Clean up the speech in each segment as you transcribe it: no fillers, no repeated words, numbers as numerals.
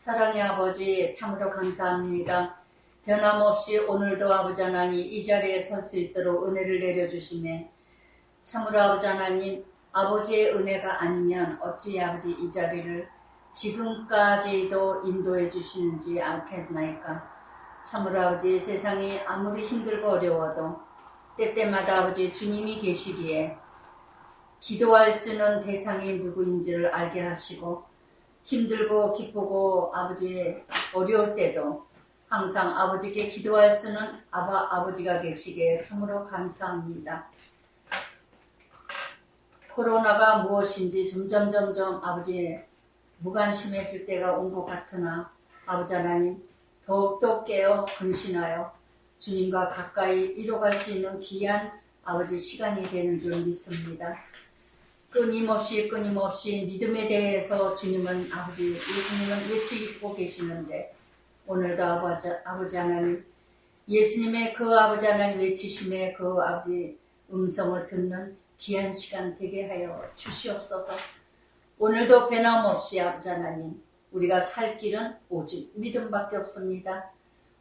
사랑의 아버지 참으로 감사합니다. 변함없이 오늘도 아버지 하나님 이 자리에 설 수 있도록 은혜를 내려주시매 참으로 아버지 하나님 아버지의 은혜가 아니면 어찌 아버지 이 자리를 지금까지도 인도해 주시는지 알겠나이까. 참으로 아버지 세상이 아무리 힘들고 어려워도 때때마다 아버지 주님이 계시기에 기도할 수 있는 대상이 누구인지를 알게 하시고 힘들고 기쁘고 아버지 어려울 때도 항상 아버지께 기도할 수 있는 아버지가 계시기에 참으로 감사합니다. 코로나가 무엇인지 점점 아버지 무관심해질 때가 온 것 같으나 아버지 하나님 더욱더 깨어 근신하여 주님과 가까이 이뤄갈 수 있는 귀한 아버지 시간이 되는 줄 믿습니다. 끊임없이 믿음에 대해서 주님은 아버지 예수님은 외치고 계시는데 오늘도 아버지 하나님 예수님의 그 아버지 하나님 외치심에 그 아버지 음성을 듣는 귀한 시간 되게 하여 주시옵소서. 오늘도 변함없이 아버지 하나님 우리가 살 길은 오직 믿음밖에 없습니다.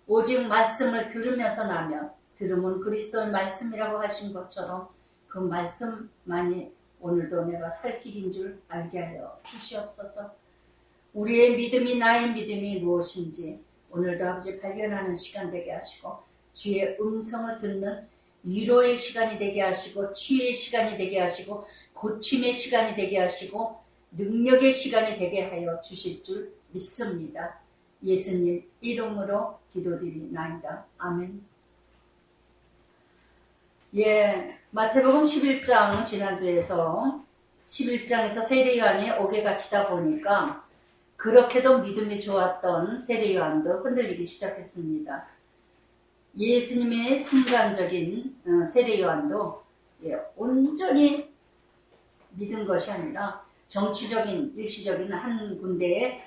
오직 말씀을 들으면서 나면 들음은 그리스도의 말씀이라고 하신 것처럼 그 말씀만이 오늘도 내가 살 길인 줄 알게 하여 주시옵소서. 우리의 믿음이 나의 믿음이 무엇인지 오늘도 아버지 발견하는 시간 되게 하시고 주의 음성을 듣는 위로의 시간이 되게 하시고 치유의 시간이 되게 하시고 고침의 시간이 되게 하시고 능력의 시간이 되게 하여 주실 줄 믿습니다. 예수님 이름으로 기도드리나이다. 아멘. 마태복음 11장 지난주에서 11장에서 세례요한이 옥에 갇히다 보니까 그렇게도 믿음이 좋았던 세례요한도 흔들리기 시작했습니다. 예수님의 순간적인 세례요한도 온전히 믿은 것이 아니라 정치적인 일시적인 한 군데의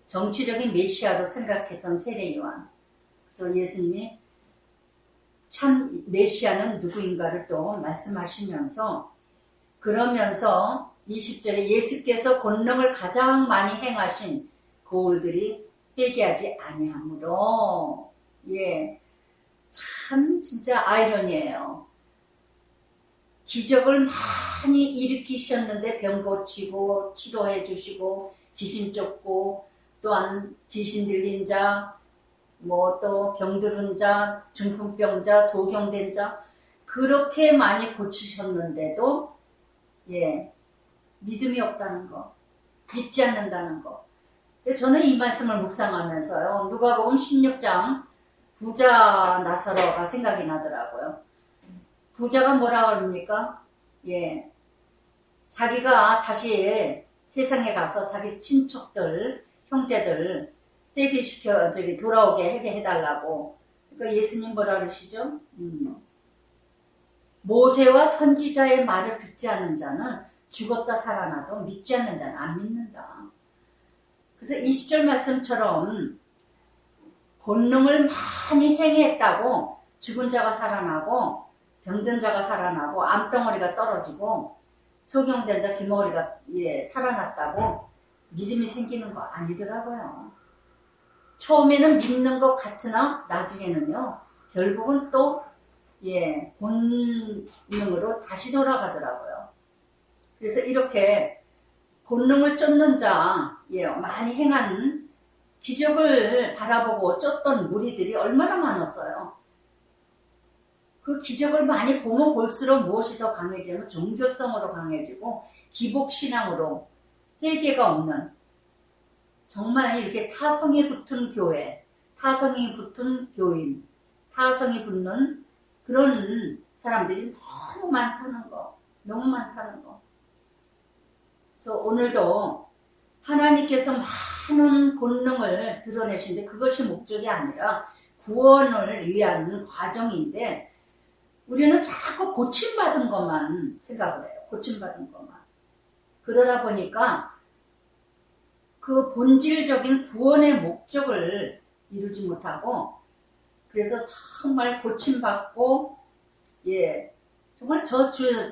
정치적인 메시아로 생각했던 세례요한. 그래서 예수님이 참 메시아는 누구인가를 또 말씀하시면서 그러면서 20절에 예수께서 권능을 가장 많이 행하신 고을들이 회개하지 아니하므로 참 진짜 아이러니예요. 기적을 많이 일으키셨는데 병 고치고 치료해 주시고 귀신 쫓고 또한 귀신 들린 자 또 병들은 자, 중풍병자, 소경된 자 그렇게 많이 고치셨는데도 믿음이 없다는 거, 믿지 않는다는 거. 저는 이 말씀을 묵상하면서요. 누가복음 16장 부자 나사로가 생각이 나더라고요. 부자가 뭐라 그럽니까? 자기가 다시 세상에 가서 자기 친척들, 형제들 회개시켜 돌아오게 해달라고. 그러니까 예수님 뭐라 그러시죠? 모세와 선지자의 말을 듣지 않는 자는 죽었다 살아나도 믿지 않는 자는 안 믿는다. 그래서 20절 말씀처럼 권능을 많이 행했다고 죽은 자가 살아나고 병든 자가 살아나고 암덩어리가 떨어지고 소경된 자 귀머거리가 살아났다고 믿음이 생기는 거 아니더라고요. 처음에는 믿는 것 같으나 나중에는요 결국은 또 본능으로 다시 돌아가더라고요. 그래서 이렇게 본능을 쫓는 자 많이 행한 기적을 바라보고 쫓던 무리들이 얼마나 많았어요. 그 기적을 많이 보면 볼수록 무엇이 더 강해지면 종교성으로 강해지고 기복신앙으로 회개가 없는 정말 이렇게 타성이 붙은 교회, 타성이 붙은 교인, 타성이 붙는 그런 사람들이 너무 많다는 거. 그래서 오늘도 하나님께서 많은 권능을 드러내시는데 그것이 목적이 아니라 구원을 위한 과정인데 우리는 자꾸 고침받은 것만 생각을 해요. 고침받은 것만. 그러다 보니까 그 본질적인 구원의 목적을 이루지 못하고 그래서 정말 고침받고 정말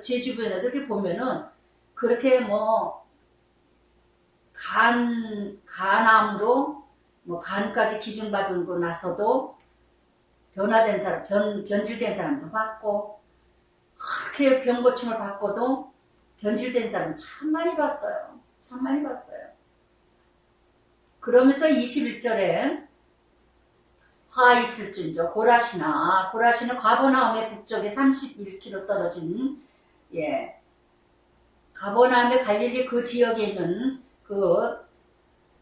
제 주변에도 이렇게 보면은 그렇게 간암으로 뭐 간까지 기증받고 나서도 변화된 사람, 변질된 사람도 봤고, 그렇게 병 고침을 받고도 변질된 사람 참 많이 봤어요. 참 많이 봤어요. 그러면서 21절에 화 있을진저 고라시는 가버나움의 북쪽에 31km 떨어진 가버나움의 갈릴리 그 지역에 있는 그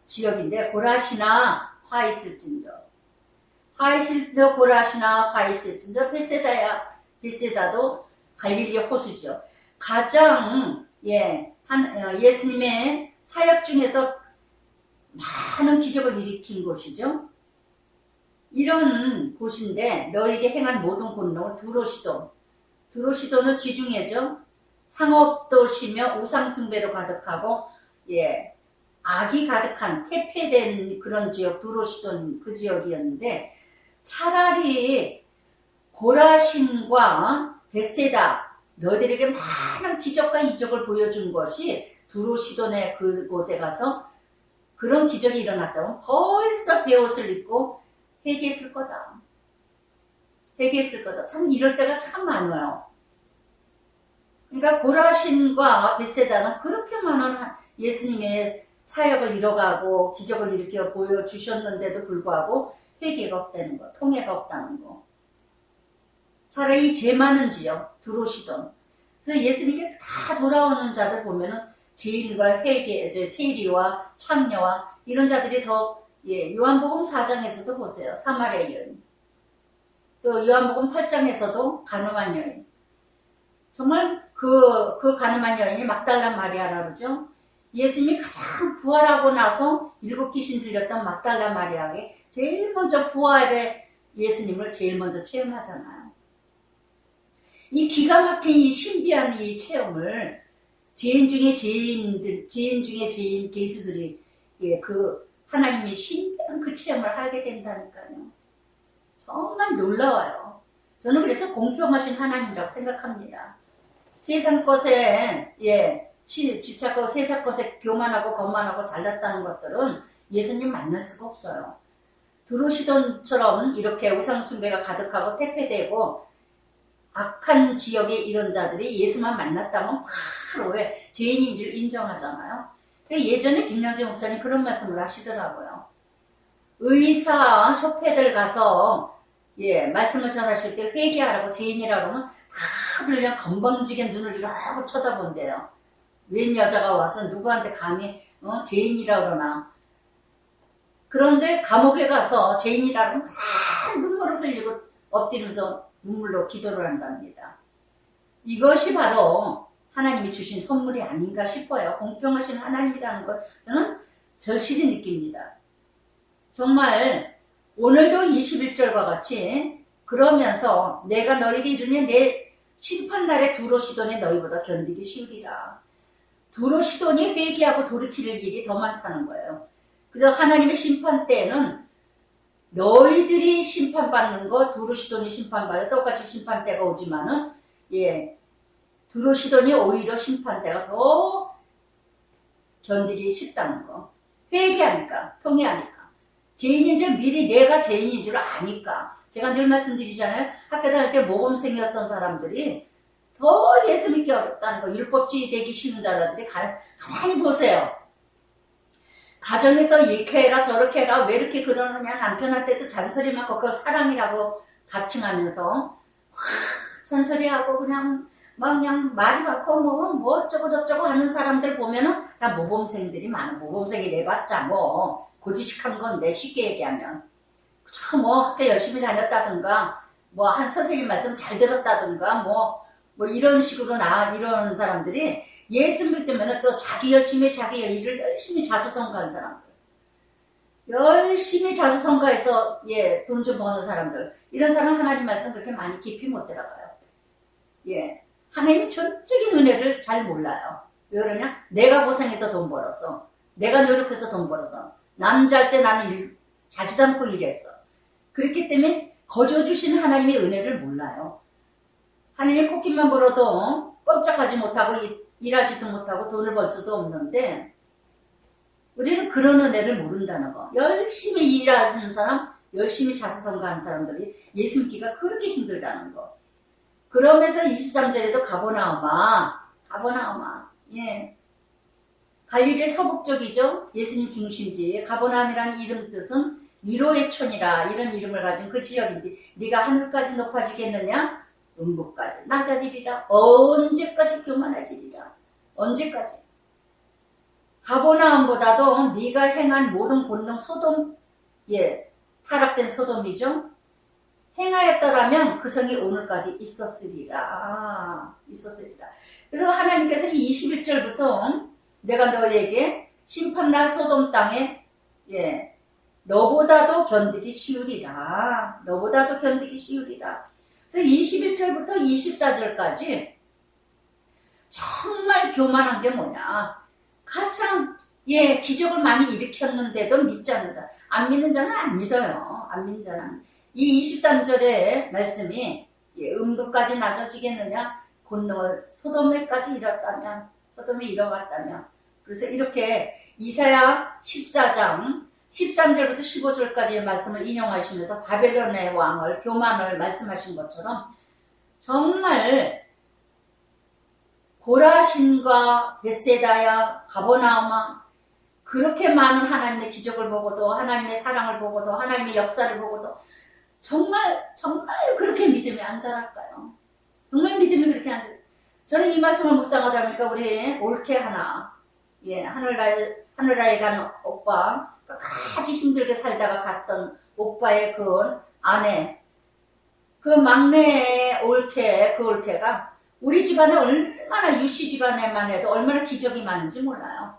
지역인데 고라시나 화 있을진저 고라시나 화 있을진저 베세다도 갈릴리 호수죠. 가장 예수님의 사역 중에서 많은 기적을 일으킨 곳이죠. 이런 곳인데 너에게 행한 모든 권능은 두로시도는 지중해죠. 상업도시며 우상숭배로 가득하고 악이 가득한 퇴폐된 그런 지역 두로시도는 그 지역이었는데 차라리 고라신과 벳세다 너희들에게 많은 기적과 이적을 보여준 것이 두로시돈의 그곳에 가서 그런 기적이 일어났다면 벌써 베옷을 입고 회개했을 거다. 참 이럴 때가 참 많아요. 그러니까 고라신과 벳세다는 그렇게 많은 예수님의 사역을 이뤄가고 기적을 일으켜 보여주셨는데도 불구하고 회개가 없다는 거, 통해가 없다는 거. 차라리 죄 많은 지역, 두로시돈. 그래서 예수님께 다 돌아오는 자들 보면은 죄인과 회개, 세리와 창녀와 이런 자들이 더 요한복음 4장에서도 보세요. 사마리아 여인. 또 요한복음 8장에서도 가늠한 여인. 정말 그 가늠한 여인이 막달라 마리아라 그러죠. 예수님이 가장 부활하고 나서 7 귀신 들렸던 막달라 마리아에게 제일 먼저 부활의 예수님을 제일 먼저 체험하잖아요. 이 기가 막힌 이 신비한 이 체험을 죄인 중에 죄인 개수들이 그 하나님의 신비한 그 체험을 하게 된다니까요. 정말 놀라워요. 저는 그래서 공평하신 하나님이라고 생각합니다. 세상 것에 집착하고 세상 것에 교만하고 거만하고 잘났다는 것들은 예수님 만날 수가 없어요. 두로시돈처럼 이렇게 우상숭배가 가득하고 퇴폐되고 악한 지역의 이런 자들이 예수만 만났다면 바로 죄인인 줄 인정하잖아요. 예전에 김양재 목사님 그런 말씀을 하시더라고요. 의사 협회들 가서 말씀을 전하실 때 회개하라고 죄인이라고 하면 다들 그냥 건방지게 눈을 이러고 쳐다본대요. 웬 여자가 와서 누구한테 감히 죄인이라 그러나. 그런데 감옥에 가서 죄인이라 그러면 다 눈물을 흘리고 엎드리면서 눈물로 기도를 한답니다. 이것이 바로 하나님이 주신 선물이 아닌가 싶어요. 공평하신 하나님이라는 걸 저는 절실히 느낍니다. 정말 오늘도 21절과 같이 그러면서 내가 너에게 이르니 내 심판날에 두로시돈이 너희보다 견디기 쉬우리라. 두로시돈이 회개하고 돌이킬 일이 더 많다는 거예요. 그래서 하나님의 심판 때에는 너희들이 심판받는 거 두로시돈이 심판받아 똑같이 심판대가 오지만은 두로시돈이 오히려 심판대가 더 견디기 쉽다는 거. 회개하니까, 통회하니까. 죄인인 줄 미리 내가 죄인인 줄 아니까. 제가 늘 말씀드리잖아요. 학교 다닐 때 모범생이었던 사람들이 더 예수 믿기 어렵다는 거. 율법주의 되기 쉬운 자들이 가만히 보세요. 가정에서 이렇게 해라 저렇게 해라 왜 이렇게 그러느냐 남편한테도 잔소리만 그걸 사랑이라고 가칭하면서 잔소리하고 그냥 말이 많고 뭐 어쩌고 저쩌고 하는 사람들 보면은 다 모범생들이 많아. 모범생이 내봤자 뭐 고지식한 건데 쉽게 얘기하면 뭐 학교 열심히 다녔다든가 뭐 한 선생님 말씀 잘 들었다든가 뭐 이런 식으로 이런 사람들이 예수 믿으면 또 자기 일을 열심히 자수성가하는 사람들. 열심히 자수성가해서 돈 좀 버는 사람들. 이런 사람 하나님 말씀 그렇게 많이 깊이 못 들어가요. 하나님 전적인 은혜를 잘 몰라요. 왜 그러냐? 내가 고생해서 돈 벌었어. 내가 노력해서 돈 벌어서. 남자일 때 나는 자지도 않고 일했어. 그렇기 때문에 거저주신 하나님의 은혜를 몰라요. 하나님 코끼만 벌어도 꼼짝하지 못하고 일하지도 못하고 돈을 벌 수도 없는데 우리는 그런 은혜를 모른다는 거. 열심히 일하시는 사람, 열심히 자수성가한 사람들이 예수 믿기가 그렇게 힘들다는 거. 그러면서 23절에도 가버나움아, 예. 갈릴리 서북쪽이죠. 예수님 중심지. 가버나움이라는 이름 뜻은 위로의 촌이라 이런 이름을 가진 그 지역인데 네가 하늘까지 높아지겠느냐? 음부까지 낮아지리라. 언제까지 교만해지리라. 언제까지? 가버나움보다도 네가 행한 모든 본능 소돔, 예, 타락된 소돔이죠. 행하였더라면 그 성이 오늘까지 있었으리라. 그래서 하나님께서 21절부터 내가 너에게 심판날 소돔 땅에, 예, 너보다도 견디기 쉬우리라. 그래서 21절부터 24절까지 정말 교만한 게 뭐냐. 가장, 예, 기적을 많이 일으켰는데도 믿지 않는 자. 안 믿는 자는 안 믿어요. 안 믿는 자는. 이 23절의 말씀이, 예, 음부까지 낮아지겠느냐? 곤노 소돔에까지 소돔에 이뤄갔다면. 그래서 이렇게 이사야 14장 13절부터 15절까지의 말씀을 인용하시면서 바벨론의 왕을, 교만을 말씀하신 것처럼 정말 고라신과 벳세다야, 가버나움아, 그렇게 많은 하나님의 기적을 보고도, 하나님의 사랑을 보고도, 하나님의 역사를 보고도 정말 그렇게 믿음이 안 자랄까요? 정말 믿음이 그렇게 안 자랄까요? 저는 이 말씀을 묵상하다 보니까 우리 올케 하나, 예, 하늘나라에 간 오빠, 끝까지 힘들게 살다가 갔던 오빠의 그 아내, 그 막내 올케, 그 올케가 우리 집안에 얼마나, 유씨 집안에만 해도 얼마나 기적이 많은지 몰라요.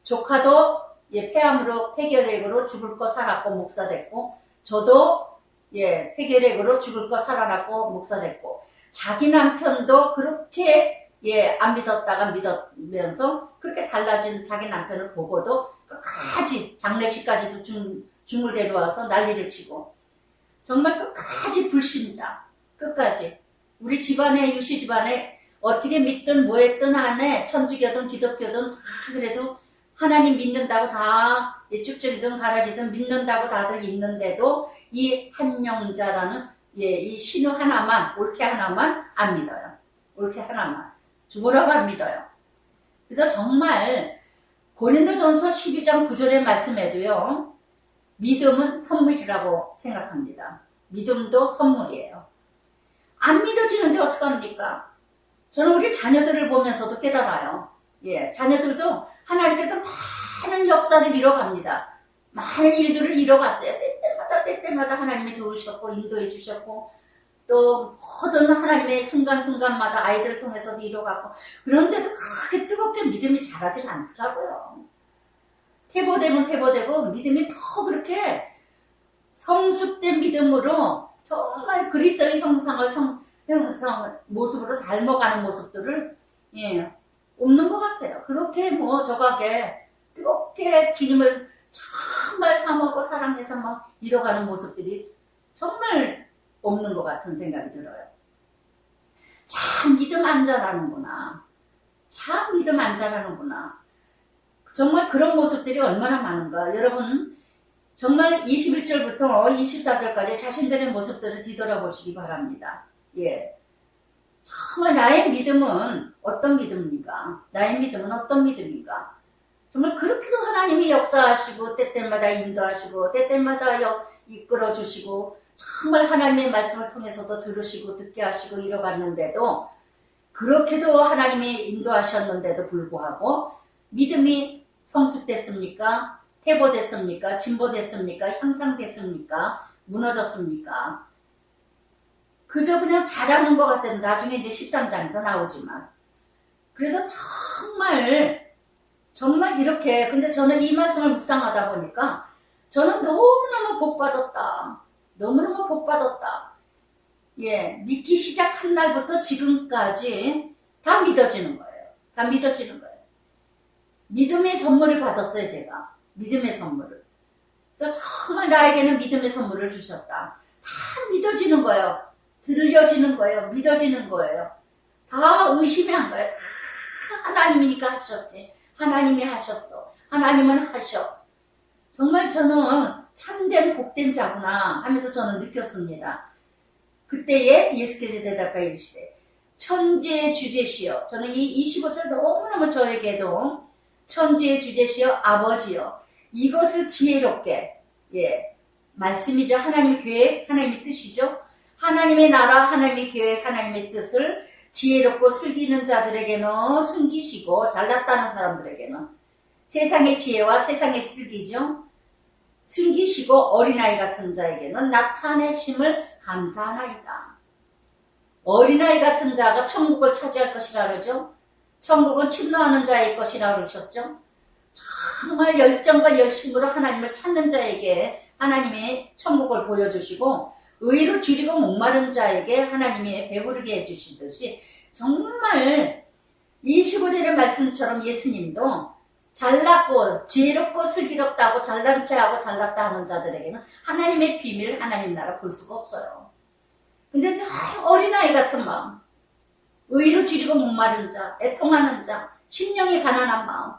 조카도, 예, 폐암으로, 폐결핵으로 죽을 거 살았고 목사됐고, 저도, 예, 폐결핵으로 죽을 거 살아났고 목사됐고, 자기 남편도 그렇게, 예, 안 믿었다가 믿으면서 그렇게 달라진 자기 남편을 보고도 끝까지 장례식까지도 중을 데려와서 난리를 치고, 정말 끝까지 불신자, 끝까지. 우리 집안에, 유씨 집안에 어떻게 믿든 뭐했든 안에 천주교든 기독교든 다 그래도 하나님 믿는다고 다, 쭉적이든 가라지든 믿는다고 다들 있는데도 이 한영자라는, 예, 이 신우 하나만, 올케 하나만 안 믿어요. 올케 하나만. 죽으라고 안 믿어요. 그래서 정말 고린도전서 12장 9절의 말씀에도요, 믿음은 선물이라고 생각합니다. 믿음도 선물이에요. 안 믿어지는데 어떡합니까? 저는 우리 자녀들을 보면서도 깨달아요. 예, 자녀들도 하나님께서 많은 역사를 이뤄갑니다. 많은 일들을 이뤄갔어요. 때때마다 하나님이 도우셨고 인도해 주셨고 또 모든 하나님의 순간순간마다 아이들을 통해서도 이뤄갔고, 그런데도 그렇게 뜨겁게 믿음이 자라질 않더라고요. 태보되면 태보되고 믿음이 더 그렇게 성숙된 믿음으로 정말 그리스도의 형상을 모습으로 닮아가는 모습들을, 예, 없는 것 같아요. 그렇게 뭐 저가게 뜨겁게 주님을 정말 사모하고 사랑해서 막 이뤄가는 모습들이 정말 없는 것 같은 생각이 들어요. 참 믿음 안 자라는구나. 정말 그런 모습들이 얼마나 많은가. 여러분 정말 21절부터 24절까지 자신들의 모습들을 뒤돌아보시기 바랍니다. 예, 정말 나의 믿음은 어떤 믿음입니까? 정말 그렇게도 하나님이 역사하시고 때때마다 인도하시고 때때마다 이끌어주시고 정말 하나님의 말씀을 통해서도 들으시고 듣게 하시고 이뤄갔는데도, 그렇게도 하나님이 인도하셨는데도 불구하고 믿음이 성숙됐습니까? 퇴보됐습니까? 진보됐습니까? 향상됐습니까? 무너졌습니까? 그저 그냥 잘하는 것 같은, 나중에 이제 13장에서 나오지만. 그래서 정말 이렇게, 근데 저는 이 말씀을 묵상하다 보니까 저는 너무너무 복받았다. 예, 믿기 시작한 날부터 지금까지 다 믿어지는 거예요. 믿음의 선물을 받았어요, 제가. 믿음의 선물을. 그래서 정말 나에게는 믿음의 선물을 주셨다. 다 믿어지는 거예요. 들려지는 거예요. 믿어지는 거예요. 다 의심이 한 거예요. 다 하나님이니까 하셨지. 하나님이 하셨어. 하나님은 하셔. 정말 저는 참된 복된 자구나 하면서 저는 느꼈습니다. 그때에 예수께서 대답하여 이르시되 천지의 주제시여. 저는 이 25절 너무너무 저에게도 천지의 주제시여 아버지여. 이것을 지혜롭게, 말씀이죠. 하나님의 계획, 하나님의 뜻이죠. 하나님의 나라, 하나님의 계획, 하나님의 뜻을 지혜롭고 슬기는 자들에게는 숨기시고 잘났다는 사람들에게는 세상의 지혜와 세상의 슬기죠. 숨기시고 어린아이 같은 자에게는 나타내심을 감사하나이다. 어린아이 같은 자가 천국을 차지할 것이라 그러죠. 천국은 침노하는 자의 것이라 그러셨죠. 정말 열정과 열심으로 하나님을 찾는 자에게 하나님의 천국을 보여주시고 의로 줄이고 목마른 자에게 하나님이 배부르게 해주시듯이 정말 25절의 말씀처럼 예수님도 잘났고 지혜롭고 슬기롭다고 잘난 체하고 잘났다 하는 자들에게는 하나님의 비밀, 하나님 나라 볼 수가 없어요. 근데 늘 어린아이 같은 마음, 의로 줄이고 목마른 자, 애통하는 자, 심령이 가난한 마음,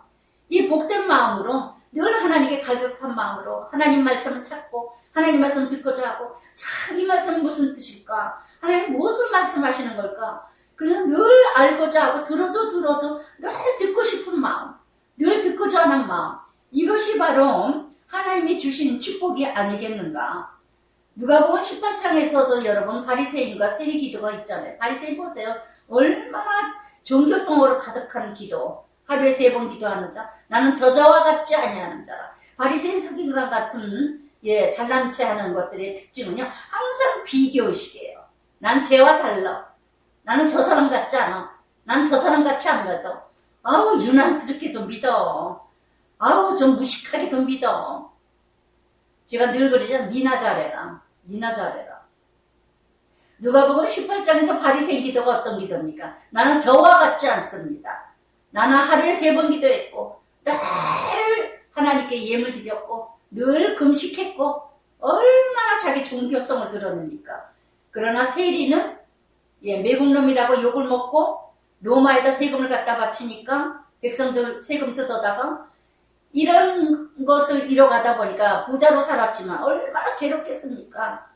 이 복된 마음으로 늘 하나님께 갈급한 마음으로 하나님 말씀을 찾고 하나님 말씀 듣고자 하고 참 이 말씀은 무슨 뜻일까? 하나님 무엇을 말씀하시는 걸까? 그냥 늘 알고자 하고 들어도 늘 듣고 싶은 마음, 늘 듣고자 하는 마음, 이것이 바로 하나님이 주신 축복이 아니겠는가? 누가복음 18장에서도 여러분 바리새인과 세리 기도가 있잖아요. 바리새인 보세요. 얼마나 종교성으로 가득한 기도, 하루에 3번 기도하는 자, 나는 저자와 같지 아니하는 자라. 바리새인 서기관 같은 잘난 체 하는 것들의 특징은요, 항상 비교의식이에요. 난 쟤와 달라. 나는 저 사람 같지 않아. 난 저 사람 같이 안 믿어. 아우, 유난스럽게도 믿어. 아우, 좀 무식하게도 믿어. 제가 늘 그러잖아. 니나 잘해라. 니나 잘해라. 누가복음 18장에서 바리새인 기도가 어떤 기도입니까? 나는 저와 같지 않습니다. 나는 하루에 3번 기도했고 늘 하나님께 예물 드렸고 늘 금식했고 얼마나 자기 종교성을 드러냅니까? 그러나 세리는 매국놈이라고 욕을 먹고 로마에다 세금을 갖다 바치니까 백성들 세금 뜯어다가 이런 것을 이뤄가다 보니까 부자로 살았지만 얼마나 괴롭겠습니까?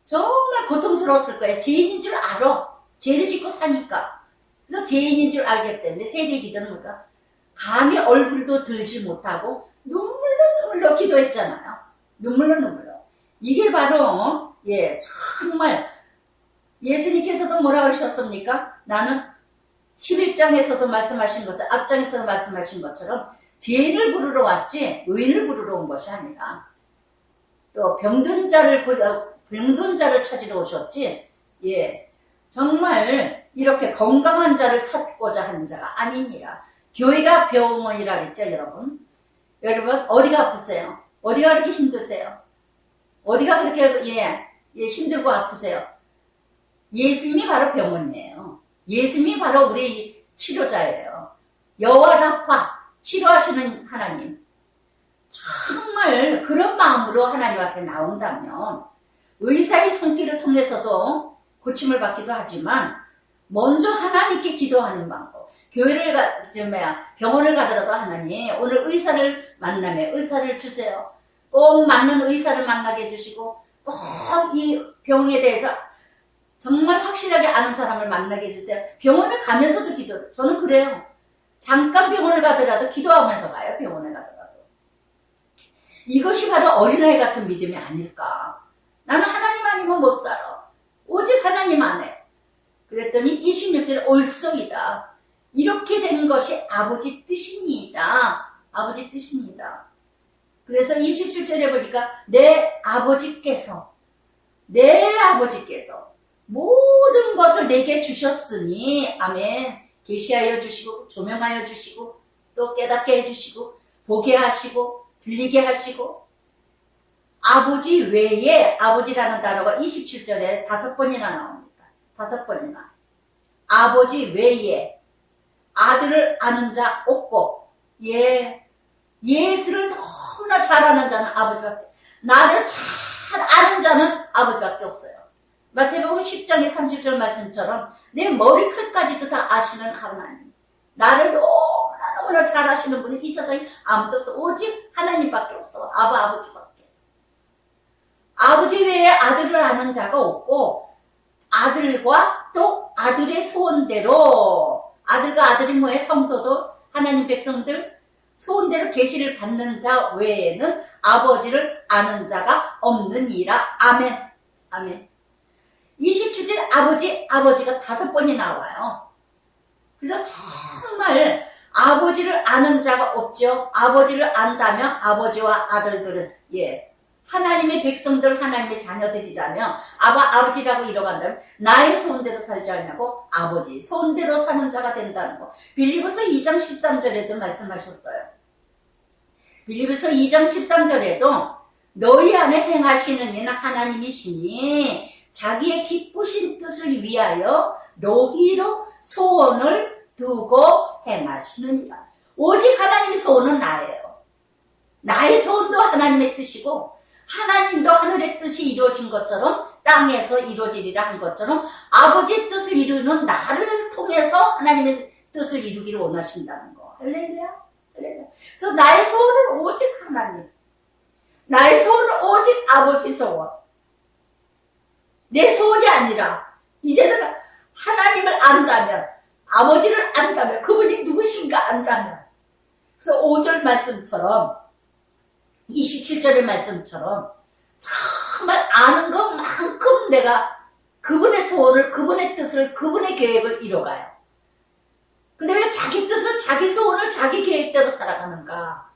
정말 고통스러웠을 거예요. 죄인인 줄 알아. 죄를 짓고 사니까. 그래서 죄인인 줄 알기 때문에 세리 기도는 뭘까? 감히 얼굴도 들지 못하고 눈물로 기도했잖아요. 눈물로. 이게 바로 정말 예수님께서도 뭐라 그러셨습니까? 나는 11장에서도 말씀하신 것처럼 앞장에서도 말씀하신 것처럼 죄인을 부르러 왔지 의인을 부르러 온 것이 아니라 또 병든 자를 찾으러 오셨지 정말 이렇게 건강한 자를 찾고자 하는 자가 아니니라. 교회가 병원이라 그랬죠, 여러분. 여러분, 어디가 아프세요? 어디가 그렇게 힘드세요? 어디가 그렇게 힘들고 아프세요? 예수님이 바로 병원이에요. 예수님이 바로 우리 치료자예요. 여호와 라파, 치료하시는 하나님. 정말 그런 마음으로 하나님 앞에 나온다면 의사의 손길을 통해서도 고침을 받기도 하지만 먼저 하나님께 기도하는 방법. 병원을 가더라도 하나님 오늘 의사를 만나면 의사를 주세요. 꼭 맞는 의사를 만나게 해주시고 꼭 이 병에 대해서 정말 확실하게 아는 사람을 만나게 해주세요. 병원을 가면서도 기도를. 저는 그래요. 잠깐 병원을 가더라도 기도하면서 가요. 병원에 가더라도. 이것이 바로 어린아이 같은 믿음이 아닐까. 나는 하나님 아니면 못 살아. 오직 하나님 안에. 그랬더니 26절 올소이다. 이렇게 된 것이 아버지 뜻입니다. 아버지 뜻입니다. 그래서 27절에 보니까 내 아버지께서 모든 것을 내게 주셨으니 아멘. 계시하여 주시고 조명하여 주시고 또 깨닫게 해주시고 보게 하시고 들리게 하시고 아버지 외에 아버지라는 단어가 27절에 5번이나 나옵니다. 5번이나. 아버지 외에 아들을 아는 자 없고 예수를 너무나 잘 아는 자는 아버지밖에 나를 잘 아는 자는 아버지밖에 없어요. 마태복음 10장의 30절 말씀처럼 내 머리칼까지도 다 아시는 하나님. 나를 너무나 너무나 잘하시는 분이 이 세상에 아무도 없어. 오직 하나님밖에 없어. 아버지밖에. 아버지 외에 아들을 아는 자가 없고, 아들과 또 아들의 소원대로, 아들과 아들이 뭐해? 성도도 하나님 백성들 소원대로 계시를 받는 자 외에는 아버지를 아는 자가 없느니라. 아멘. 아멘. 27절 아버지가 5번이 나와요. 그래서 정말 아버지를 아는 자가 없죠. 아버지를 안다면 아버지와 아들들은 하나님의 백성들, 하나님의 자녀들이라면 아버지라고 이뤄간다면 나의 소원대로 살지 않냐고 아버지 소원대로 사는 자가 된다는 거. 빌립보서 2장 13절에도 말씀하셨어요. 빌립보서 2장 13절에도 너희 안에 행하시는 이는 하나님이시니 자기의 기쁘신 뜻을 위하여 너희로 소원을 두고 행하시느니라. 오직 하나님의 소원은 나예요. 나의 소원도 하나님의 뜻이고 하나님도 하늘의 뜻이 이루어진 것처럼 땅에서 이루어지리라 한 것처럼 아버지의 뜻을 이루는 나를 통해서 하나님의 뜻을 이루기를 원하신다는 거. 할렐루야. 할렐루야. 그래서 나의 소원은 오직 하나님. 나의 소원은 오직 아버지 소원. 내 소원이 아니라 이제는 하나님을 안다면, 아버지를 안다면, 그분이 누구신가 안다면. 그래서 5절 말씀처럼 27절의 말씀처럼 정말 아는 것만큼 내가 그분의 소원을, 그분의 뜻을, 그분의 계획을 이뤄가요. 근데 왜 자기 뜻을, 자기 소원을 자기 계획대로 살아가는가?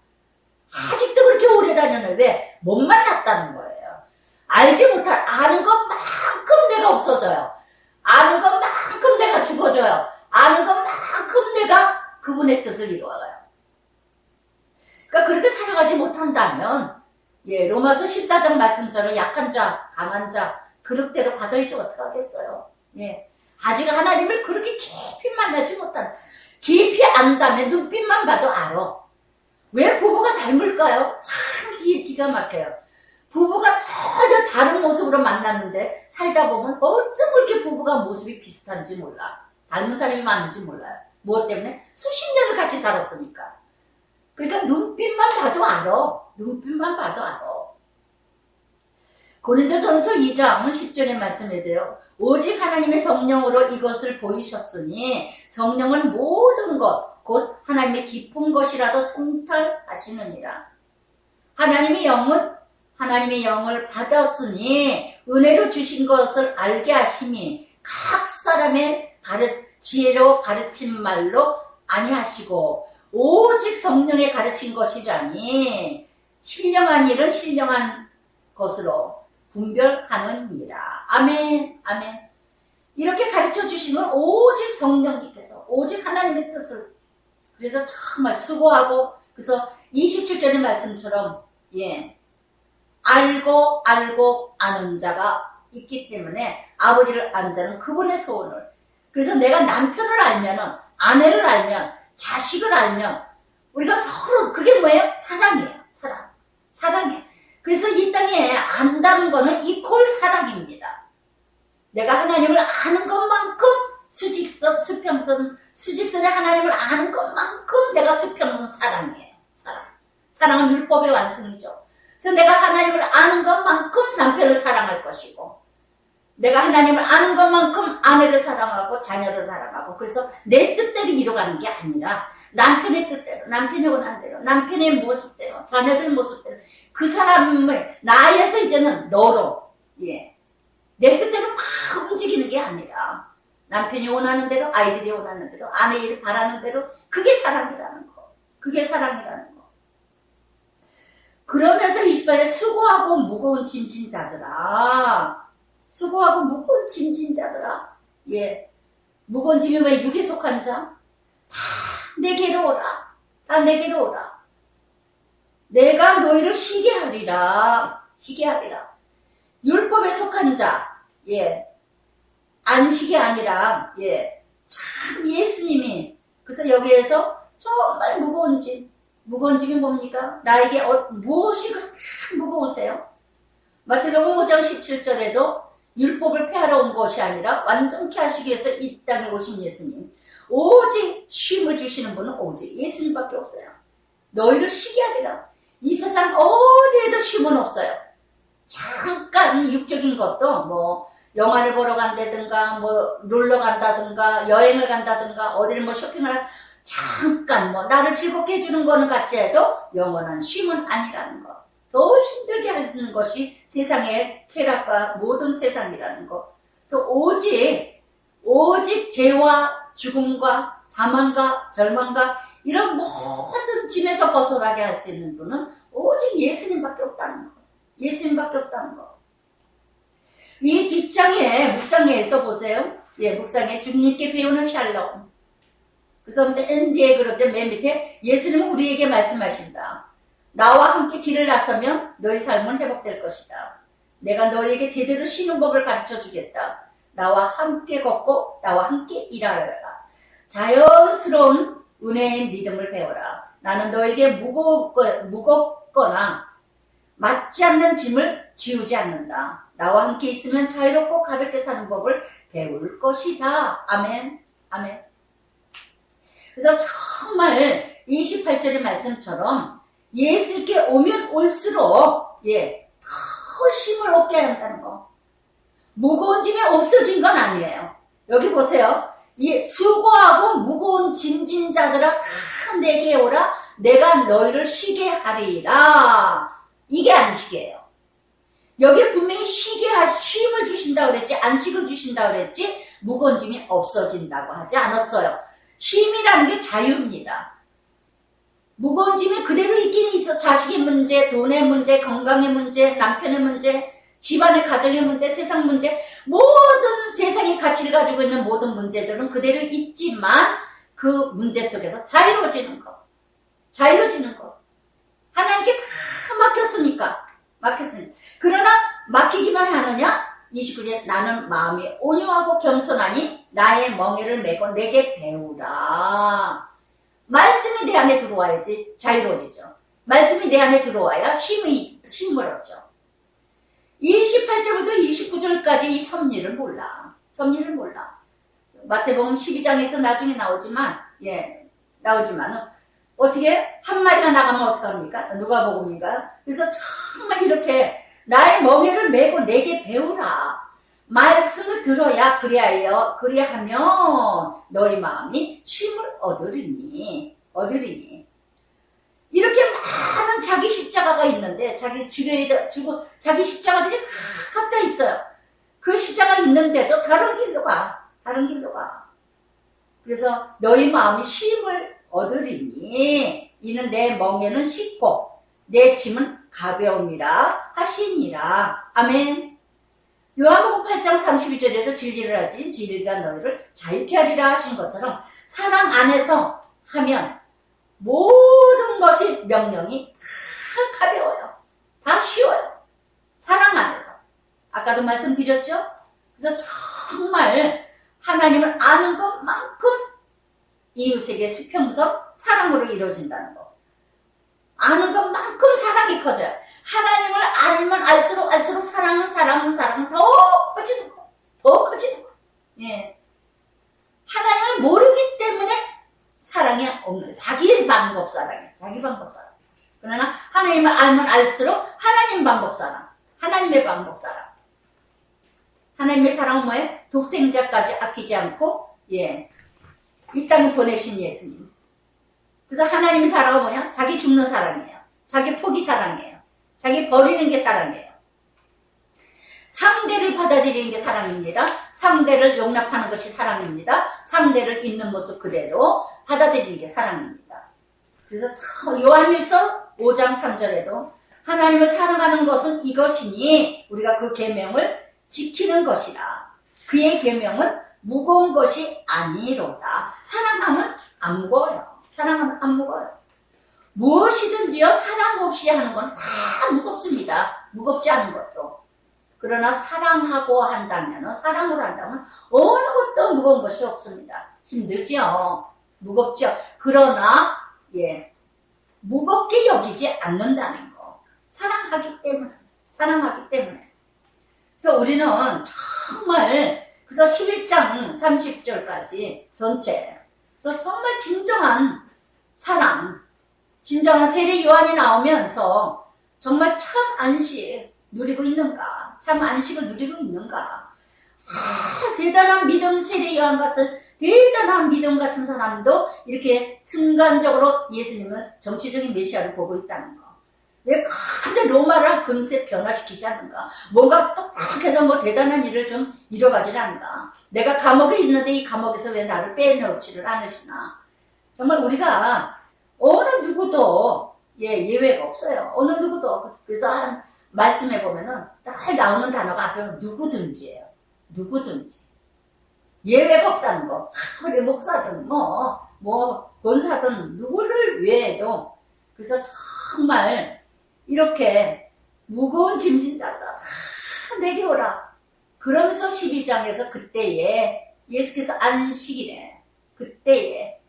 아직도 그렇게 오래 다녔는데 왜? 못 만났다는 거예요. 알지 못할, 아는 것만큼 내가 없어져요. 아는 것만큼 내가 죽어져요. 아는 것만큼 내가 그분의 뜻을 이루어가요. 그러니까 그렇게 살아가지 못한다면 로마서 14장 말씀처럼 약한 자, 강한 자, 그릇대로 받아야지 어떡하겠어요. 아직 하나님을 그렇게 깊이 만나지 못한, 깊이 안다면 눈빛만 봐도 알아. 왜 부부가 닮을까요? 참 기가 막혀요. 부부가 전혀 다른 모습으로 만났는데 살다 보면 어쩜 그렇게 부부가 모습이 비슷한지 몰라. 닮은 사람이 많은지 몰라요. 무엇 때문에? 수십 년을 같이 살았으니까. 그러니까 눈빛만 봐도 알아. 눈빛만 봐도 알아. 고린도전서 2장 10절의 말씀에 돼요. 오직 하나님의 성령으로 이것을 보이셨으니 성령은 모든 것, 곧 하나님의 깊은 것이라도 통달하시느니라. 하나님의 영을 받았으니 은혜로 주신 것을 알게 하시니 각 사람의 지혜로 가르친 말로 아니하시고 오직 성령에 가르친 것이라니 신령한 일은 신령한 것으로 분별하느니라. 아멘. 아멘. 이렇게 가르쳐 주시면 오직 성령님께서, 오직 하나님의 뜻을, 그래서 정말 수고하고, 그래서 27절의 말씀처럼 알고 아는 자가 있기 때문에 아버지를 아는 자는 그분의 소원을, 그래서 내가 남편을 알면은, 아내를 알면, 자식을 알면 우리가 서로, 그게 뭐예요? 사랑이에요. 사랑이에요. 그래서 이 땅에 안다는 거는 이퀄 사랑입니다. 내가 하나님을 아는 것만큼 수직선에 하나님을 아는 것만큼 내가 수평선 사랑이에요. 사랑은 율법의 완성이죠. 그래서 내가 하나님을 아는 것만큼 남편을 사랑할 것이고, 내가 하나님을 아는 것만큼 아내를 사랑하고 자녀를 사랑하고, 그래서 내 뜻대로 이뤄가는 게 아니라 남편의 뜻대로, 남편이 원하는 대로, 남편의 모습대로, 자녀들 모습대로, 그 사람을 나에서 이제는 너로 내 뜻대로 막 움직이는 게 아니라 남편이 원하는 대로, 아이들이 원하는 대로, 아내들이 바라는 대로, 그게 사랑이라는 거. 그게 사랑이라는 거. 그러면서 28에 수고하고 무거운 짐진 자들아, 수고하고 무거운 짐진 자들아, 무거운 짐이 왜 육에 속한 자? 다 내게로 오라. 다 내게로 오라. 내가 너희를 쉬게 하리라. 쉬게 하리라. 율법에 속한 자, 안식이 아니라, 참 예수님이, 그래서 여기에서 정말 무거운 짐이 뭡니까? 나에게 무엇이 그렇게 무거우세요? 마태복음 5장 17절에도 율법을 폐하러 온 것이 아니라 완전케 하시기 위해서 이 땅에 오신 예수님. 오직 쉼을 주시는 분은 오직 예수님밖에 없어요. 너희를 쉬게 하리라. 이 세상 어디에도 쉼은 없어요. 잠깐 육적인 것도 뭐 영화를 보러 간다든가 뭐 놀러 간다든가 여행을 간다든가 어디를 뭐 쇼핑을 잠깐 뭐 나를 즐겁게 해주는 거는 같지 해도 영원한 쉼은 아니라는 거. 더 힘들게 하는 것이 세상의 쾌락과 모든 세상이라는 거. 그래서 오직 죄와 죽음과 사망과 절망과 이런 모든 짐에서 벗어나게 할 수 있는 분은 오직 예수님밖에 없다는 거. 예수님밖에 없다는 거. 이 뒷장에 묵상회에서 보세요. 예, 묵상회 주님께 배우는 샬롬. 그래서 맨 뒤에 그러죠. 맨 밑에 예수님은 우리에게 말씀하신다. 나와 함께 길을 나서면 너희 삶은 회복될 것이다. 내가 너희에게 제대로 쉬는 법을 가르쳐 주겠다. 나와 함께 걷고 나와 함께 일하여라. 자연스러운 은혜의 믿음을 배워라. 나는 너에게 무겁거나 맞지 않는 짐을 지우지 않는다. 나와 함께 있으면 자유롭고 가볍게 사는 법을 배울 것이다. 아멘. 아멘. 그래서 정말 28절의 말씀처럼 예수께 오면 올수록 더 힘을 얻게 한다는 거. 무거운 짐이 없어진 건 아니에요. 여기 보세요. 수고하고 무거운 짐진 자들아 다 내게 오라. 내가 너희를 쉬게 하리라. 이게 안식이에요. 여기 분명히 쉼을 주신다고 그랬지, 안식을 주신다고 그랬지, 무거운 짐이 없어진다고 하지 않았어요. 쉼이라는 게 자유입니다. 무거운 짐이 그대로 있긴 있어. 자식의 문제, 돈의 문제, 건강의 문제, 남편의 문제, 집안의 가정의 문제, 세상 문제, 모든 세상의 가치를 가지고 있는 모든 문제들은 그대로 있지만 그 문제 속에서 자유로워지는 거. 자유로워지는 거. 하나님께 다 맡겼으니까. 그러나 맡기기만 하느냐? 29절 나는 마음이 온유하고 겸손하니 나의 멍에를 메고 내게 배우라. 말씀이 내 안에 들어와야지 자유로워지죠. 말씀이 내 안에 들어와야 쉼을 얻죠. 28절부터 29절까지 이 섭리를 몰라. 마태복음 12장에서 나중에 나오지만은 어떻게 한 마리가 나가면 어떡합니까? 누가복음인가? 그래서 정말 이렇게 나의 멍에를 메고 내게 배우라. 말씀을 들어야 그리하면 너희 마음이 쉼을 얻으리니. 이렇게 많은 자기 십자가가 있는데 자기 십자가들이 다 각자 있어요. 그 십자가 있는데도 다른 길로 가. 그래서 너희 마음이 쉼을 얻으리니 이는 내 멍에는 쉽고 내 짐은 가벼움이라 하시니라. 아멘. 요한복음 8장 32절에도 진리를 알지 진리가 너희를 자유케 하리라 하신 것처럼 사랑 안에서 하면 모든 것이 명령이 다 가벼워요. 다 쉬워요. 사랑 안에서. 아까도 말씀드렸죠? 그래서 정말 하나님을 아는 것만큼 이웃에게 수평적 사랑으로 이루어진다는 거. 아는 것만큼 사랑이 커져요. 하나님을 알면 알수록 사랑은 더 커지는 거. 예. 하나님을 모르기 때문에 사랑이 없는, 자기 방법 사랑. 그러나 하나님을 알면 알수록 하나님의 방법 사랑. 하나님의 사랑은 뭐예요? 독생자까지 아끼지 않고, 이 땅에 보내신 예수님. 그래서 하나님의 사랑은 뭐냐? 자기 죽는 사랑이에요. 자기 포기 사랑이에요. 자기 버리는 게 사랑이에요. 상대를 받아들이는 게 사랑입니다. 상대를 용납하는 것이 사랑입니다. 상대를 있는 모습 그대로 받아들이는 게 사랑입니다. 그래서 요한일서 5장 3절에도 하나님을 사랑하는 것은 이것이니 우리가 그 계명을 지키는 것이라. 그의 계명은 무거운 것이 아니로다. 사랑하면 안 무거워요. 무엇이든지요 사랑 없이 하는 건 다 무겁습니다. 무겁지 않은 것도. 그러나 사랑으로 한다면 어느 것도 무거운 것이 없습니다. 힘들지요. 무겁죠. 그러나 무겁게 여기지 않는다는 거. 사랑하기 때문에. 그래서 우리는 정말 그래서 11장 30절까지 전체 그래서 정말 진정한 사랑, 진정한 세례 요한이 나오면서 정말 참 안식 누리고 있는가? 참 안식을 누리고 있는가? 대단한 믿음 세례 요한 같은 대단한 믿음 같은 사람도 이렇게 순간적으로 예수님은 정치적인 메시아를 보고 있다는 거. 왜 큰 로마를 금세 변화시키지 않는가? 뭔가 똑똑해서 뭐 대단한 일을 좀 이뤄가지 않는가? 내가 감옥에 있는데 이 감옥에서 왜 나를 빼놓지를 않으시나? 정말 우리가 어느 누구도 예외가 없어요. 어느 누구도. 그래서 한 말씀해 보면은 딱 나오는 단어가 앞에 누구든지예요. 누구든지. 예외가 없다는 거. 우리 목사든 권사든 누구를 위해도. 그래서 정말 이렇게 무거운 짐진 자다 내게 오라. 그러면서 12장에서 그때에 예수께서 안식일에 그때에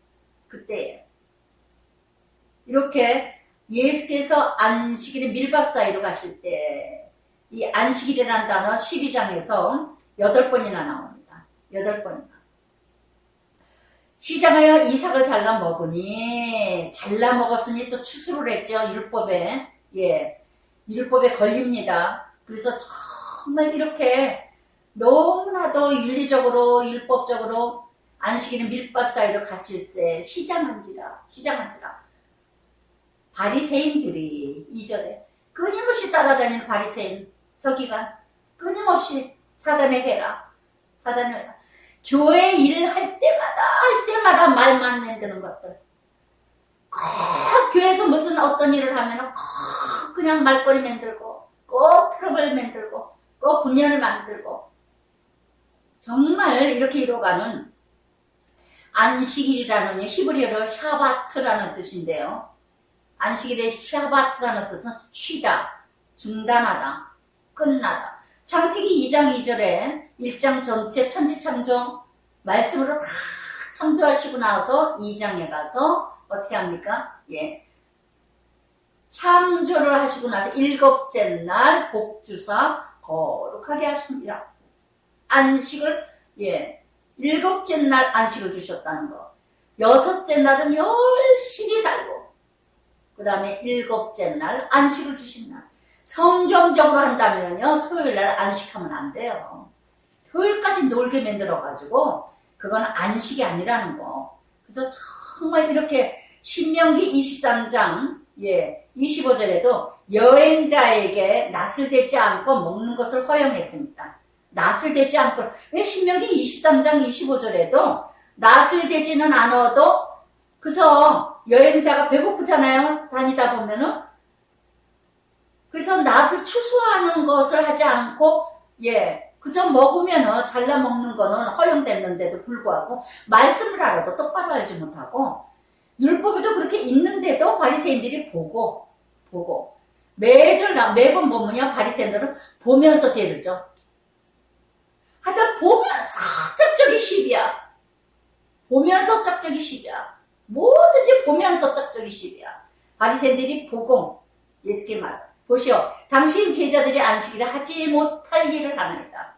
이렇게 예수께서 안식일에 밀밭 사이로 가실 때 이 안식일이라는 단어 12장에서 8번이나 나옵니다. 8번이나. 시장하여 이삭을 잘라 먹으니 잘라 먹었으니 또 추수를 했죠. 율법에. 율법에 걸립니다. 그래서 정말 이렇게 너무나도 윤리적으로 율법적으로 안식일은 밀밭 사이로 가실새 시장한지라 바리새인들이 2절에 끊임없이 따라다니는 바리새인 서기관 끊임없이 사단의 회라 교회 일을 할 때마다 말만 만드는 것들. 꼭 교회에서 무슨 어떤 일을 하면은 꼭 그냥 말거리 만들고 꼭 트러블 만들고 꼭 분열을 만들고 정말 이렇게 이뤄가는 안식일이라는 히브리어로 샤바트라는 뜻인데요. 안식일의 샤바트라는 뜻은 쉬다, 중단하다, 끝나다. 창세기 2장 2절에 1장 전체 천지창조 말씀으로 다 창조하시고 나서 2장에 가서 어떻게 합니까? 창조를 하시고 나서 7째 날 복주사 거룩하게 하십니다. 안식을 7째 날 안식을 주셨다는 거. 6째 날은 열심히 살고 그 다음에 7째 날 안식을 주신 날. 성경적으로 한다면요 토요일 날 안식하면 안 돼요. 토요일까지 놀게 만들어가지고 그건 안식이 아니라는 거. 그래서 정말 이렇게 신명기 23장 25절에도 여행자에게 낯을 대지 않고 먹는 것을 허용했습니다. 낯을 대지 않고. 왜 신명기 23장 25절에도 낯을 대지는 않아도 그래서 여행자가 배고프잖아요. 다니다 보면은. 그래서 낯을 추수하는 것을 하지 않고 그저 먹으면은 잘라 먹는 거는 허용됐는데도 불구하고 말씀을 알아도 똑바로 알지 못하고 율법에도 그렇게 있는데도 바리새인들이 보고 매번 보면요 바리새인들은 보면서 죄를 져. 하여튼 보면서 쩍쩍이 시비야. 보면서 쩍쩍이 시비야. 뭐든지 보면서 쩍쩍이 시비야. 바리새인들이 보고 예수께 말. 보시오. 당신 제자들이 안식일에 하지 못할 일을 하나이다.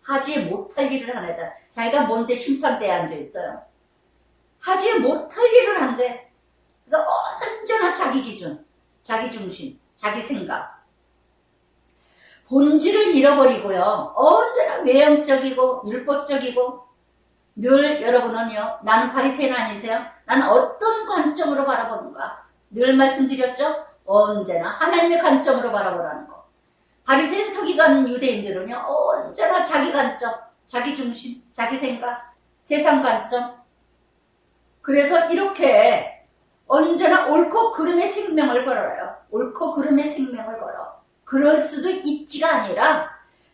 하지 못할 일을 하나이다. 자기가 뭔데 심판대에 앉아있어요. 하지 못할 일을 한대. 그래서 언제나 자기 기준, 자기 중심, 자기 생각. 본질을 잃어버리고요. 언제나 외형적이고 율법적이고 늘 여러분은요. 나는 바리새인 아니세요? 나는 어떤 관점으로 바라보는가? 늘 말씀드렸죠? 언제나 하나님의 관점으로 바라보라는 거. 바리새인 서기관 유대인들은요. 언제나 자기 관점, 자기 중심, 자기 생각, 세상 관점. 그래서 이렇게 언제나 옳고 그름의 생명을 걸어요. 옳고 그름의 생명을 걸어. 그럴 수도 있지가 아니라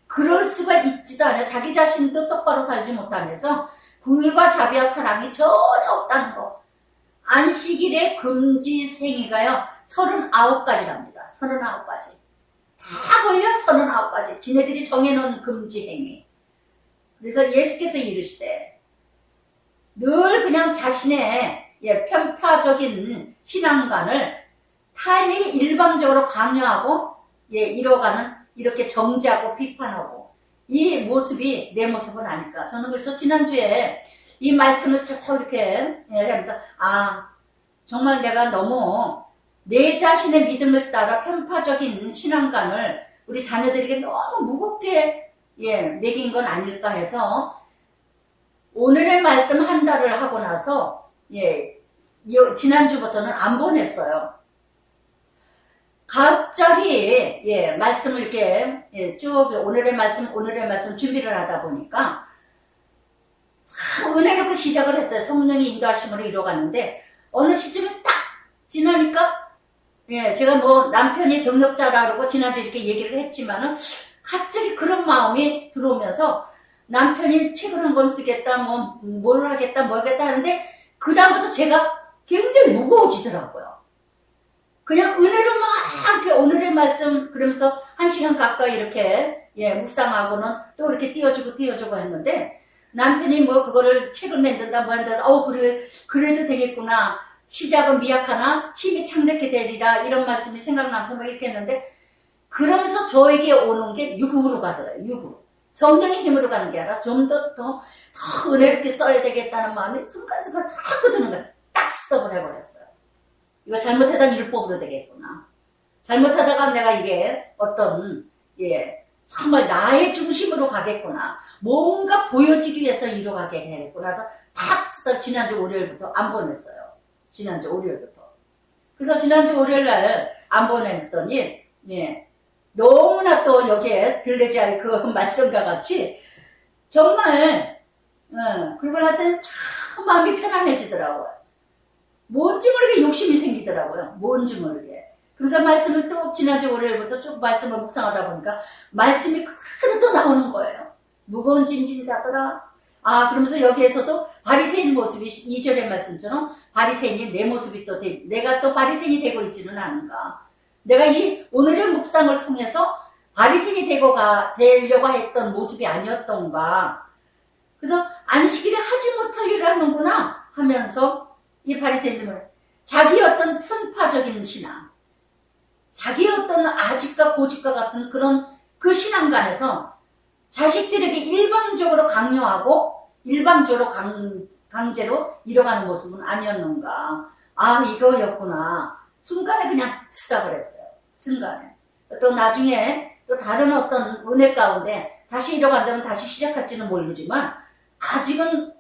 그럴 수가 있지도 않아요. 자기 자신도 똑바로 살지 못하면서 궁율과 자비와 사랑이 전혀 없다는 거. 안식일의 금지 생이가요 39가지랍니다. 39가지. 다 걸려 39가지. 지네들이 정해놓은 금지 행위. 그래서 예수께서 이르시되 늘 그냥 자신의 편파적인 신앙관을 타인이 일방적으로 강요하고 이뤄가는 이렇게 정죄하고 비판하고 이 모습이 내 모습은 아닐까. 저는 그래서 지난주에 이 말씀을 쭉 이렇게 하면서 정말 내가 너무 내 자신의 믿음을 따라 편파적인 신앙관을 우리 자녀들에게 너무 무겁게 매긴 건 아닐까 해서 오늘의 말씀 한 달을 하고 나서 지난주부터는 안 보냈어요. 갑자기 말씀을 이렇게 쭉 오늘의 말씀 준비를 하다 보니까 참 은혜롭게 시작을 했어요. 성령이 인도하심으로 이뤄가는데 어느 시점에 딱 지나니까 제가 뭐 남편이 등록자라 그러고 지난주에 이렇게 얘기를 했지만은 갑자기 그런 마음이 들어오면서 남편이 책을 한 권 쓰겠다, 뭘 하겠다, 뭐 하겠다 하는데 그다음부터 제가 굉장히 무거워지더라고요. 그냥 은혜로 막 이렇게 오늘의 말씀 그러면서 1시간 가까이 이렇게 묵상하고는 또 이렇게 띄워주고 했는데 남편이 뭐 그거를 책을 만든다 뭐 한다 그래도 되겠구나. 시작은 미약하나 힘이 창대케 되리라 이런 말씀이 생각나서 막 이렇게 했는데 그러면서 저에게 오는 게 유구로 가더라고요. 유구. 성령의 힘으로 가는 게 아니라 좀 더 은혜롭게 써야 되겠다는 마음이 순간순간 자꾸 드는 거예요. 딱 스톱을 해버렸어요. 이거 잘못하다 율법으로 되겠구나. 잘못하다가 내가 이게 어떤 정말 나의 중심으로 가겠구나. 뭔가 보여지기 위해서 이로 가게 되겠구나. 그래서 탁 스톱 지난주 월요일부터 안 보냈어요. 지난주 월요일부터. 그래서 지난주 월요일날 안 보냈더니 너무나 또 여기에 들리지 않을 그 말씀과 같이 정말 그러고 나더니 참 마음이 편안해지더라고요. 뭔지 모르게 욕심이 생기더라고요. 뭔지 모르게. 그래서 말씀을 또 지난주 월요일부터 쭉 말씀을 묵상하다 보니까 말씀이 그대로 또 나오는 거예요. 무거운 짐진이 가더라. 그러면서 여기에서도 바리새인 모습이 2절의 말씀처럼 바리새인이 내 모습이 또 내가 또 바리새인이 되고 있지는 않은가. 내가 이 오늘의 묵상을 통해서 바리새인이 되려고 했던 모습이 아니었던가. 그래서 안식일에 하지 못할 일을 하는구나 하면서 이 바리새인들은 자기 어떤 편파적인 신앙, 자기 어떤 아집과 고집과 같은 그런 그 신앙관에서 자식들에게 일방적으로 강요하고 일방적으로 강제로 이뤄가는 모습은 아니었는가. 이거였구나. 순간에 그냥 스탑을 했어요. 순간에. 또 나중에 또 다른 어떤 은혜 가운데 다시 이뤄간다면 다시 시작할지는 모르지만 아직은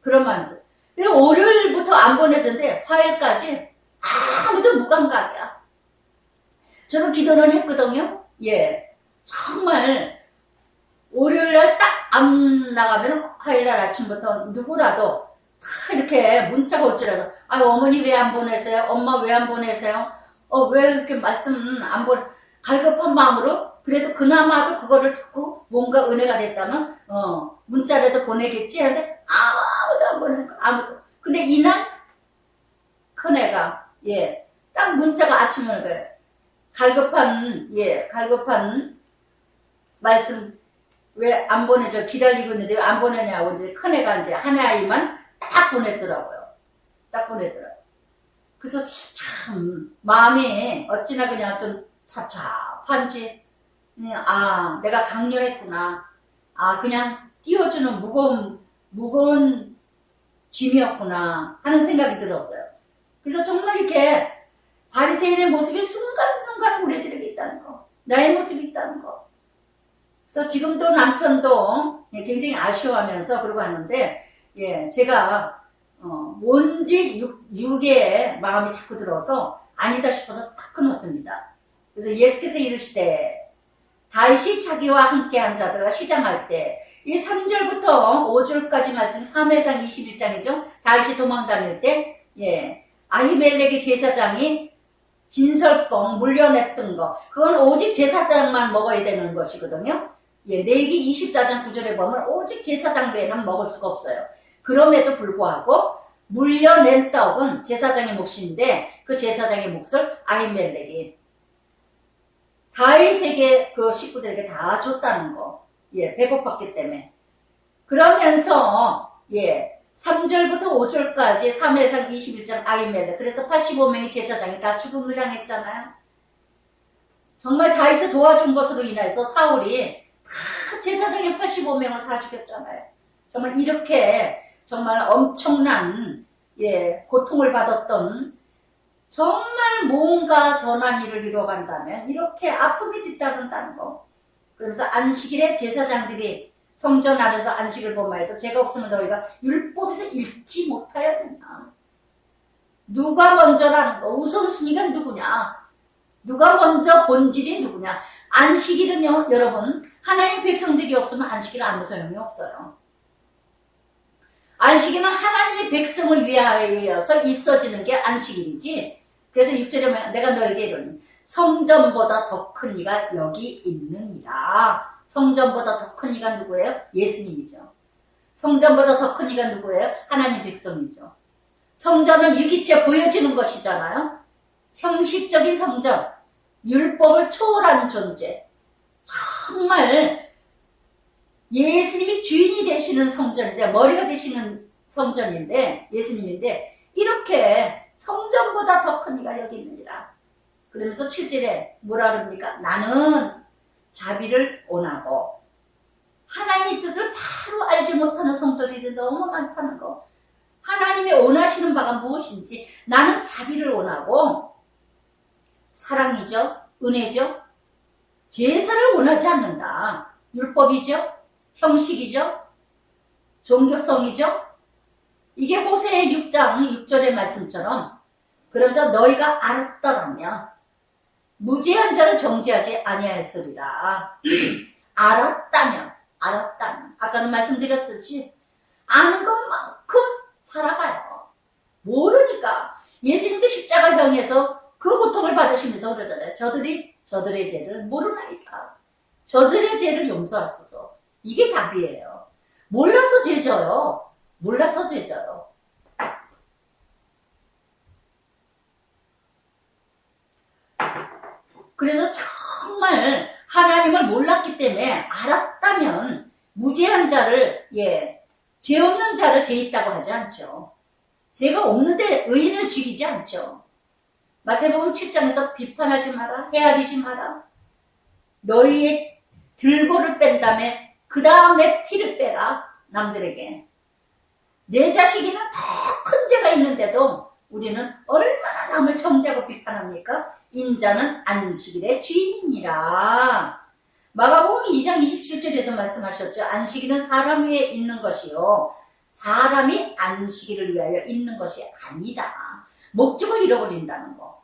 그런 마음이었어요. 근데 월요일부터 안 보내줬는데 화요일까지 아무도 무감각이야. 저는 기도를 했거든요. 정말 월요일날 딱 안 나가면 화요일날 아침부터 누구라도 다 이렇게 문자가 올 줄 알아서 어머니 왜 안 보내세요? 엄마 왜 안 보내세요? 왜 이렇게 말씀 안 갈급한 마음으로 그래도 그나마도 그거를 듣고 뭔가 은혜가 됐다면 문자라도 보내겠지 하는데 아무도 안 보내는 거 아무도. 근데 이날 큰애가 딱 문자가 아침에 오는 거예요. 갈급한 말씀 왜 안 보내죠? 기다리고 있는데 왜 안 보내냐고 이제 큰애가 이제 한 아이만 딱 보냈더라고요. 딱 보내더라고요. 그래서 참 마음이 어찌나 그냥 좀 찹찹한지 내가 강요했구나. 그냥 띄워주는 무거운 짐이었구나 하는 생각이 들었어요. 그래서 정말 이렇게 바리새인의 모습이 순간순간 우리들에게 있다는 거. 나의 모습이 있다는 거. 그래서 지금도 남편도 굉장히 아쉬워하면서 그러고 하는데 제가 뭔지 육의 마음이 자꾸 들어서 아니다 싶어서 딱 끊었습니다. 그래서 예수께서 이르시되 다윗이 자기와 함께한 자들과 시장할 때 이 3절부터 5절까지 말씀 3회상 21장이죠. 다윗이 도망다닐 때 아히멜렉의 제사장이 진설뻥 물려냈던 거 그건 오직 제사장만 먹어야 되는 것이거든요. 레위기 24장 9절에 보면 오직 제사장 외에는 먹을 수가 없어요. 그럼에도 불구하고 물려낸 떡은 제사장의 몫인데 그 제사장의 몫을 아히멜렉이 다윗에게 그 식구들에게 다 줬다는 거. 배고팠기 때문에. 그러면서 3절부터 5절까지 3회상 21장 아히멜렉. 그래서 85명의 제사장이 다 죽음을 당했잖아요. 정말 다윗을 도와준 것으로 인해서 사울이 다 제사장의 85명을 다 죽였잖아요. 정말 이렇게 정말 엄청난 고통을 받았던 정말 뭔가 선한 일을 이뤄간다면 이렇게 아픔이 뒤따른다는 거. 그러면서 안식일에 제사장들이 성전 안에서 안식을 범하여도 죄가 없으면 너희가 율법에서 읽지 못하여야 된다. 누가 먼저라는 거. 우선순위가 누구냐. 누가 먼저 본질이 누구냐. 안식일은요, 여러분, 하나님 백성들이 없으면 안식일은 아무 소용이 없어요. 안식일은 하나님의 백성을 위하여서 있어지는 게 안식일이지. 그래서 6절에 내가 너에게 이르니 성전보다 더 큰 이가 여기 있느니라. 성전보다 더 큰 이가 누구예요? 예수님이죠. 성전보다 더 큰 이가 누구예요? 하나님 백성이죠. 성전은 유기체 보여지는 것이잖아요. 형식적인 성전, 율법을 초월하는 존재. 정말 예수님이 주인이 되시는 성전인데, 머리가 되시는 성전인데, 예수님인데, 이렇게 성전보다 더 큰 이가 여기 있느니라. 그러면서 7절에 뭐라 그럽니까? 나는 자비를 원하고, 하나님의 뜻을 바로 알지 못하는 성도들이 너무 많다는 거. 하나님이 원하시는 바가 무엇인지, 나는 자비를 원하고, 사랑이죠, 은혜죠, 제사를 원하지 않는다. 율법이죠, 형식이죠, 종교성이죠. 이게 호세의 6장 6절의 말씀처럼, 그러면서 너희가 알았더라면 무죄한 자를 정죄하지 아니하였으리라. 알았다면 아까도 말씀드렸듯이 아는 것만큼 살아가요. 모르니까 예수님도 십자가형에서 그 고통을 받으시면서 그러잖아요. 저들의 죄를 모르나이다. 저들의 죄를 용서하소서. 이게 답이에요. 몰라서 죄져요. 몰라서 죄져요. 그래서 정말 하나님을 몰랐기 때문에 알았다면 무죄한 자를, 죄 없는 자를 죄 있다고 하지 않죠. 죄가 없는데 의인을 죽이지 않죠. 마태복음 7장에서 비판하지 마라, 헤아리지 마라. 너희의 들보를 뺀 다음에 그 다음에 티를 빼라. 남들에게. 내 자식에는 더 큰 죄가 있는데도 우리는 얼마나 남을 정죄하고 비판합니까? 인자는 안식일의 주인이니라. 마가복음 2장 27절에도 말씀하셨죠. 안식일은 사람 위에 있는 것이요, 사람이 안식일을 위하여 있는 것이 아니다. 목적을 잃어버린다는 거.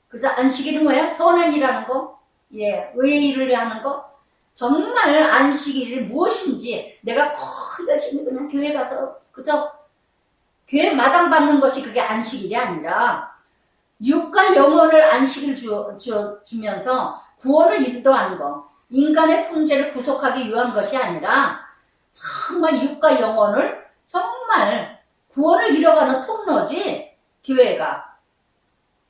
그래서 안식일은 뭐야? 선한 일하는 거, 의의 일을 하는 거. 정말 안식일이 무엇인지 내가 열심히 그냥 교회 가서 그저 교회 마당 받는 것이 그게 안식일이 아니라 육과 영혼을 안식을 주면서 구원을 인도하는 거, 인간의 통제를 구속하기 위한 것이 아니라 정말 육과 영혼을 정말 구원을 이뤄가는 통로지, 교회가.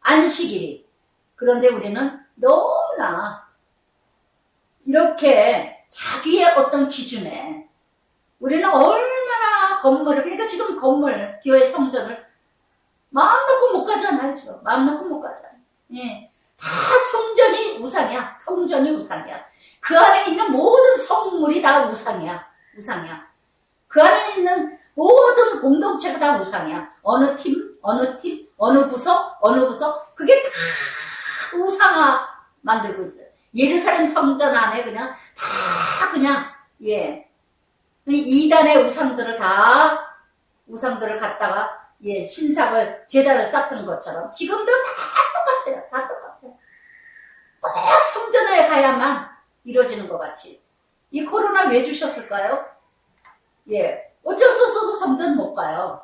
안식일이. 그런데 우리는 너무나 이렇게 자기의 어떤 기준에 우리는 얼마나 건물을, 그러니까 지금 건물, 교회 성전을 마음 놓고 못 가잖아요, 지금. 마음 놓고 못 가잖아요. 다 성전이 우상이야. 성전이 우상이야. 그 안에 있는 모든 성물이 다 우상이야. 그 안에 있는 모든 공동체가 다 우상이야. 어느 팀, 어느 부서, 그게 다 우상화 만들고 있어요. 예루살렘 성전 안에 그냥 이단의 우상들을 갖다가 신상을, 제단을 쌓던 것처럼 지금도 다 똑같아요. 꼭 성전에 가야만 이루어지는 것 같이. 이 코로나 왜 주셨을까요? 어쩔 수 없어서 성전 못 가요.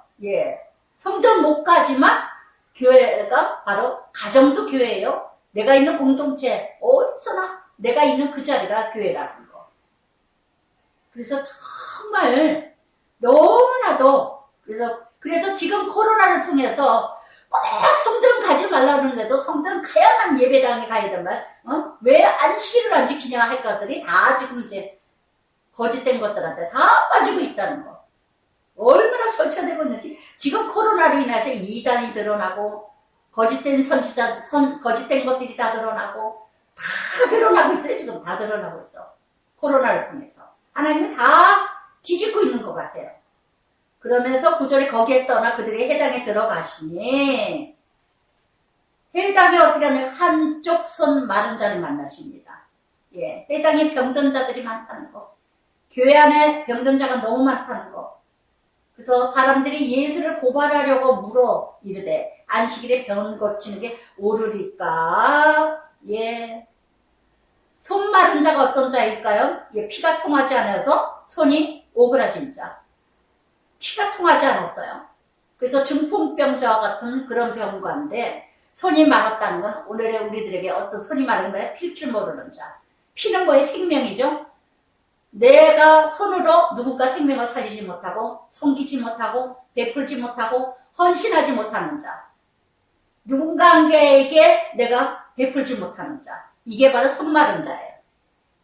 성전 못 가지만 교회가 바로 가정도 교회예요. 내가 있는 공동체, 어디서나 내가 있는 그 자리가 교회라는 거. 그래서 정말 너무나도, 그래서 지금 코로나를 통해서 꼭 성전 가지 말라 그러는데도 성전 가야만 예배당에 가야 되면, 왜 안식일을 안 지키냐 할 것들이 다 지금 이제 거짓된 것들한테 다 빠지고 있다는 거. 얼마나 설치되고 있는지. 지금 코로나로 인해서 이단이 드러나고, 거짓된 선지자, 거짓된 것들이 다 드러나고, 다 드러나고 있어요. 지금 다 드러나고 있어. 코로나를 통해서. 하나님이 다 뒤집고 있는 것 같아요. 그러면서 9절에 거기에 떠나 그들이 해당에 들어가시니 해당에 어떻게 하면 한쪽 손 마른 자를 만나십니다. 예, 해당에 병든 자들이 많다는 거. 교회 안에 병든 자가 너무 많다는 거. 그래서 사람들이 예수를 고발하려고 물어 이르되 안식일에 병 고치는 게 옳으리까? 예. 손 마른 자가 어떤 자일까요? 예, 피가 통하지 않아서 손이 오그라진 자. 피가 통하지 않았어요. 그래서 중풍병자와 같은 그런 병과인데 손이 마랐다는 건 오늘의 우리들에게 어떤 손이 마른 거야? 필 줄 모르는 자. 피는 뭐의 생명이죠? 내가 손으로 누군가 생명을 살리지 못하고 섬기지 못하고 베풀지 못하고 헌신하지 못하는 자. 누군가에게 내가 베풀지 못하는 자. 이게 바로 손 마른 자예요.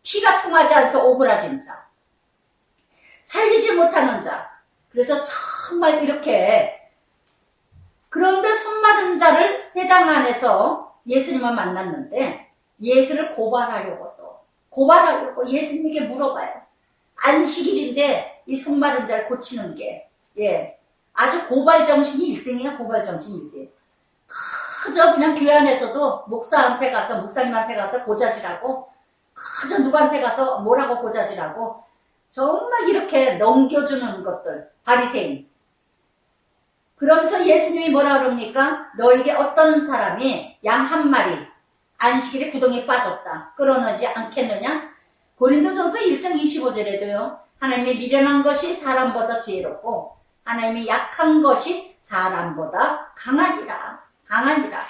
피가 통하지 않아서 오그라진 자. 살리지 못하는 자. 그래서 정말 이렇게 그런데 손 마른 자를 회당 안에서 예수님을 만났는데 예수를 고발하려고 예수님에게 물어봐요. 안식일인데 이 손 마른 자를 고치는 게 예, 아주 고발 정신이 1등이야. 고발 정신이 1등. 그저 그냥 교회 안에서도 목사님한테 가서 고자질하고 그저 누구한테 가서 뭐라고 고자질하고 정말 이렇게 넘겨주는 것들 바리새인. 그러면서 예수님이 뭐라 그럽니까? 너에게 어떤 사람이 양 한 마리 안식일에 구덩이에 빠졌다. 끌어내지 않겠느냐? 고린도전서 1장 25절에도요. 하나님이 미련한 것이 사람보다 지혜롭고 하나님이 약한 것이 사람보다 강하니라.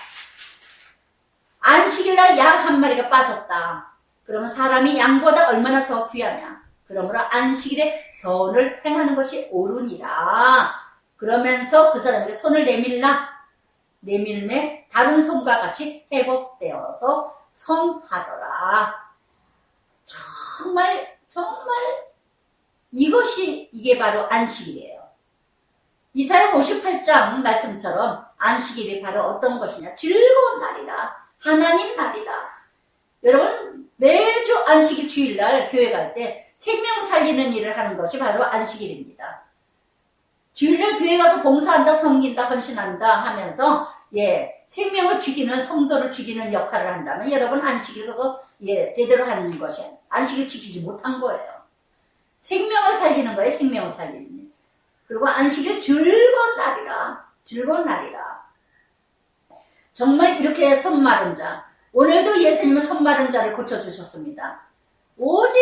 안식일날 양 한 마리가 빠졌다. 그러면 사람이 양보다 얼마나 더 귀하냐. 그러므로 안식일에 선을 행하는 것이 옳으니라. 그러면서 그 사람에게 손을 내밀매 다른 손과 같이 회복되어서 성하더라. 정말 이게 바로 안식일이에요. 이사야 58장 말씀처럼 안식일이 바로 어떤 것이냐. 즐거운 날이다. 하나님 날이다. 여러분 매주 안식일 주일날 교회 갈 때 생명 살리는 일을 하는 것이 바로 안식일입니다. 주일날 교회 가서 봉사한다, 섬긴다, 헌신한다 하면서 예, 생명을 죽이는 성도를 죽이는 역할을 한다면 여러분 안식일 그거 예, 제대로 하는 것이 안식일 지키지 못한 거예요. 생명을 살리는 거예요. 생명을 살리는 일. 그리고 안식일 즐거운 날이라. 정말 이렇게 손 마른 자. 오늘도 예수님은 손 마른 자를 고쳐주셨습니다. 오직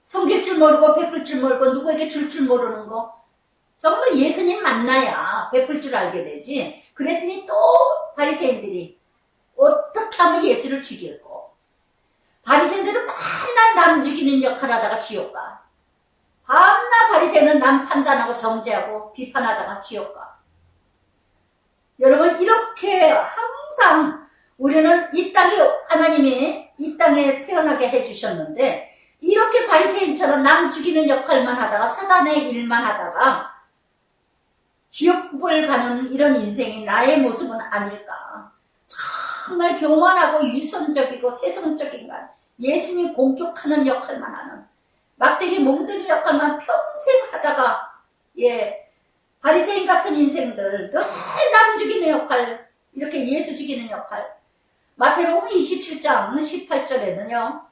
섬길 줄 모르고 베풀 줄 모르고 누구에게 줄 줄 모르는 거. 정말 예수님 만나야 베풀 줄 알게 되지. 그랬더니 또 바리새인들이 어떻게 하면 예수를 죽일고. 바리새인들은 맨날 남 죽이는 역할 하다가 지옥 가. 밤낮 바리새인은 남 판단하고 정죄하고 비판하다가 지옥 가. 여러분 이렇게 항상 우리는 이 땅에 하나님이 이 땅에 태어나게 해주셨는데 이렇게 바리새인처럼 남 죽이는 역할만 하다가 사단의 일만 하다가 지옥을 가는 이런 인생이 나의 모습은 아닐까. 정말 교만하고 유선적이고 세상적인 것, 예수님 공격하는 역할만 하는 막대기 몽둥이 역할만 평생 하다가 예 바리새인 같은 인생들 늘 남 죽이는 역할 이렇게 예수 죽이는 역할. 마태복음 27장 18절에는요.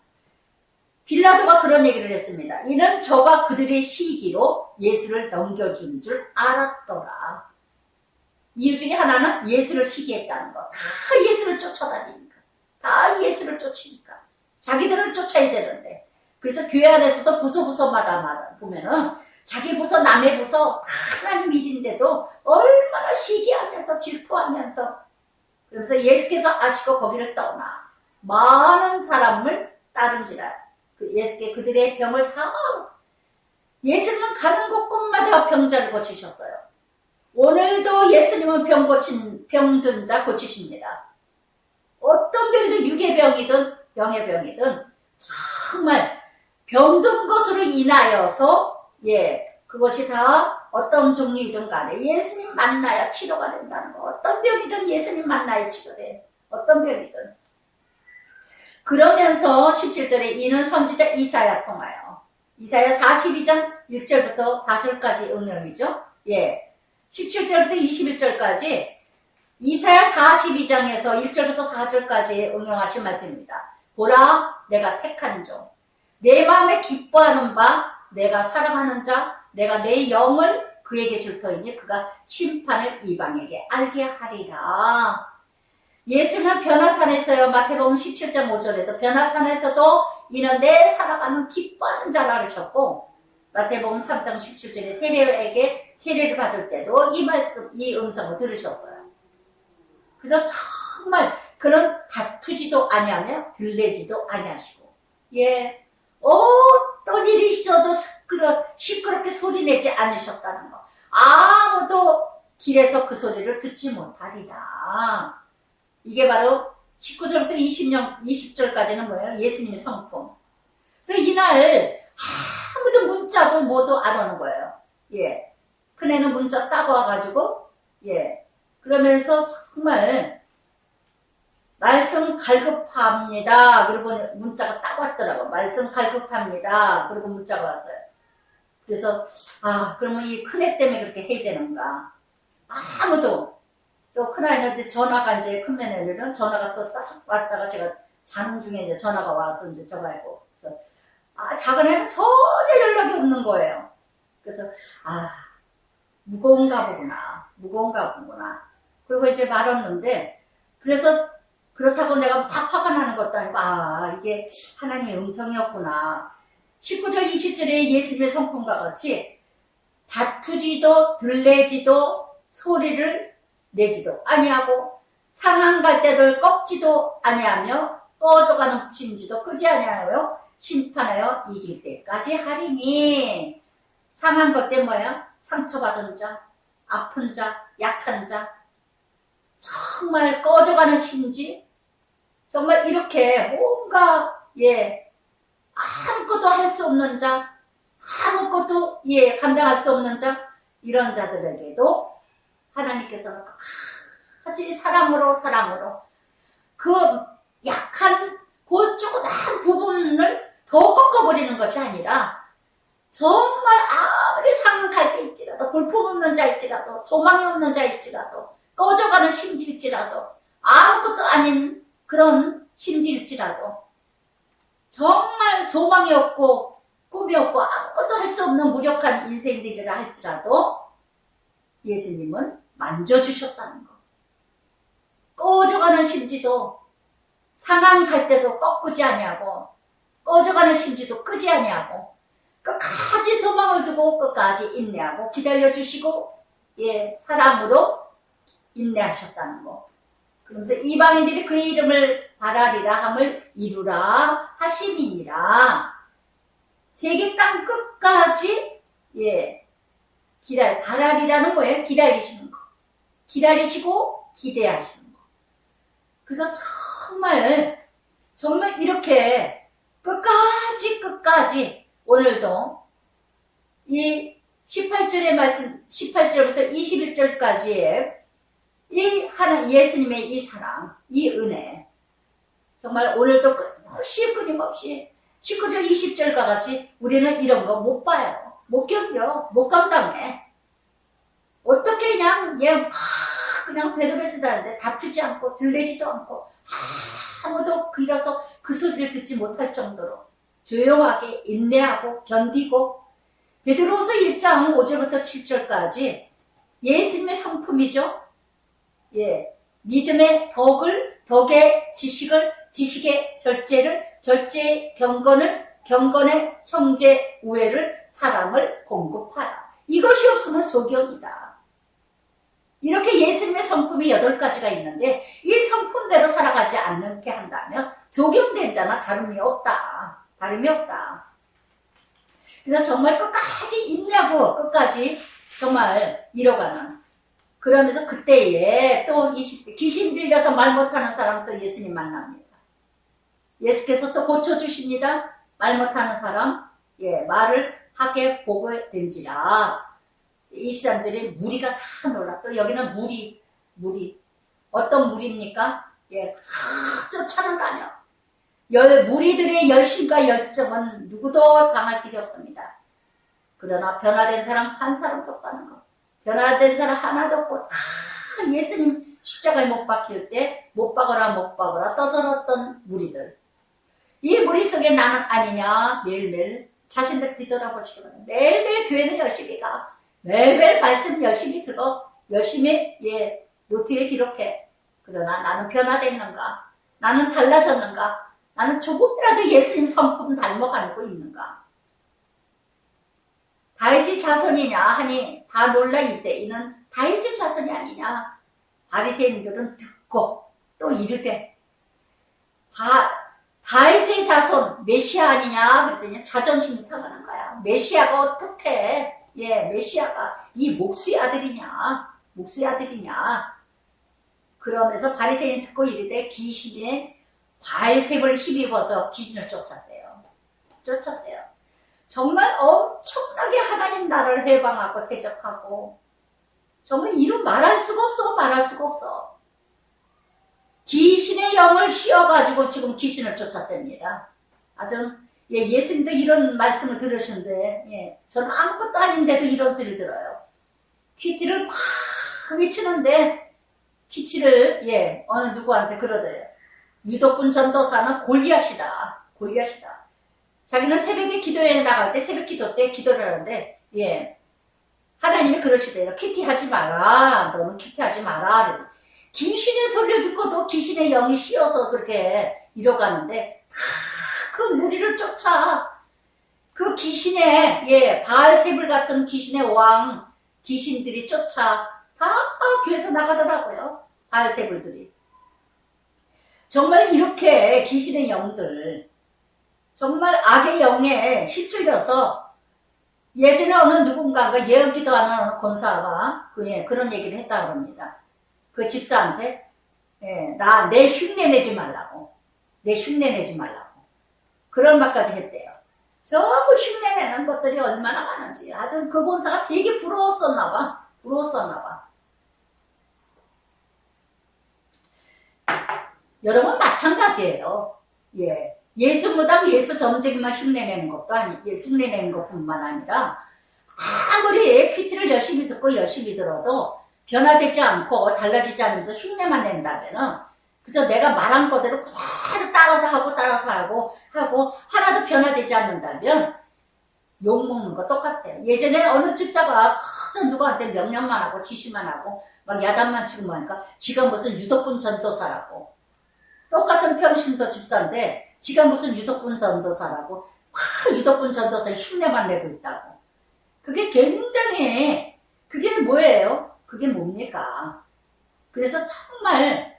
빌라도가 그런 얘기를 했습니다. 이는 저가 그들의 시기로 예수를 넘겨준 줄 알았더라. 이유 중에 하나는 예수를 시기했다는 거. 다 예수를 쫓아다니니까. 다 예수를 쫓으니까. 자기들을 쫓아야 되는데. 그래서 교회 안에서도 부서마다 보면은 자기 부서 남의 부서 하나님 일인데도 얼마나 시기하면서 질투하면서 그러면서 예수께서 아시고 거기를 떠나 많은 사람을 따른지라. 예수께 그들의 병을 다 예수님은 가는 곳곳마다 병자를 고치셨어요. 오늘도 예수님은 병든 자 고치십니다. 어떤 병이든 육의 병이든 영의 병이든 정말 병든 것으로 인하여서 예 그것이 다 어떤 종류이든 간에 예수님 만나야 치료가 된다는 거. 어떤 병이든 예수님 만나야 치료돼. 어떤 병이든. 그러면서 17절에 이는 선지자 이사야 통하여 이사야 42장 1절부터 4절까지 응용이죠. 예, 17절부터 21절까지 이사야 42장에서 1절부터 4절까지 응용하신 말씀입니다. 보라, 내가 택한 종, 내 마음에 기뻐하는 바, 내가 사랑하는 자, 내가 내 영을 그에게 줄 터이니 그가 심판을 이방에게 알게 하리라. 예수는 변화산에서요, 마태복음 17장 5절에도 변화산에서도 이는 내 살아가는 기뻐하는 자라 그러셨고, 마태복음 3장 17절에 세례에게 세례를 받을 때도 이 말씀, 이 음성을 들으셨어요. 그래서 정말 그런 다투지도 아니하며 들레지도 아니하시고, 예, 어떤 일이 있어도 시끄럽게 소리내지 않으셨다는 거. 아무도 길에서 그 소리를 듣지 못하리라. 이게 바로 19절부터 20절까지는 뭐예요? 예수님의 성품. 그래서 이날 아무도 문자도 뭐도 안 오는 거예요. 예. 큰애는 문자 따고 와가지고, 예. 그러면서 정말, 말씀 갈급합니다. 그리고 문자가 딱 왔더라고. 말씀 갈급합니다. 그리고 문자가 왔어요. 그래서, 그러면 이 큰애 때문에 그렇게 해야 되는가. 아무도, 또 큰아이는 전화가 이제 큰매내는 전화가 또 딱 왔다가 제가 자는 중에 이제 전화가 와서 이제 전화했고. 그래서, 작은애는 전혀 연락이 없는 거예요. 그래서, 무거운가 보구나. 그리고 이제 말았는데, 그래서 그렇다고 내가 다 화가 나는 것도 아니고, 이게 하나님의 음성이었구나. 19절, 20절에 예수님의 성품과 같이 다투지도 들레지도 소리를 내지도 아니하고 상한 갈대를 꺾지도 아니하며 꺼져가는 심지도 끄지 아니하여 심판하여 이길 때까지 하리니. 상한 것때 뭐야? 상처받은 자, 아픈 자, 약한 자, 정말 꺼져가는 심지, 정말 이렇게 뭔가, 예, 아무것도 할 수 없는 자, 아무것도, 예, 감당할 수 없는 자, 이런 자들에게도 하나님께서는 끝까지 사랑으로 그 약한 그 조그만 부분을 더 꺾어버리는 것이 아니라 정말 아무리 상한 갈대일지라도, 볼품없는 자일지라도, 소망이 없는 자일지라도, 꺼져가는 심지일지라도, 아무것도 아닌 그런 심지일지라도, 정말 소망이 없고 꿈이 없고 아무것도 할 수 없는 무력한 인생들이라 할지라도 예수님은 만져주셨다는 거. 꺼져가는 심지도 상한 갈대도 꺾지 아니하고 꺼져가는 심지도 끄지 아니하고 끝까지 소망을 두고 끝까지 인내하고 기다려주시고, 예, 사랑으로 인내하셨다는 거. 그러면서 이방인들이 그의 이름을 바라리라 함을 이루라 하심이니라. 세계 땅 끝까지, 예, 바라리라는 거예요. 기다리시는 거. 기다리시고 기대하시는 거. 그래서 정말 이렇게 끝까지 오늘도 이 18절의 말씀, 18절부터 21절까지의 이 예수님의 이 사랑, 이 은혜, 정말 오늘도 끊임없이 19절, 20절과 같이 우리는 이런 거 못 봐요. 못 겪여. 못 감당해. 어떻게 그냥 배를 쓰다는데 다투지 않고 들리지도 않고 아무도 길어서 그 소리를 듣지 못할 정도로 조용하게 인내하고 견디고, 베드로후서 1장 5절부터 7절까지 예수님의 성품이죠. 예, 믿음의 덕의 지식을, 지식의 절제를, 절제의 경건을, 경건의 형제 우애를, 사랑을 공급하라. 이것이 없으면 소경이다. 이렇게 예수님의 성품이 8가지가 있는데 이 성품대로 살아가지 않게 한다면 소경된 자나 다름이 없다. 그래서 정말 끝까지 인내하고 끝까지 정말 이뤄가는, 그러면서 그때에 또 귀신 들려서 말 못하는 사람 또 예수님 만납니다. 예수께서 또 고쳐주십니다. 말 못하는 사람, 예, 말을 하게 보게 된지라. 23절에 무리가 다 놀라. 또 여기는 무리. 어떤 무리입니까? 예, 다 쫓아다녀. 무리들의 열심과 열정은 누구도 당할 길이 없습니다. 그러나 변화된 사람 한 사람도 없다는 것. 변화된 사람 하나도 없고 다 예수님 십자가에 못 박힐 때 못 박아라 떠들었던 무리들. 이 무리 속에 나는 아니냐. 매일매일 자신들 뒤돌아보시기 바랍니다. 매일매일 교회는 열심히 가. 매일매일 말씀 열심히 들어. 열심히 노트에 기록해. 그러나 나는 변화됐는가? 나는 달라졌는가? 나는 조금이라도 예수님 성품 닮아가고 있는가? 다윗의 자손이냐 하니 다 놀라 이때 이는 다윗의 자손이 아니냐. 바리새인들은 듣고 또 이르되 다윗의 자손 메시아 아니냐 그랬더니 자존심이 상하는 거야. 메시아가 어떻게 메시아가 이 목수의 아들이냐 그러면서 바리새인이 듣고 이르되 귀신의 발색을 힘입어서 귀신을 쫓았대요. 정말 엄청나게 하나님 나라를 해방하고 대적하고 정말 이루 말할 수가 없어. 귀신의 영을 씌워가지고 지금 귀신을 쫓았답니다. 하여튼 예수님도 이런 말씀을 들으셨는데 저는 아무것도 아닌데도 이런 소리를 들어요. 귀티를 막 미치는데 귀치를 어느 누구한테 그러대요. 유독분 전도사는 골리앗이다. 자기는 새벽에 기도에 나갈 때 새벽 기도 때 기도를 하는데 하나님이 그러시대요. 키티하지 마라. 너는 키티하지 마라. 귀신의 소리를 듣고도 귀신의 영이 씌어서 그렇게 이뤄가는데 그 무리를 쫓아. 그 귀신의 바알세불 같은 귀신의 왕 귀신들이 쫓아 다 교회에서 나가더라고요. 바알세불들이. 정말 이렇게 귀신의 영들 정말 악의 영에 휩쓸려서 예전에 어느 누군가가 예언기도하는 어느 권사가 그런 얘기를 했다고 합니다. 그 집사한테 내 흉내 내지 말라고 그런 말까지 했대요. 전부 흉내 내는 것들이 얼마나 많은지. 하여튼 그 권사가 되게 부러웠었나 봐. 여러분 마찬가지예요. 예수무당 예수 점쟁이만 흉내내는 것도 흉내내는 것뿐만 아니라 아무리 퀴즈를 열심히 듣고 열심히 들어도 변화되지 않고 달라지지 않으면서 흉내만 낸다면은 그저 내가 말한 거대로 그대로 따라서 하고 하나도 변화되지 않는다면 욕먹는 거 똑같아요. 예전에 어느 집사가 그저 누구한테 명령만 하고 지시만 하고 막 야단만 치고 하니까 지가 무슨 유독분 전도사라고. 똑같은 평신도 집사인데 지가 무슨 유독분 전도사라고 유독분 전도사에 흉내만 내고 있다고. 그게 굉장히 그게 뭐예요? 그게 뭡니까? 그래서 정말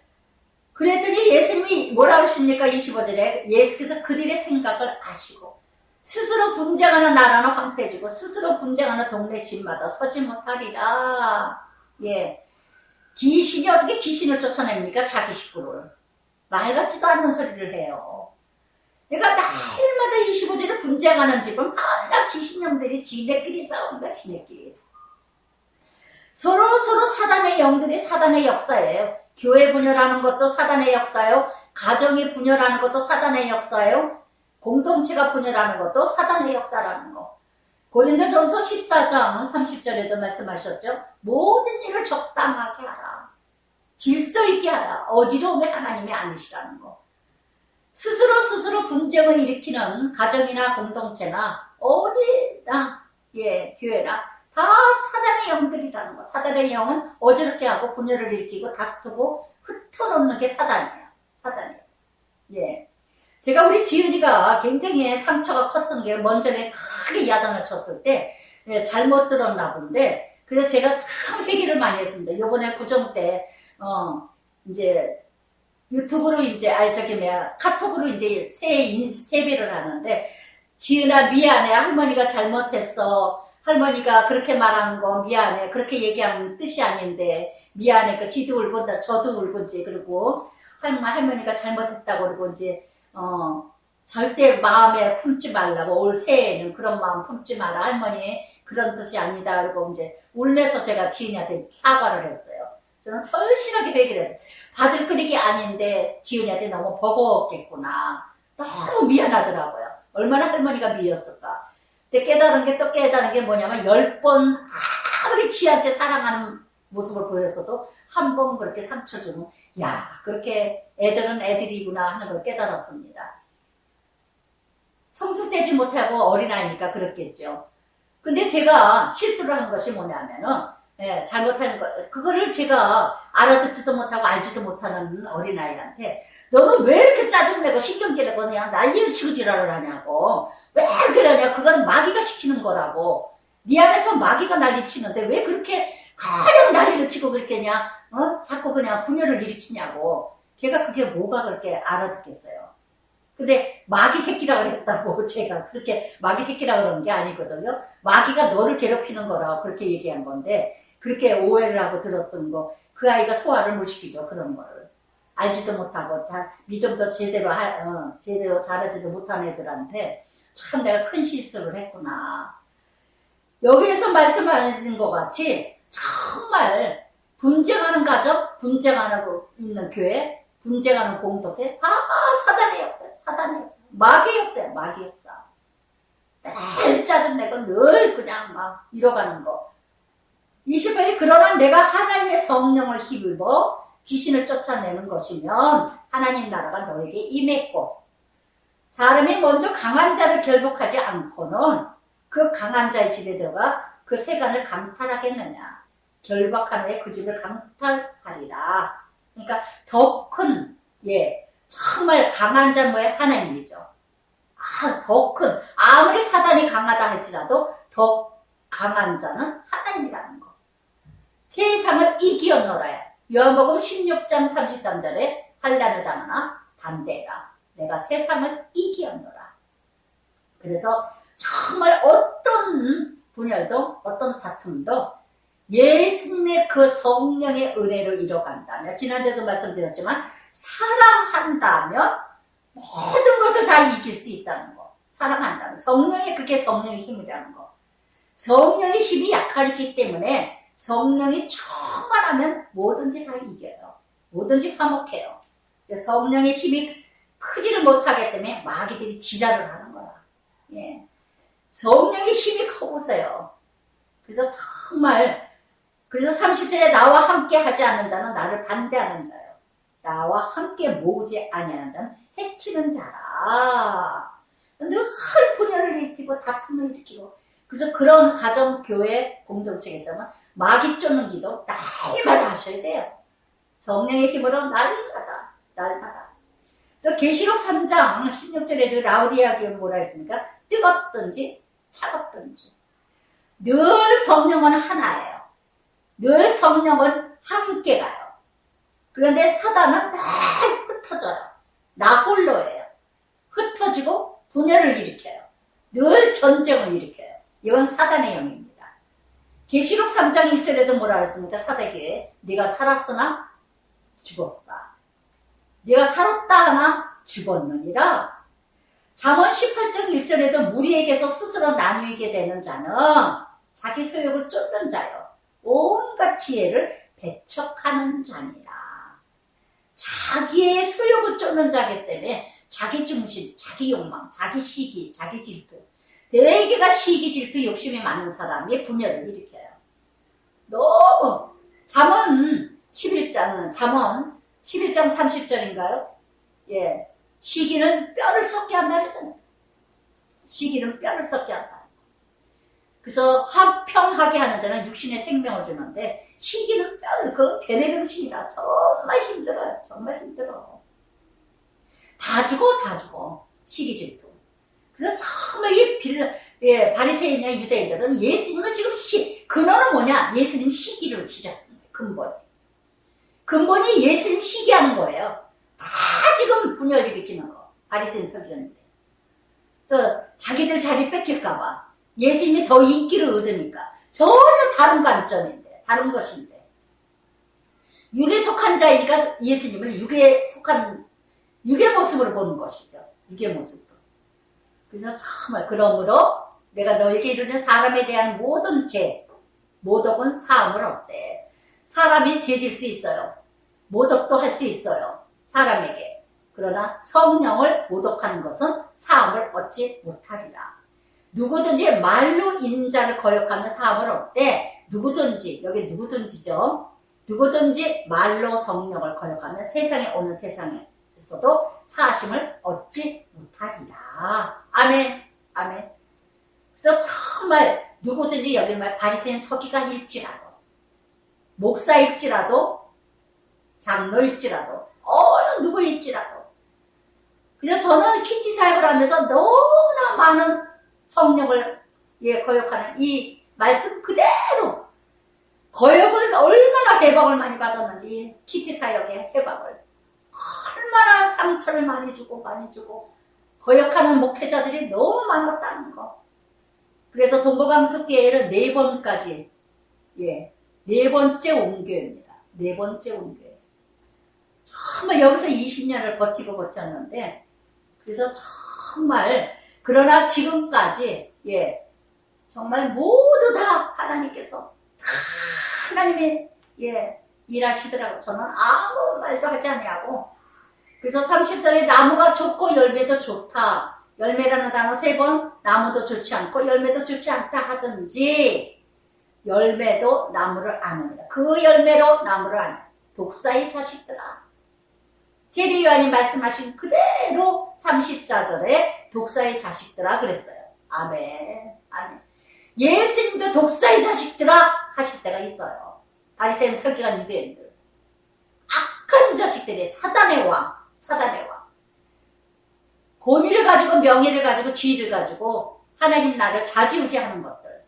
그랬더니 예수님이 뭐라 하십니까? 25절에 예수께서 그들의 생각을 아시고 스스로 분쟁하는 나라는 황폐해지고 스스로 분쟁하는 동네 집마다 서지 못하리라. 귀신이 어떻게 귀신을 쫓아냅니까? 자기 식구를. 말 같지도 않는 소리를 해요. 내가 날마다 25절에 분쟁하는 집은 맨날 귀신형들이 지네끼리 싸운다. 지네끼리. 서로 사단의 영들이 사단의 역사예요. 교회 분열하는 것도 사단의 역사예요. 가정이 분열하는 것도 사단의 역사예요. 공동체가 분열하는 것도 사단의 역사라는 거. 고린도전서 14장 30절에도 말씀하셨죠. 모든 일을 적당하게 하라. 질서 있게 하라. 어디로 하나님이 아니시라는 거. 스스로 분쟁을 일으키는 가정이나 공동체나 어디나 교회나 다 사단의 영들이라는 거. 사단의 영은 어지럽게 하고 분열을 일으키고 다투고 흩어놓는 게 사단이에요. 제가 우리 지은이가 굉장히 상처가 컸던 게 먼저에 크게 야단을 쳤을 때 잘못 들었나 본데 그래서 제가 참 회개를 많이 했습니다. 요번에 구정 때 이제 유튜브로 카톡으로 이제 세배를 하는데 지은아 미안해. 할머니가 잘못했어. 할머니가 그렇게 말한 거 미안해. 그렇게 얘기하는 뜻이 아닌데 미안해. 그 지도 울고 저도 울고 이제 그리고 할머니가 잘못했다고 그러고 이제 절대 마음에 품지 말라고 올 새해에는 그런 마음 품지 마라. 할머니 그런 뜻이 아니다. 그리고 이제 울면서 제가 지은이한테 사과를 했어요. 저는 절실하게 회개를 했어요. 받을 그릇이 아닌데 지은이한테 너무 버거웠겠구나. 너무 미안하더라고요. 얼마나 할머니가 미웠을까. 근데 깨달은 게 뭐냐면 10번 아무리 지한테 사랑하는 모습을 보였어도 한 번 그렇게 상처 주면 야 그렇게 애들은 애들이구나 하는 걸 깨달았습니다. 성숙되지 못하고 어린아이니까 그렇겠죠. 근데 제가 실수를 한 것이 뭐냐면은 잘못하는 거 그거를 제가 알아듣지도 못하고 알지도 못하는 어린아이한테 너는 왜 이렇게 짜증내고 신경질내고 그냥 난리를 치고 지랄을 하냐고 왜 그러냐 그건 마귀가 시키는 거라고 네 안에서 마귀가 난리 치는데 왜 그렇게 가장 난리를 치고 그렇게냐 자꾸 그냥 분열을 일으키냐고 걔가 그게 뭐가 그렇게 알아듣겠어요. 근데 마귀 새끼라고 그랬다고 제가 그렇게 마귀 새끼라고 그러는 게 아니거든요. 마귀가 너를 괴롭히는 거라고 그렇게 얘기한 건데 그렇게 오해를 하고 들었던 거 그 아이가 소화를 못 시키죠. 그런 거를 알지도 못하고 다 믿음도 제대로 제대로 잘하지도 못한 애들한테 참 내가 큰 실수를 했구나. 여기에서 말씀하신 것 같이 정말 분쟁하는 가정, 분쟁하고 있는 교회, 분쟁하는 공동체 다 사단의 역사, 사단의 역사, 마귀의 역사야, 마귀의 역사. 늘 짜증내고 늘 그냥 막 이뤄가는 거. 28일 그러나 내가 하나님의 성령을 힘입어 귀신을 쫓아내는 것이면 하나님 나라가 너에게 임했고 사람이 먼저 강한 자를 결박하지 않고는 그 강한 자의 집에 들어가 그 세간을 강탈하겠느냐. 결박한 후에 그 집을 강탈하리라. 그러니까 더 큰, 정말 강한 자 뭐에 하나님이죠. 더 큰, 아무리 사단이 강하다 할지라도 더 강한 자는 하나님이라는 거. 세상을 이기었노라. 요한복음 16장 33절에 환난을 당하나 담대해라. 내가 세상을 이기었노라. 그래서 정말 어떤 분열도 어떤 다툼도 예수님의 그 성령의 은혜로 이뤄간다면 지난주에도 말씀드렸지만 사랑한다면 모든 것을 다 이길 수 있다는 거. 사랑한다면 성령의 그게 성령의 힘이라는 거. 성령의 힘이 약하기 때문에 성령이 충만하면 뭐든지 다 이겨요. 뭐든지 화목해요. 성령의 힘이 크지를 못하기 때문에 마귀들이 지랄을 하는 거야. 성령의 힘이 커보세요. 그래서 정말 그래서 30절에 나와 함께 하지 않는 자는 나를 반대하는 자요. 나와 함께 모으지 아니하는 자는 해치는 자라. 늘 분열을 일으키고 다툼을 일으키고 그래서 그런 가정, 교회, 공동체에 있다면 마귀 쫓는 기도 날마다 하셔야 돼요. 성령의 힘으로 날마다. 그래서 계시록 3장 16절에도 라우디아 교회는 뭐라 했습니까? 뜨겁든지 차갑든지 늘 성령은 하나예요. 늘 성령은 함께 가요. 그런데 사단은 늘 흩어져요. 나 홀로예요. 흩어지고 분열을 일으켜요. 늘 전쟁을 일으켜요. 이건 사단의 영입니다. 계시록 3장 1절에도 뭐라 했습니까? 사대교회 네가 살았으나 죽었다. 네가 살았다 하나 죽었느니라. 잠언 18장 1절에도 무리에게서 스스로 나누게 되는 자는 자기 소욕을 쫓는 자요. 온갖 지혜를 배척하는 자니라. 자기의 소욕을 쫓는 자기 때문에 자기 중심, 자기 욕망, 자기 시기, 자기 질투. 대개가 시기, 질투, 욕심이 많은 사람이 분열을 일으켜요. 너무 잠언 11장 30절인가요? 시기는 뼈를 썩게 한다 그러잖아요. 시기는 뼈를 썩게 한다. 그래서 화평하게 하는 자는 육신의 생명을 주는데 시기는 뼈를 그 베네르신이라 정말 힘들어요. 정말 힘들어. 다 죽어. 시기 질투. 그래서 정말 바리새인이나 유대인들은 예수님을 지금 근원은 뭐냐? 예수님 시기로 시작합니다. 근본이 예수님 시기하는 거예요. 다 지금 분열 일으키는 거. 바리새인 설교인데. 그래서 자기들 자리 뺏길까봐 예수님이 더 인기를 얻으니까 전혀 다른 관점인데, 다른 것인데. 육에 속한 자이니까 예수님을 육의 모습으로 보는 것이죠. 육의 모습으로. 그래서 정말 그러므로 내가 너에게 이르는 사람에 대한 모든 죄, 모독은 사함을 얻대. 사람이 죄질 수 있어요. 모독도 할 수 있어요. 사람에게. 그러나 성령을 모독하는 것은 사함을 얻지 못하리라. 누구든지 말로 인자를 거역하면 사함을 얻되 누구든지, 여기 누구든지죠. 누구든지 말로 성령을 거역하면 세상에 오는 세상에서도 사심을 얻지 못하리라. 아멘. 아멘. 그래서 정말 누구든지 여기 말 바리새인 서기관일지라도 목사일지라도 장로일지라도 어느 누구일지라도 그래서 저는 키티 사역을 하면서 너무나 많은 성령을 거역하는 이 말씀 그대로 거역을 얼마나 해방을 많이 받았는지 키티 사역의 해방을 얼마나 상처를 많이 주고 거역하는 목회자들이 너무 많았다는 거. 그래서 동거강석교회는 4번까지 4번째 온교회입니다. 4번째 온교회. 정말 여기서 20년을 버티고 그래서 정말 그러나 지금까지 정말 모두 다 하나님께서 다 하나님이 일하시더라고요. 저는 아무 말도 하지 아니하고 그래서 30절에 나무가 좋고 열매도 좋다. 열매라는 단어 3번 나무도 좋지 않고 열매도 좋지 않다 하든지 열매도 나무를 아느니라. 그 열매로 나무를 아느니라. 독사의 자식들아. 세리요한이 말씀하신 그대로 34절에 독사의 자식들아 그랬어요. 아멘. 아멘. 예수님도 독사의 자식들아 하실 때가 있어요. 바리새인 서기관 유대인들. 악한 자식들이 사단의 왕. 권위를 가지고 명예를 가지고 지위를 가지고 하나님 나라를 좌지우지하는 것들.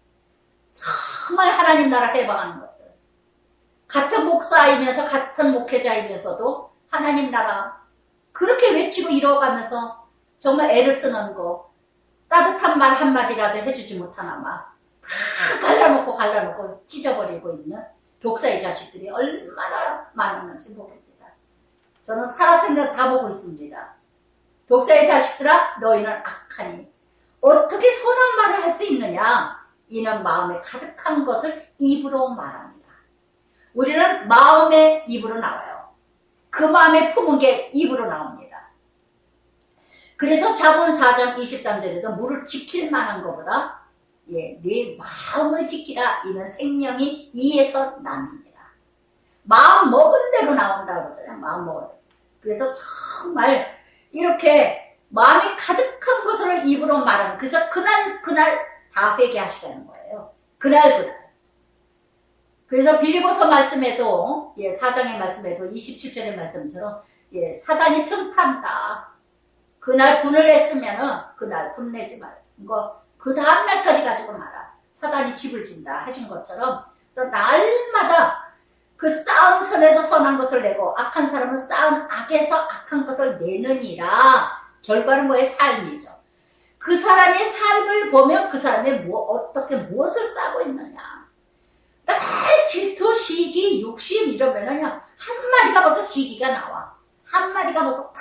정말 하나님 나라 해방하는 것들. 같은 목사이면서 같은 목회자이면서도 하나님 나라 그렇게 외치고 이뤄가면서 정말 애를 쓰는 거 따뜻한 말 한마디라도 해주지 못하나 막 다 갈라놓고 찢어버리고 있는 독사의 자식들이 얼마나 많았는지 모릅니다. 저는 살아생전 다 보고 있습니다. 독사의 자식들아 너희는 악하니 어떻게 선한 말을 할 수 있느냐. 이는 마음에 가득한 것을 입으로 말합니다. 우리는 마음의 입으로 나와요. 그 마음에 품은 게 입으로 나옵니다. 그래서 자문 4장 23절에도 물을 지킬 만한 것보다 네 마음을 지키라. 이는 생명이 이에서 납니다. 마음 먹은 대로 나온다고 그러잖아요. 마음 먹은 대로. 그래서 정말 이렇게 마음이 가득한 것을 입으로 말하는 그래서 그날 다 회개하시라는 거예요. 그날 그래서 빌립보서 말씀에도 4장의 말씀에도 27절의 말씀처럼 사단이 틈탄다. 그날 분을 냈으면은 그날 분내지 말고 그 다음날까지 가지고 마라. 사단이 집을 진다 하신 것처럼 그래서 날마다 그 싸운 선에서 선한 것을 내고 악한 사람은 싸운 악에서 악한 것을 내느니라. 결과는 뭐예요? 삶이죠. 그 사람의 삶을 보면 그 사람이 어떻게 무엇을 싸고 있느냐. 날 질투, 시기, 욕심 이러면은 한마디가 벌써 시기가 나와. 한마디가 벌써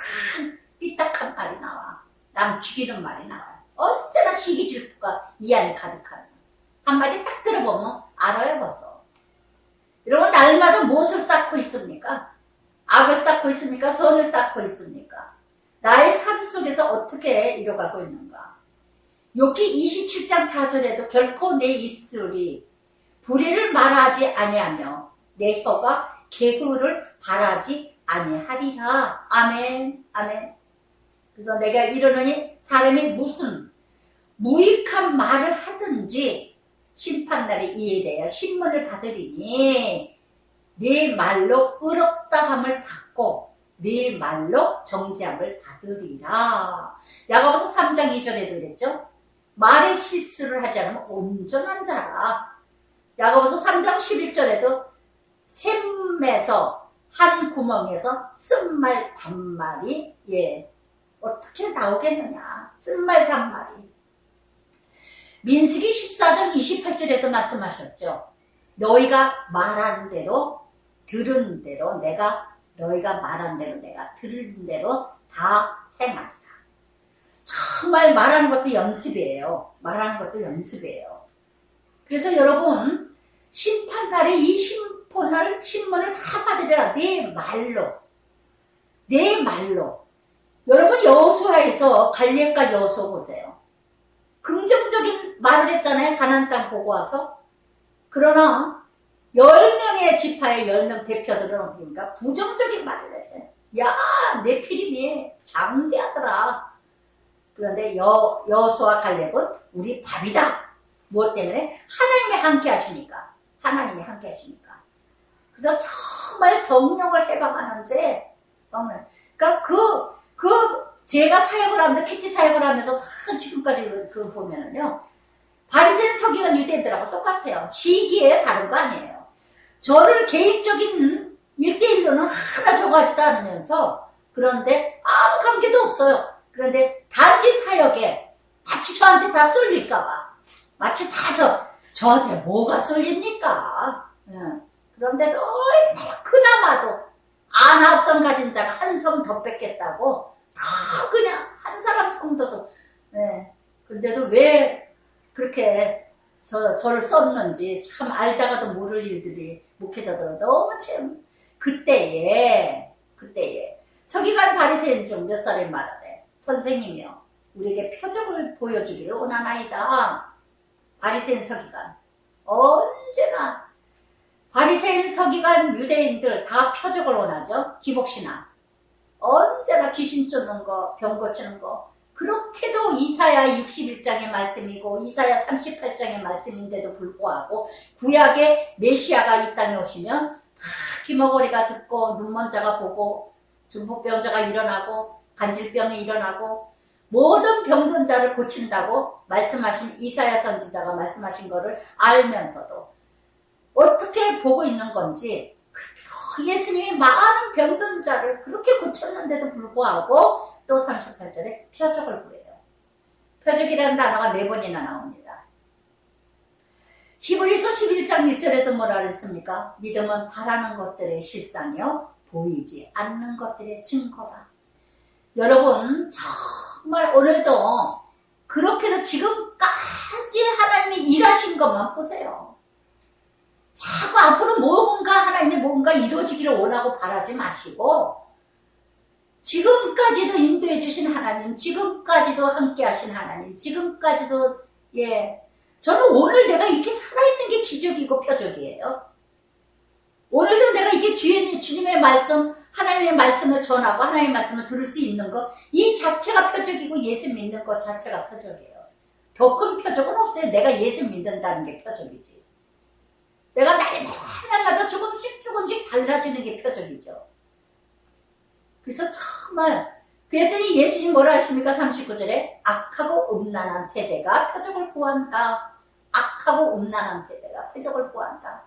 삐딱한 말이 나와. 남 죽이는 말이 나와. 언제나 시기, 질투가 이 안에 가득한 한마디 딱 들어보면 알아요 벌써. 여러분 날마다 무엇을 쌓고 있습니까? 악을 쌓고 있습니까? 선을 쌓고 있습니까? 나의 삶 속에서 어떻게 이뤄가고 있는가? 욥기 27장 4절에도 결코 내 입술이 불의를 말하지 아니하며 내 혀가 개구를 바라지 아니하리라. 아멘. 아멘. 그래서 내가 이르노니 사람이 무슨 무익한 말을 하든지 심판날에 이에 대하여 신문을 받으리니 네 말로 의롭다함을 받고 네 말로 정죄함을 받으리라. 야고보서 3장 2절에도 그랬죠. 말에 실수를 하지 않으면 온전한 자라. 야고보서 3장 11절에도 샘에서 한 구멍에서 쓴말 단말이 어떻게 나오겠느냐. 쓴말 단말이. 민수기 14장 28절에도 말씀하셨죠. 너희가 말하는 대로 들은 대로 너희가 말하는 대로 내가 들은 대로 다 행하리라. 정말 말하는 것도 연습이에요. 말하는 것도 연습이에요. 그래서 여러분 심판날에 이 신문을 다 받으리라. 내 말로. 여러분 여호수아에서 갈렙과 여호수아 보세요. 긍정적인 말을 했잖아요. 가나안 땅 보고 와서. 그러나 10명의 지파의 10명 대표들은 어떻습니까? 부정적인 말을 했잖아요. 야, 내 피림이 장대하더라. 그런데 여호수아 갈렙은 우리 밥이다. 무엇 때문에? 하나님이 함께 하시니까. 하나님이 함께 하시니까. 그래서 정말 성령을 해방하는데, 정말. 그러니까 제가 사역을 하면서, 키티 사역을 하면서 다 지금까지 그 보면은요, 바리새인 서기관 유대인들하고 똑같아요. 시기에 다른 거 아니에요. 저를 개인적인 1대1로는 하나 줘가지도 않으면서, 그런데 아무 관계도 없어요. 그런데 단지 사역에 마치 저한테 다 쏠릴까봐. 마치 다 저한테 뭐가 쏠립니까? 그런데도 얼마나 그나마도 아홉 가진 자가 한 성 더 뺏겠다고 다 그냥 한 사람 성도도 그런데도 왜 그렇게 저를 썼는지 참 알다가도 모를 일들이 목회자들은 너무 참 그때에 서기관 바리새인 중 몇 살이 말하되 선생님이요 우리에게 표적을 보여주기를 원하나이다. 바리새인 서기관 언제나 바리새인 서기관 유대인들 다 표적을 원하죠. 기복신앙 언제나 귀신 쫓는 거 병 고치는 거 그렇게도 이사야 61장의 말씀이고 이사야 38장의 말씀인데도 불구하고 구약의 메시아가 이 땅에 오시면 다 귀머거리가 듣고 눈먼 자가 보고 중풍병자가 일어나고 간질병이 일어나고 모든 병든 자를 고친다고 말씀하신 이사야 선지자가 말씀하신 것을 알면서도 어떻게 보고 있는 건지 예수님이 많은 병든 자를 그렇게 고쳤는데도 불구하고 또 38절에 표적을 구해요. 표적이라는 단어가 4번이나 나옵니다. 히브리서 11장 1절에도 뭐라 그랬습니까? 믿음은 바라는 것들의 실상이요 보이지 않는 것들의 증거다. 여러분 정말 오늘도 그렇게도 지금까지 하나님이 일하신 것만 보세요. 자꾸 앞으로 하나님의 뭔가 이루어지기를 원하고 바라지 마시고 지금까지도 인도해 주신 하나님, 지금까지도 함께 하신 하나님, 지금까지도 저는 오늘 내가 이렇게 살아있는 게 기적이고 표적이에요. 오늘도 내가 이게 주님의 말씀, 하나님의 말씀을 전하고 하나님의 말씀을 들을 수 있는 것, 이 자체가 표적이고 예수 믿는 것 자체가 표적이에요. 더 큰 표적은 없어요. 내가 예수 믿는다는 게 표적이지. 내가 날마다 조금씩 달라지는 게 표적이죠. 그래서 정말 그랬더니 예수님 뭐라 하십니까? 39절에 악하고 음란한 세대가 표적을 구한다. 악하고 음란한 세대가 표적을 구한다.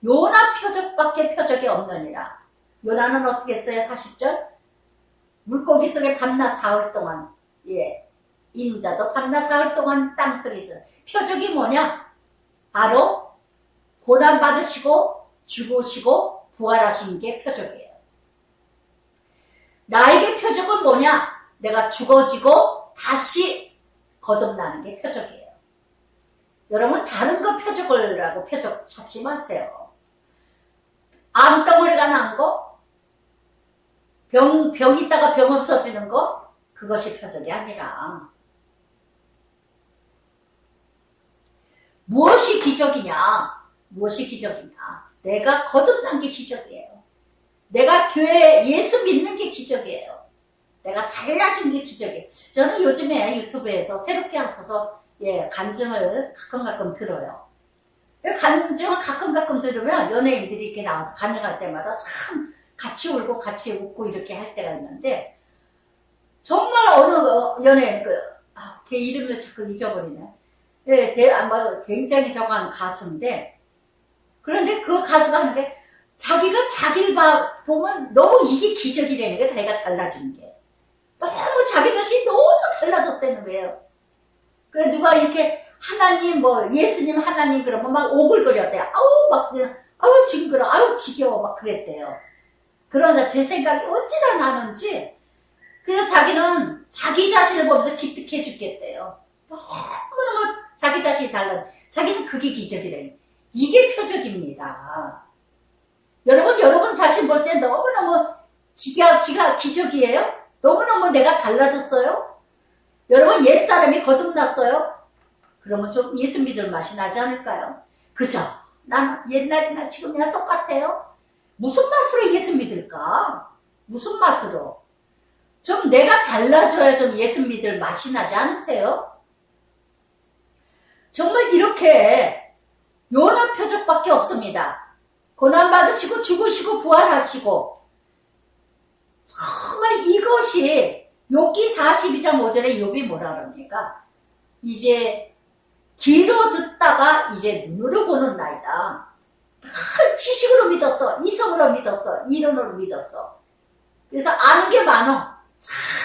요나 표적밖에 표적이 없느니라. 요나는 어떻게 했어요? 40절 물고기 속에 밤낮 사흘 동안 인자도 밤낮 사흘 동안 땅속에 있어요. 표적이 뭐냐? 바로 고난 받으시고 죽으시고 부활하신 게 표적이에요. 나에게 표적은 뭐냐? 내가 죽어지고 다시 거듭나는 게 표적이에요. 여러분 다른 거 표적을라고 표적 찾지 마세요. 암덩어리가 난 거, 병 있다가 병 없어지는 거, 그것이 표적이 아니라 무엇이 기적이냐? 내가 거듭난 게 기적이에요. 내가 교회에 예수 믿는 게 기적이에요. 내가 달라진 게 기적이에요. 저는 요즘에 유튜브에서 새롭게 하셔서 간증을 가끔 들어요. 간증을 가끔 들으면 연예인들이 이렇게 나와서 간증할 때마다 참 같이 울고 같이 웃고 이렇게 할 때가 있는데 정말 어느 연예인 걔 이름을 자꾸 잊어버리네. 아마 굉장히 저거한 가수인데 그런데 그 가수가 하는 게 자기가 자기를 보면 너무 이게 기적이라는 거예요. 자기가 달라지는 게. 너무 자기 자신이 너무 달라졌다는 거예요. 그 누가 이렇게 하나님 예수님 하나님 그러면 막 오글거렸대요. 아우 징그러, 아우 지겨워 막 그랬대요. 그러자 제 생각이 어찌나 나는지 그래서 자기는 자기 자신을 보면서 기특해 죽겠대요. 너무너무 자기 자신이 달라. 자기는 그게 기적이래요. 이게 표적입니다. 여러분 자신 볼 때 너무너무 기가 기적이에요? 너무너무 내가 달라졌어요? 여러분 옛사람이 거듭났어요? 그러면 좀 예수 믿을 맛이 나지 않을까요? 그죠? 난 옛날이나 지금이나 똑같아요. 무슨 맛으로 예수 믿을까? 무슨 맛으로? 좀 내가 달라져야 좀 예수 믿을 맛이 나지 않으세요? 정말 이렇게 요나 표적밖에 없습니다. 고난받으시고 죽으시고 부활하시고 정말 이것이 욥기 42장 5절에 욥이 뭐라 그럽니까? 이제 귀로 듣다가 이제 눈으로 보는 나이다. 지식으로 믿었어. 이성으로 믿었어. 이론으로 믿었어. 그래서 아는 게 많어.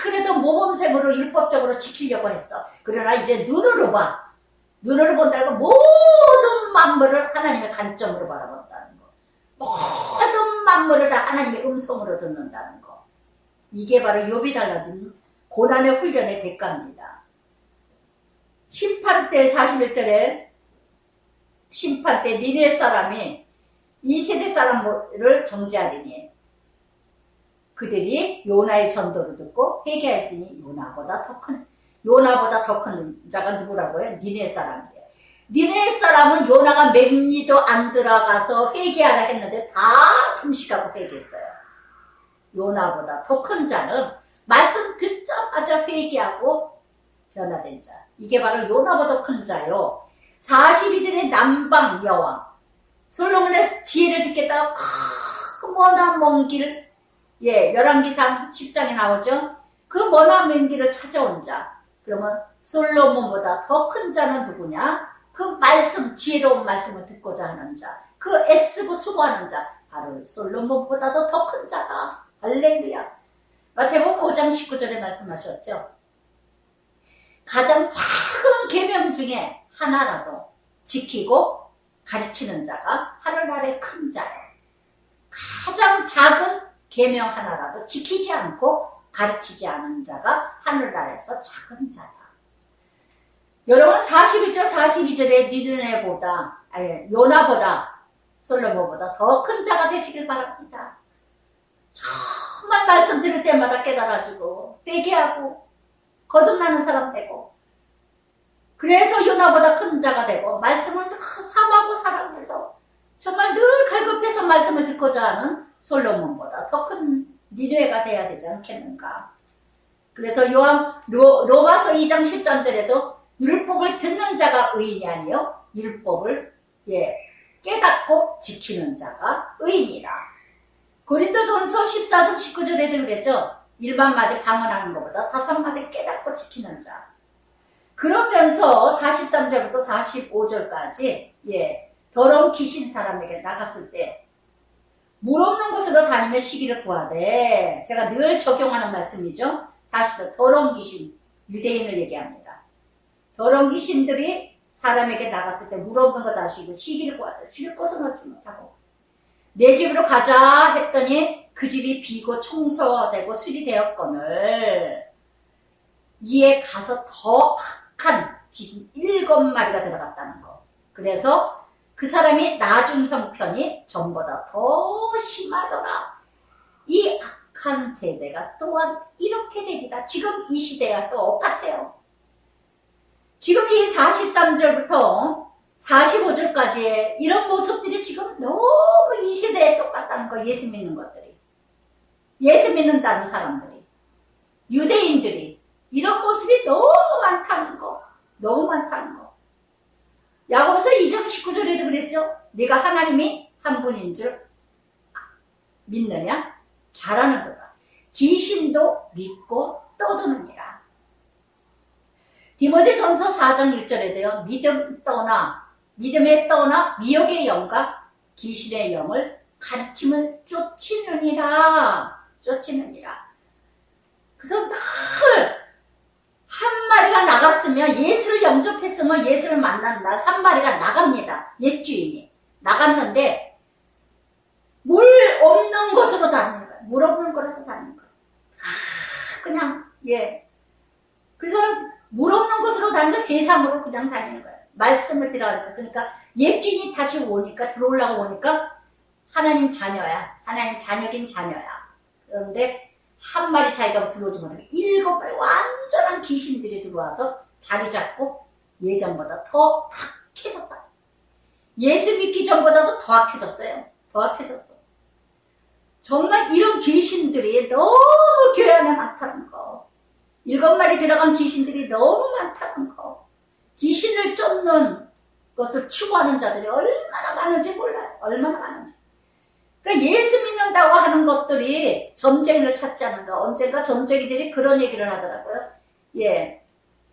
그래도 모범생으로 율법적으로 지키려고 했어. 그러나 이제 눈으로 봐. 눈으로 본다고 모든 만물을 하나님의 관점으로 바라본다는 거. 모든 만물을 다 하나님의 음성으로 듣는다는 거. 이게 바로 욥이 달라진 고난의 훈련의 대가입니다. 심판 때 41절에 심판 때 니네 사람이 이 세대 사람을 정죄하리니 그들이 요나의 전도를 듣고 회개하였으니 요나보다 더 큰 자가 누구라고요? 니네 사람이에요. 니네 사람은 요나가 맹리도 안 들어가서 회개하라 했는데 다 금식하고 회개했어요. 요나보다 더 큰 자는 말씀 듣자마자 회개하고 변화된 자. 이게 바로 요나보다 큰 자요. 42절의 남방 여왕 솔로몬의 지혜를 듣겠다고 머나 먼 길, 열왕기상 10장에 나오죠. 그 머나 먼 길을 찾아온 자. 그러면 솔로몬보다 더 큰 자는 누구냐? 그 말씀, 지혜로운 말씀을 듣고자 하는 자. 그 애쓰고 수고하는 자. 바로 솔로몬보다도 더 큰 자다. 할렐루야. 마태복음 5장 19절에 말씀하셨죠. 가장 작은 계명 중에 하나라도 지키고 가르치는 자가 하늘나라의 큰 자예요. 가장 작은 계명 하나라도 지키지 않고 가르치지 않은 자가 하늘나라에서 작은 자다. 여러분 41절 42절에 니느웨보다 요나보다 솔로몬보다 더 큰 자가 되시길 바랍니다. 정말 말씀 들을 때마다 깨달아지고 회개하고 거듭나는 사람 되고 그래서 요나보다 큰 자가 되고 말씀을 사모하고 사랑해서 정말 늘 갈급해서 말씀을 듣고자 하는 솔로몬보다 더 큰 니느웨가 돼야 되지 않겠는가. 그래서 로마서 2장 13절에도 율법을 듣는 자가 의인이 아니요 율법을 깨닫고 지키는 자가 의인이라. 고린도전서 14장 19절에도 그랬죠. 일반 마디 방언하는 것보다 5마디 깨닫고 지키는 자. 그러면서 43절부터 45절까지 더러운 귀신 사람에게 나갔을 때 물 없는 곳으로 다니며 시기를 구하되, 제가 늘 적용하는 말씀이죠. 40절 더러운 귀신, 유대인을 얘기합니다. 더러운 귀신들이 사람에게 나갔을 때 물 없는 것 아시고 시기를 구하되 쉴 곳은 얻지 못하고 내 집으로 가자 했더니 그 집이 비고 청소되고 수리되었거늘 이에 가서 더 악한 귀신 7마리가 들어갔다는 거. 그래서 그 사람이 나중 형편이 전보다 더 심하더라. 이 악한 세대가 또한 이렇게 되리라. 지금 이 시대가 또 똑같아요. 지금 이 43절부터 45절까지의 이런 모습들이 지금 너무 이 시대에 똑같다는 거. 예수 믿는 것들이, 예수 믿는다는 사람들이, 유대인들이 이런 모습이 너무 많다는 거. 너무 많다는 거. 야고보서 2장 19절에도 그랬죠. 네가 하나님이 한 분인 줄 믿느냐? 잘하는 거다. 귀신도 믿고 떠드느니라. 디모데전서 4장 1절에도요. 믿음에 떠나 미혹의 영과 귀신의 영을 가르침을 쫓으느니라. 그래서 늘 한 마리가 나갔으면 예수를 영접했으면 예수를 만난 날 한 마리가 나갑니다. 옛주인이 나갔는데 물 없는 곳으로 다니는 거예요. 물 없는 곳에서 다니는 거예요. 그냥 그래서 물 없는 곳으로 다니는 세상으로 그냥 다니는 거예요. 말씀을 들어가니까. 그러니까 옛주인이 다시 오니까 들어오려고 오니까 하나님 자녀야. 하나님 자녀긴 자녀야. 그런데 한 마리 자기가 들어오지 못하게 7마리 완전한 귀신들이 들어와서 자리 잡고 예전보다 더 악해졌다. 예수 믿기 전보다도 더 악해졌어요. 더 악해졌어. 정말 이런 귀신들이 너무 교회 안에 많다는 거. 7마리 들어간 귀신들이 너무 많다는 거. 귀신을 쫓는 것을 추구하는 자들이 얼마나 많은지 몰라요. 얼마나 많은지. 그러니까 예수 믿는다고 하는 것들이 점쟁이를 찾지 않는다. 언젠가 점쟁이들이 그런 얘기를 하더라고요. 예.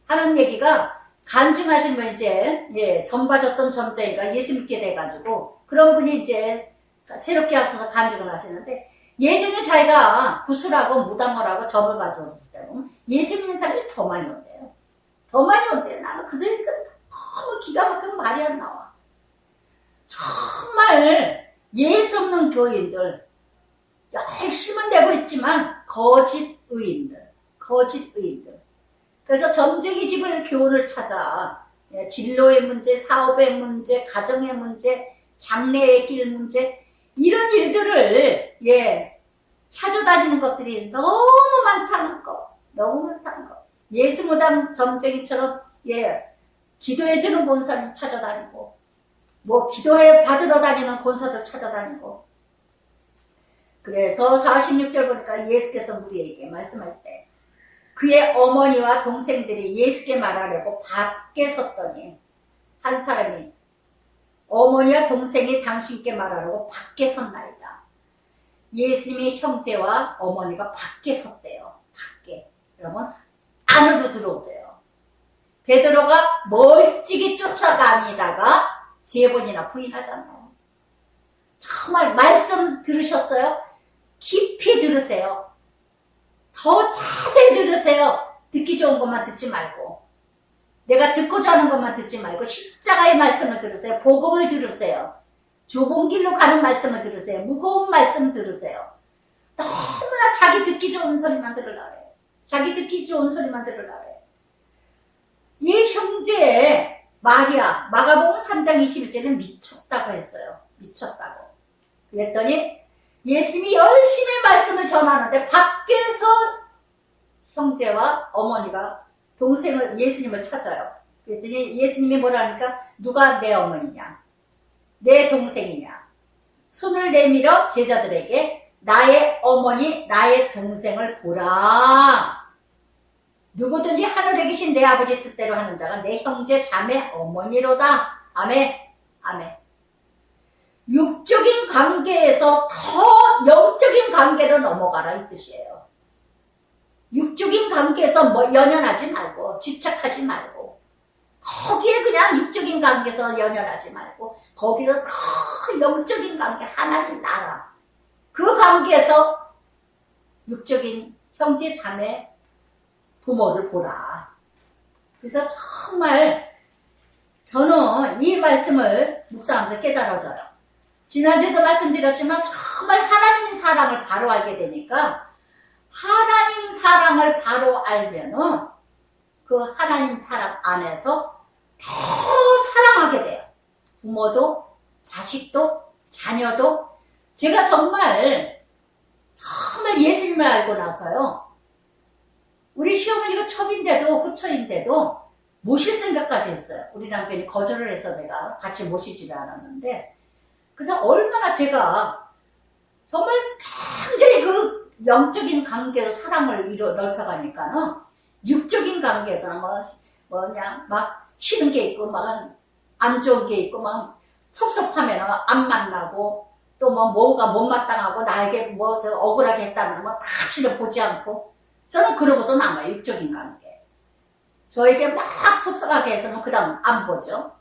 하는 얘기가 간증하신 분 이제, 점 봐줬던 점쟁이가 예수 믿게 돼가지고, 그런 분이 이제 새롭게 하셔서 간증을 하시는데, 예전에 자기가 구슬하고 무당을 하고 점을 봐줬을 때는 예수 믿는 사람이 더 많이 온대요. 더 많이 온대요. 나는 그 소리가 너무 기가 막히게 말이 안 나와. 정말 예수 없는 교인들, 열심은 내고 있지만 거짓 의인들. 그래서 점쟁이 집을 교훈을 찾아 진로의 문제, 사업의 문제, 가정의 문제, 장래의 길 문제, 이런 일들을 찾아다니는 것들이 너무 많다는 거. 예수 무당 점쟁이처럼 기도해주는 권사님 찾아다니고, 뭐 기도해 받으러 다니는 권사들 찾아다니고. 그래서 46절 보니까 예수께서 우리에게 말씀하실 때 그의 어머니와 동생들이 예수께 말하려고 밖에 섰더니, 한 사람이 어머니와 동생이 당신께 말하려고 밖에 섰나이다. 예수님의 형제와 어머니가 밖에 섰대요. 밖에. 여러분 안으로 들어오세요. 베드로가 멀찍이 쫓아다니다가 3번이나 부인하잖아요. 정말 말씀 들으셨어요? 깊이 들으세요. 더 자세히 들으세요. 듣기 좋은 것만 듣지 말고, 내가 듣고자 하는 것만 듣지 말고 십자가의 말씀을 들으세요. 복음을 들으세요. 좁은 길로 가는 말씀을 들으세요. 무거운 말씀 들으세요. 너무나 자기 듣기 좋은 소리만 들으라 그래요. 이 형제 마리아, 마가복음 3장 21절에 미쳤다고 했어요. 미쳤다고. 그랬더니 예수님이 열심히 말씀을 전하는데 밖에서 형제와 어머니가 예수님을 찾아요. 그랬더니 예수님이 뭐라 하니까, 누가 내 어머니냐, 내 동생이냐. 손을 내밀어 제자들에게 나의 어머니, 나의 동생을 보라. 누구든지 하늘에 계신 내 아버지 뜻대로 하는 자가 내 형제, 자매, 어머니로다. 아멘. 육적인 관계에서 더 영적인 관계로 넘어가라, 이 뜻이에요. 육적인 관계에서 연연하지 말고, 집착하지 말고, 거기에 그냥 육적인 관계에서 연연하지 말고, 거기서 더 영적인 관계, 하나님 나라, 그 관계에서 육적인 형제, 자매, 부모를 보라. 그래서 정말 저는 이 말씀을 묵상하면서 깨달아져요. 지난주에도 말씀드렸지만 정말 하나님의 사랑을 바로 알게 되니까, 하나님 사랑을 바로 알면은 그 하나님 사랑 안에서 더 사랑하게 돼요. 부모도, 자식도, 자녀도. 제가 정말 예수님을 알고 나서요, 우리 시어머니가 첩인데도, 후처인데도 모실 생각까지 했어요. 우리 남편이 거절을 해서 내가 같이 모시지를 않았는데, 그래서 얼마나 제가 정말 굉장히 그 영적인 관계로 사랑을 넓혀가니까는, 육적인 관계에서는 막 싫은 게 있고, 막 안 좋은 게 있고, 막 섭섭하면 안 만나고, 또 뭔가 못마땅하고, 나에게 억울하게 했다면 다 싫어 보지 않고, 저는 그러고도 남아요. 육적인 관계. 저에게 막 속상하게 해서는 그 다음 안 보죠.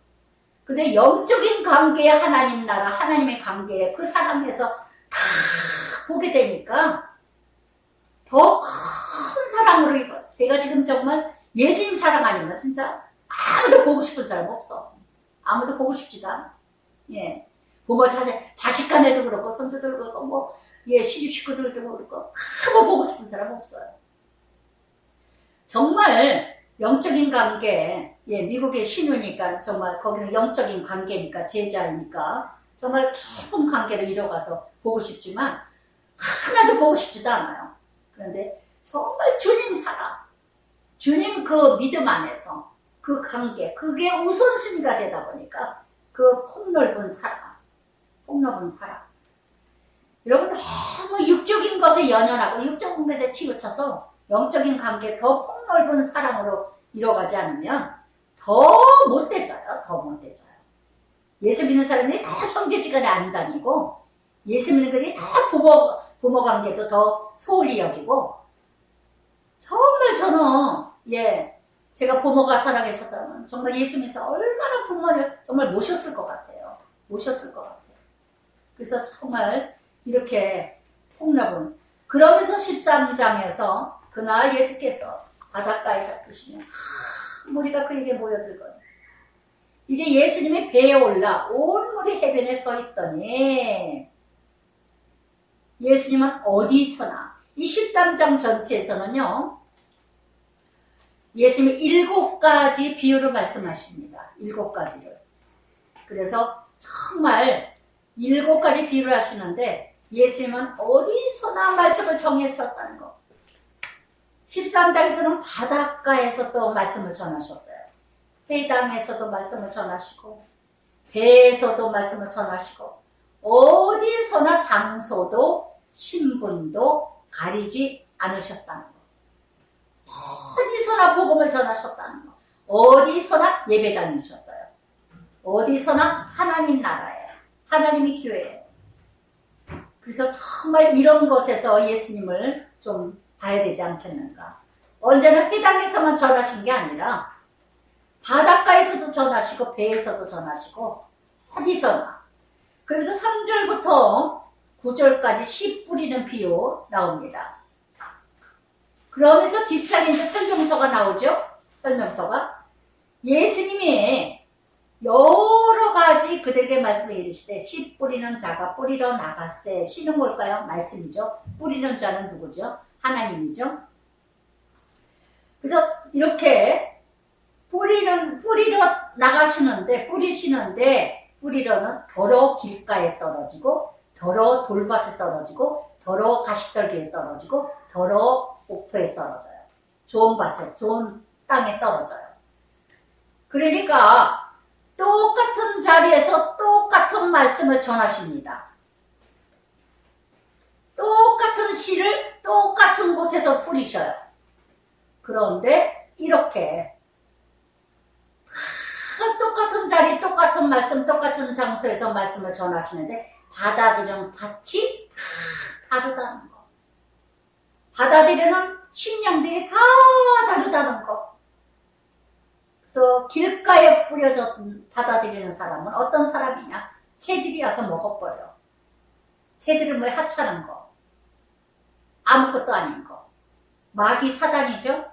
근데 영적인 관계에 하나님 나라, 하나님의 관계에 그 사랑에서 다 보게 되니까 더 큰 사랑으로 입어요. 제가 지금 정말 예수님 사랑 아니면 진짜 아무도 보고 싶은 사람 없어. 아무도 보고 싶지도 않아. 부모 자식 간에도 그렇고, 손주들 그렇고, 시집 식구들도 그렇고, 아무 보고 싶은 사람 없어요. 정말 영적인 관계, 미국의 신우니까 정말 거기는 영적인 관계니까, 제자이니까 정말 깊은 관계를 이뤄가서 보고 싶지만 하나도 보고 싶지도 않아요. 그런데 정말 주님 사랑, 주님 그 믿음 안에서 그 관계, 그게 우선순위가 되다 보니까 그 폭넓은 사랑, 폭넓은 사랑. 여러분 너무 육적인 것에 연연하고 육적인 것에 치우쳐서 영적인 관계 더 폭넓은 사랑으로 이뤄가지 않으면 더 못되져요. 더 못되져요. 예수 믿는 사람이 더 형제지간에 안 다니고 예수 믿는 것이 더 부모 관계도 더 소홀히 여기고 정말 저는 제가 부모가 살아계셨다면 정말 예수 믿다 얼마나 부모를 정말 모셨을 것 같아요. 모셨을 것 같아요. 그래서 정말 이렇게 폭넓은 그러면서 13장에서 그날 예수께서 바닷가에 잡으시면 무리가 그에게 모여들거든요. 이제 예수님이 배에 올라 온 물이 해변에 서 있더니 예수님은 어디서나 이 13장 전체에서는요. 예수님이 7가지 비유를 말씀하십니다. 7가지를. 그래서 정말 7가지 비유를 하시는데 예수님은 어디서나 말씀을 정해주셨다는 거. 13장에서는 바닷가에서 또 말씀을 전하셨어요. 회당에서도 말씀을 전하시고 배에서도 말씀을 전하시고 어디서나 장소도 신분도 가리지 않으셨다는 거. 어디서나 복음을 전하셨다는 거. 어디서나 예배 다니셨어요. 어디서나 하나님 나라예요. 하나님이 교회예요. 그래서 정말 이런 것에서 예수님을 좀 봐야 되지 않겠는가. 언제나 회당에서만 전하신 게 아니라 바닷가에서도 전하시고 배에서도 전하시고 어디서나. 그래서 3절부터 9절까지 씨 뿌리는 비유 나옵니다. 그러면서 뒤차게 이제 설명서가 나오죠. 설명서가 예수님이 여러 가지 그들에게 말씀을 이르시되 씨 뿌리는 자가 뿌리러 나갔세. 씨는 뭘까요? 말씀이죠. 뿌리는 자는 누구죠? 하나님이죠. 그래서 이렇게 뿌리러 나가시는데 뿌리러는 더러 길가에 떨어지고 더러 돌밭에 떨어지고 더러 가시떨기에 떨어지고 더러 옥토에 떨어져요. 좋은 밭에 좋은 땅에 떨어져요. 그러니까 똑같은 자리에서 똑같은 말씀을 전하십니다. 똑같은 씨를 똑같은 곳에서 뿌리셔요. 그런데 이렇게 똑같은 자리, 똑같은 말씀, 똑같은 장소에서 말씀을 전하시는데 받아들이는 밭이 다 다르다는 거. 받아들이는 심령들이 다 다르다는 거. 그래서 길가에 뿌려져 받아들이는 사람은 어떤 사람이냐? 새들이 와서 먹어버려. 새들은 뭐 하찮은 거. 아무것도 아닌 거. 마귀 사단이죠.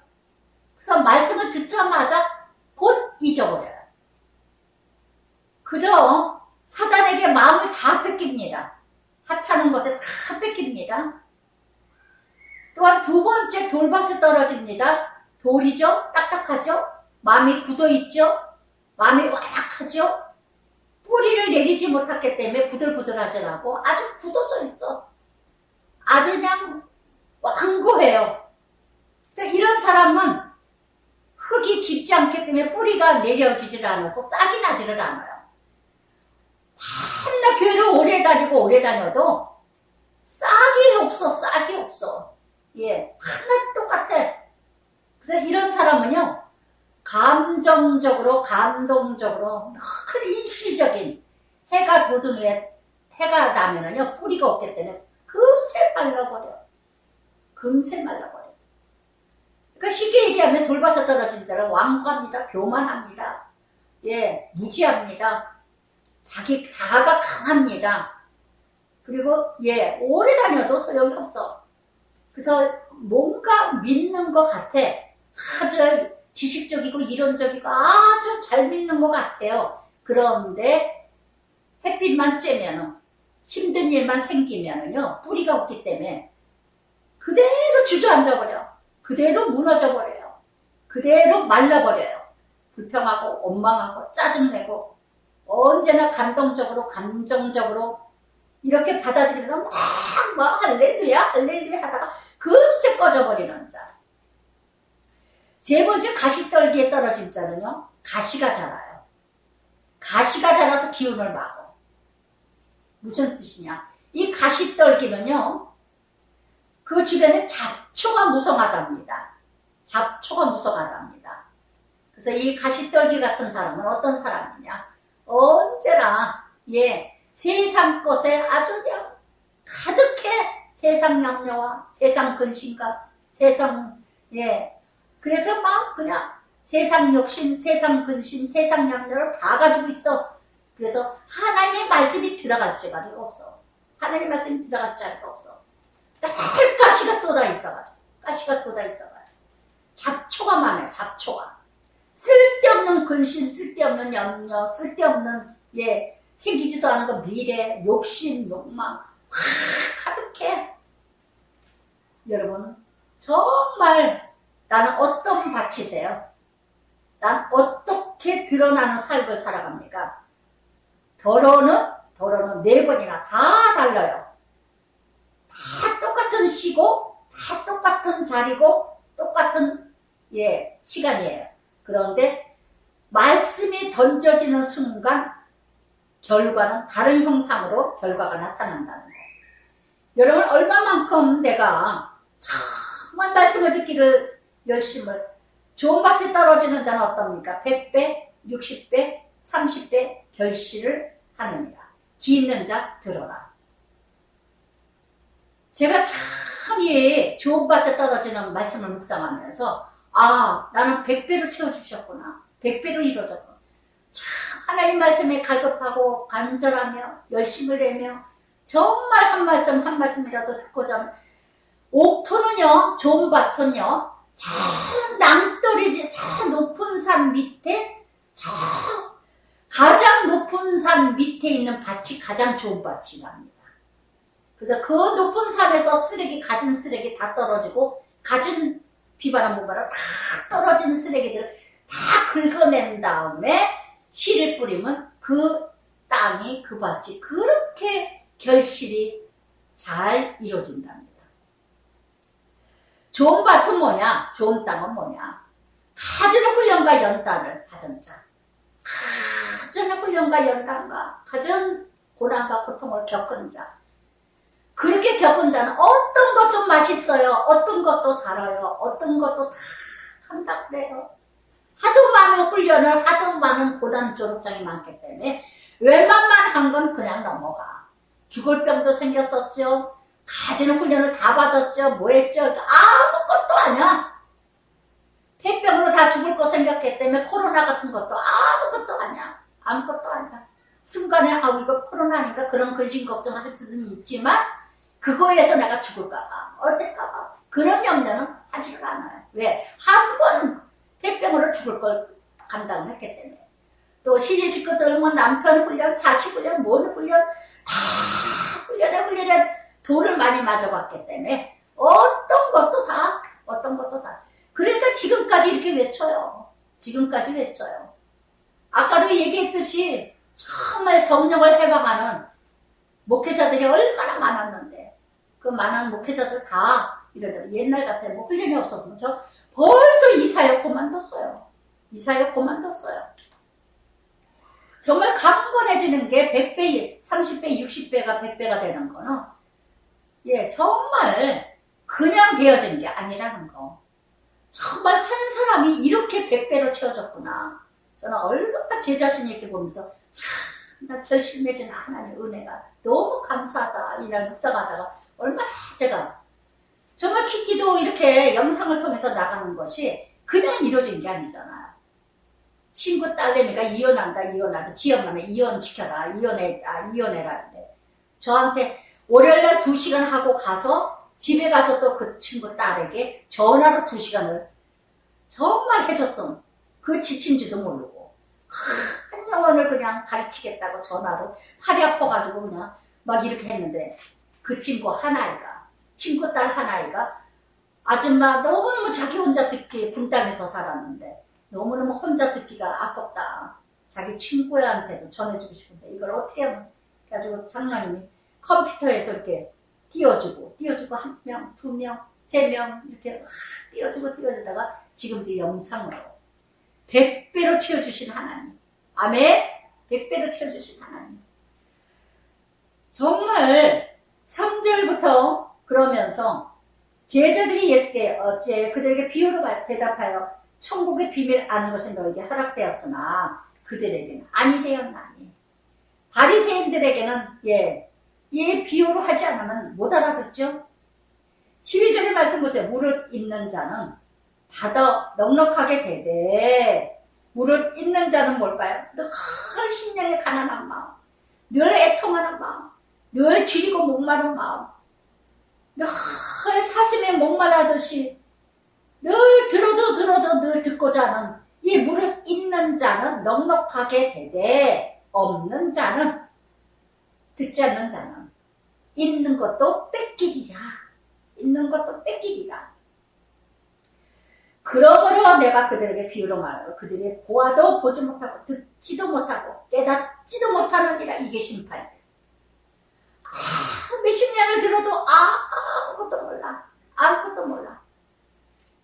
그래서 말씀을 듣자마자 곧 잊어버려요. 그저 사단에게 마음을 다 뺏깁니다. 하찮은 것에 다 뺏깁니다. 또한 두 번째 돌밭에 떨어집니다. 돌이죠. 딱딱하죠. 마음이 굳어있죠. 마음이 와약하죠. 뿌리를 내리지 못했기 때문에 부들부들하지 않고 아주 굳어져 있어. 아주 그냥 완고해요. 그래서 이런 사람은 흙이 깊지 않기 때문에 뿌리가 내려지질 않아서 싹이 나지를 않아요. 맨날 교회를 오래 다녀도 싹이 없어. 예, 하나 똑같아. 그래서 이런 사람은요, 감동적으로 늘 일시적인 해가 나면은요, 뿌리가 없기 때문에 금세 말라버려. 그러니까 쉽게 얘기하면 돌밭에 떨어진 자는 완고합니다. 교만합니다. 예, 무지합니다. 자아가 강합니다. 그리고 오래 다녀도 소용이 없어. 그래서 뭔가 믿는 것 같아. 아주 지식적이고 이론적이고 아주 잘 믿는 것 같아요. 그런데 햇빛만 쬐면은 힘든 일만 생기면은요, 뿌리가 없기 때문에 그대로 주저앉아버려. 그대로 무너져버려요. 그대로 말라버려요. 불평하고 원망하고 짜증내고 언제나 감정적으로 이렇게 받아들이면서 막 할렐루야 하다가 금세 꺼져버리는 자. 세 번째 가시떨기에 떨어진 자는요, 가시가 자라요. 가시가 자라서 들어와서 기운을 막어. 무슨 뜻이냐? 이 가시떨기는요, 그 주변에 잡초가 무성하답니다. 잡초가 무성하답니다. 그래서 이 가시떨기 같은 사람은 어떤 사람이냐? 언제나 세상 것에 아주 그냥 가득해. 세상 염려와 세상 근심과 세상 그래서 막 그냥 세상 욕심, 세상 근심, 세상 염려를 다 가지고 있어. 그래서 하나님의 말씀이 들어갈 자리가 없어. 하나님의 말씀이 들어갈 자리가 없어. 가시가 쏟아 있어가지고, 가시가 쏟아 있어가지고, 잡초가 많아요. 잡초가. 쓸데없는 근심, 쓸데없는 염려, 쓸데없는 생기지도 않은 거 미래, 욕심, 욕망 가득해. 여러분 정말 나는 어떤 밭이세요? 난 어떻게 드러나는 삶을 살아갑니까? 더러는 4번이나 다 달라요. 다 똑같은 시고, 다 똑같은 자리고, 똑같은 시간이에요. 그런데 말씀이 던져지는 순간 결과는 다른 형상으로 결과가 나타난다는 거예요. 여러분 얼마만큼 내가 정말 말씀을 듣기를 열심을 좋은 밭에 떨어지는 자는 어떻습니까? 100배, 60배, 30배 결실을 하느니라. 기 있는 자 들어라. 제가 참 좋은 밭에 떨어지는 말씀을 묵상하면서 나는 100배로 채워주셨구나. 100배로 이루어졌구나. 참 하나님 말씀에 갈급하고 간절하며 열심을 내며 정말 한 말씀 한 말씀이라도 듣고자 하면 옥토는요, 좋은 밭은요, 저 낭떠러지 저 높은 산 밑에 저 가장 높은 산 밑에 있는 밭이 가장 좋은 밭이 납니다. 그래서 그 높은 산에서 가진 쓰레기 다 떨어지고 가진 비바람 분바람 다 떨어지는 쓰레기들을 다 긁어낸 다음에 씨를 뿌리면 그 땅이 그 밭이 그렇게 결실이 잘 이루어진답니다. 좋은 밭은 뭐냐? 좋은 땅은 뭐냐? 가진 훈련과 연단을 받은 자. 가진 훈련과 연단과 가진 고난과 고통을 겪은 자. 그렇게 겪은 자는 어떤 것도 맛있어요. 어떤 것도 달아요. 어떤 것도 다 한다 그래요. 하도 많은 훈련을, 하도 많은 고난 졸업장이 많기 때문에 웬만한 건 그냥 넘어가. 죽을 병도 생겼었죠. 가지는 훈련을 다 받았죠. 뭐 했죠? 아무것도 아니야. 폐병으로 다 죽을 거 생겼기 때문에 코로나 같은 것도 아무것도 아니야. 아무것도 아니야. 순간에 이거 코로나니까 그런 근심 걱정을 할 수는 있지만 그거에서 내가 죽을까봐 어떨까봐 그런 염려는 하지를 않아요. 왜? 한 번 폐병으로 죽을 걸 감당을 했기 때문에. 또 시집 식구들, 남편 훈련, 자식 훈련, 뭔 훈련 다 훈련에 돌을 많이 맞아봤기 때문에 어떤 것도 다 그러니까 지금까지 이렇게 외쳐요. 지금까지 외쳐요. 아까도 얘기했듯이 정말 성령을 해방하는 목회자들이 얼마나 많았는데 그 많은 목회자들 다 이러더라고요. 옛날 같아요. 뭐 훈련이 없었으면 저 벌써 이사역 그만뒀어요. 정말 강건해지는 게 100배, 30배, 60배가 100배가 되는 거는 정말 그냥 되어진 게 아니라는 거. 정말 한 사람이 이렇게 100배로 채워졌구나. 저는 얼마나 제 자신이 이렇게 보면서 나 결심해준 하나님의 은혜가 너무 감사하다. 이날 묵상하다가 얼마나 제가 정말 키티도 이렇게 영상을 통해서 나가는 것이 그냥 이루어진 게 아니잖아요. 친구 딸내미가 이혼한다. 지엄마는 이혼시켜라. 이혼해라는데 저한테 월요일날 2시간 하고 가서 집에 가서 또 그 친구 딸에게 전화로 2시간을 정말 해줬던 그 지친지도 모르고 한 영혼을 그냥 가르치겠다고 전화로 팔이 아파가지고 그냥 막 이렇게 했는데 그 친구 딸 하나이가 아줌마 너무너무 자기 혼자 듣기 분당에서 살았는데 너무너무 혼자 듣기가 아깝다. 자기 친구한테도 전해주고 싶은데 이걸 어떻게 하면 가지고 장로님이 컴퓨터에서 이렇게 띄워주고 1명, 2명, 3명 이렇게 띄워주다가 지금 이제 영상으로 100배로 채워주신 하나님. 아멘. 100배로 채워주신 하나님. 정말 3절부터 그러면서 제자들이 예수께 어째 그들에게 비유로 대답하여 천국의 비밀 아는 것이 너에게 허락되었으나 그들에게는 아니 되었나니. 바리새인들에게는 비유로 하지 않으면 못 알아듣죠. 12절의 말씀 보세요. 무릇 있는 자는 받아 넉넉하게 되되, 무릇 있는 자는 뭘까요? 늘 심령에 가난한 마음, 늘 애통하는 마음, 늘 줄이고 목마른 마음, 늘 사슴에 목말라듯이 늘 들어도 늘 듣고자 하는 이 무릇 있는 자는 넉넉하게 되되, 없는 자는, 듣지 않는 자는 있는 것도 뺏기리라. 있는 것도 뺏기리라. 그러므로 내가 그들에게 비유로 말하고 그들이 보아도 보지 못하고 듣지도 못하고 깨닫지도 못하느니라. 이게 심판이에요. 몇십 년을 들어도 아무것도 몰라. 아무것도 몰라.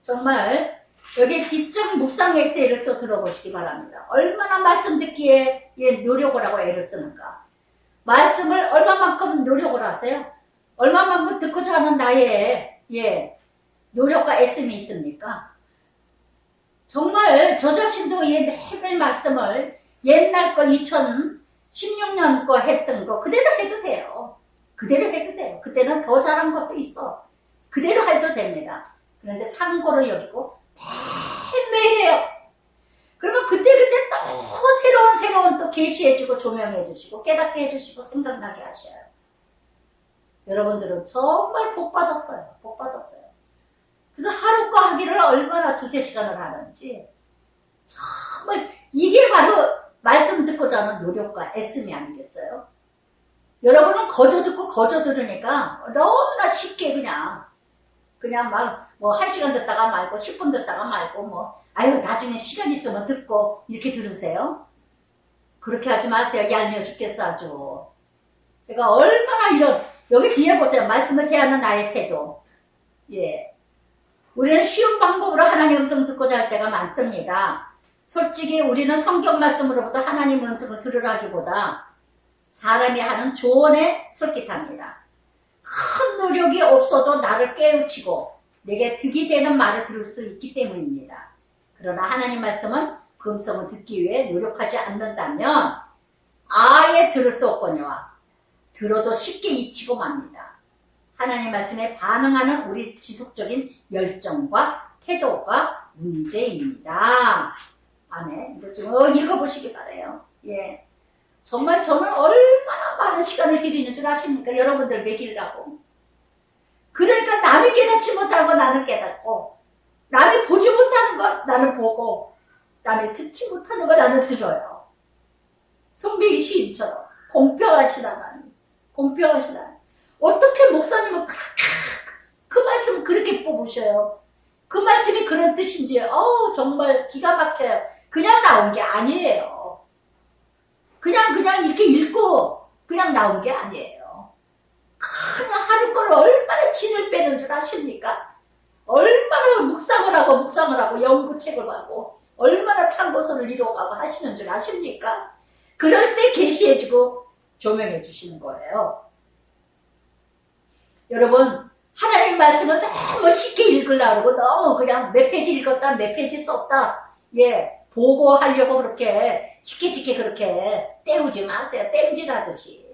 정말 여기 뒷적 묵상 에세이를 또 들어보시기 바랍니다. 얼마나 말씀 듣기에 노력을 하고 애를 쓰는가. 말씀을 얼마만큼 노력을 하세요? 얼마만큼 듣고자 하는 나의 노력과 애씀이 있습니까? 정말 저 자신도 매일 말씀을 옛날 거 2016년 거 했던 거 그대로 해도 돼요. 그대로 해도 돼요. 그때는 더 잘한 것도 있어. 그대로 해도 됩니다. 그런데 참고로 여기고 매일매일 해요. 그러면 그때그때 또 새로운 또 계시해주고 조명해주시고 깨닫게 해주시고 생각나게 하셔요. 여러분들은 정말 복 받았어요. 복 받았어요. 그래서 하루과 하기를 얼마나 2-3시간을 하는지 정말 이게 바로 말씀 듣고자 하는 노력과 애씀이 아니겠어요? 여러분은 거저 듣고 거저 들으니까 너무나 쉽게 그냥 막 뭐 1시간 듣다가 말고 10분 듣다가 말고 나중에 시간 있으면 듣고 이렇게 들으세요? 그렇게 하지 마세요. 얄미워 죽겠어 아주. 제가 얼마나 여기 뒤에 보세요. 말씀을 대하는 나의 태도. 우리는 쉬운 방법으로 하나님의 음성을 듣고자 할 때가 많습니다. 솔직히 우리는 성경 말씀으로부터 하나님의 음성을 들으라 하기보다 사람이 하는 조언에 솔깃합니다. 큰 노력이 없어도 나를 깨우치고 내게 득이 되는 말을 들을 수 있기 때문입니다. 그러나 하나님 말씀은 그 음성을 듣기 위해 노력하지 않는다면 아예 들을 수 없거니와 들어도 쉽게 잊히고 맙니다. 하나님 말씀에 반응하는 우리 지속적인 열정과 태도가 문제입니다. 아멘. 이거 좀 읽어보시기 바라요. 정말 저는 얼마나 많은 시간을 드리는 줄 아십니까? 여러분들 먹이려고. 그러니까 남이 깨닫지 못하는 거 나는 깨닫고, 남이 보지 못하는 거 나는 보고, 남이 듣지 못하는 거 나는 들어요. 손배기 시인처럼 공평하신 하나님, 공평하신 하나님. 어떻게 목사님은 그 말씀을 그렇게 뽑으셔요? 그 말씀이 그런 뜻인지 정말 기가 막혀요. 그냥 나온 게 아니에요. 그냥 이렇게 읽고 그냥 나온 게 아니에요. 그냥 하루 걸 얼마나 진을 빼는 줄 아십니까? 얼마나 묵상을 하고 연구책을 하고 얼마나 참고서를 이뤄가고 하시는 줄 아십니까? 그럴 때 계시해주고 조명해주시는 거예요. 여러분, 하나님 말씀을 너무 쉽게 읽으려고 그러고 너무 그냥 몇 페이지 읽었다 몇 페이지 썼다 보고하려고 그렇게 쉽게 그렇게 때우지 마세요. 땜질하듯이.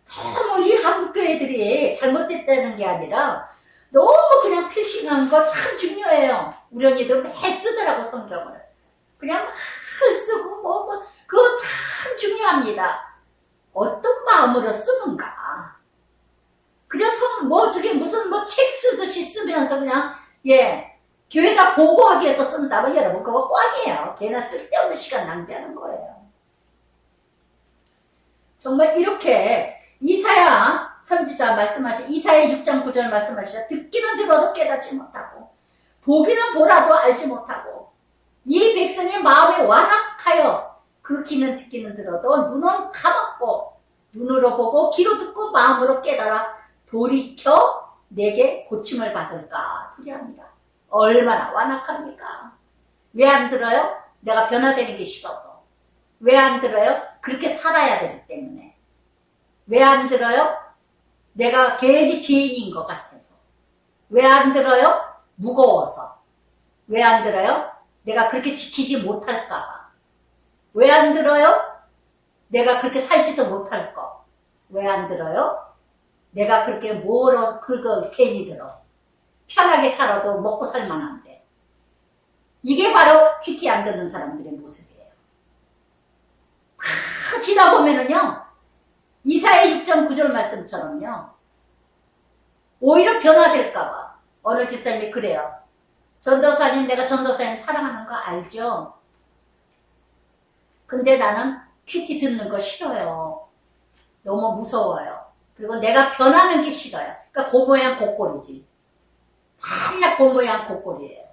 너무 이 한국교회들이 잘못됐다는 게 아니라 너무 그냥 필싱한 거 참 중요해요. 우리 언니들 매 쓰더라고 성경을. 그냥 막 쓰고 그거 참 중요합니다. 어떤 마음으로 쓰는가. 그냥 무슨 책 쓰듯이 쓰면서 그냥 교회가 보고하기 위해서 쓴다면 여러분 그거 꽝이에요. 걔나 쓸데없는 시간 낭비하는 거예요. 정말 이렇게 이사야 선지자 말씀하신 이사야 6장 9절 말씀하시자 듣기는 들어도 깨닫지 못하고 보기는 보라도 알지 못하고 이 백성의 마음에 완악하여 그 귀는 듣기는 들어도 눈은 감았고 눈으로 보고 귀로 듣고 마음으로 깨달아 돌이켜 내게 고침을 받을까 두려합니다. 얼마나 완악합니까? 왜 안 들어요? 내가 변화되는 게 싫어서. 왜 안 들어요? 그렇게 살아야 되기 때문에. 왜 안 들어요? 내가 괜히 죄인인 것 같아서. 왜 안 들어요? 무거워서. 왜 안 들어요? 내가 그렇게 지키지 못할까봐. 왜 안 들어요? 내가 그렇게 살지도 못할 거. 왜 안 들어요? 내가 그렇게 뭐로 그걸 괜히 들어. 편하게 살아도 먹고 살만한데. 이게 바로 큐티 안 듣는 사람들의 모습이에요. 지나보면은요, 이사야 6.9절 말씀처럼요, 오히려 변화될까봐. 어느 집사님이 그래요. 전도사님, 내가 전도사님 사랑하는 거 알죠? 근데 나는 큐티 듣는 거 싫어요. 너무 무서워요. 그리고 내가 변하는 게 싫어요. 그러니까 그 모양 고꼴이지. 맨날 그 모양 고꼴이에요.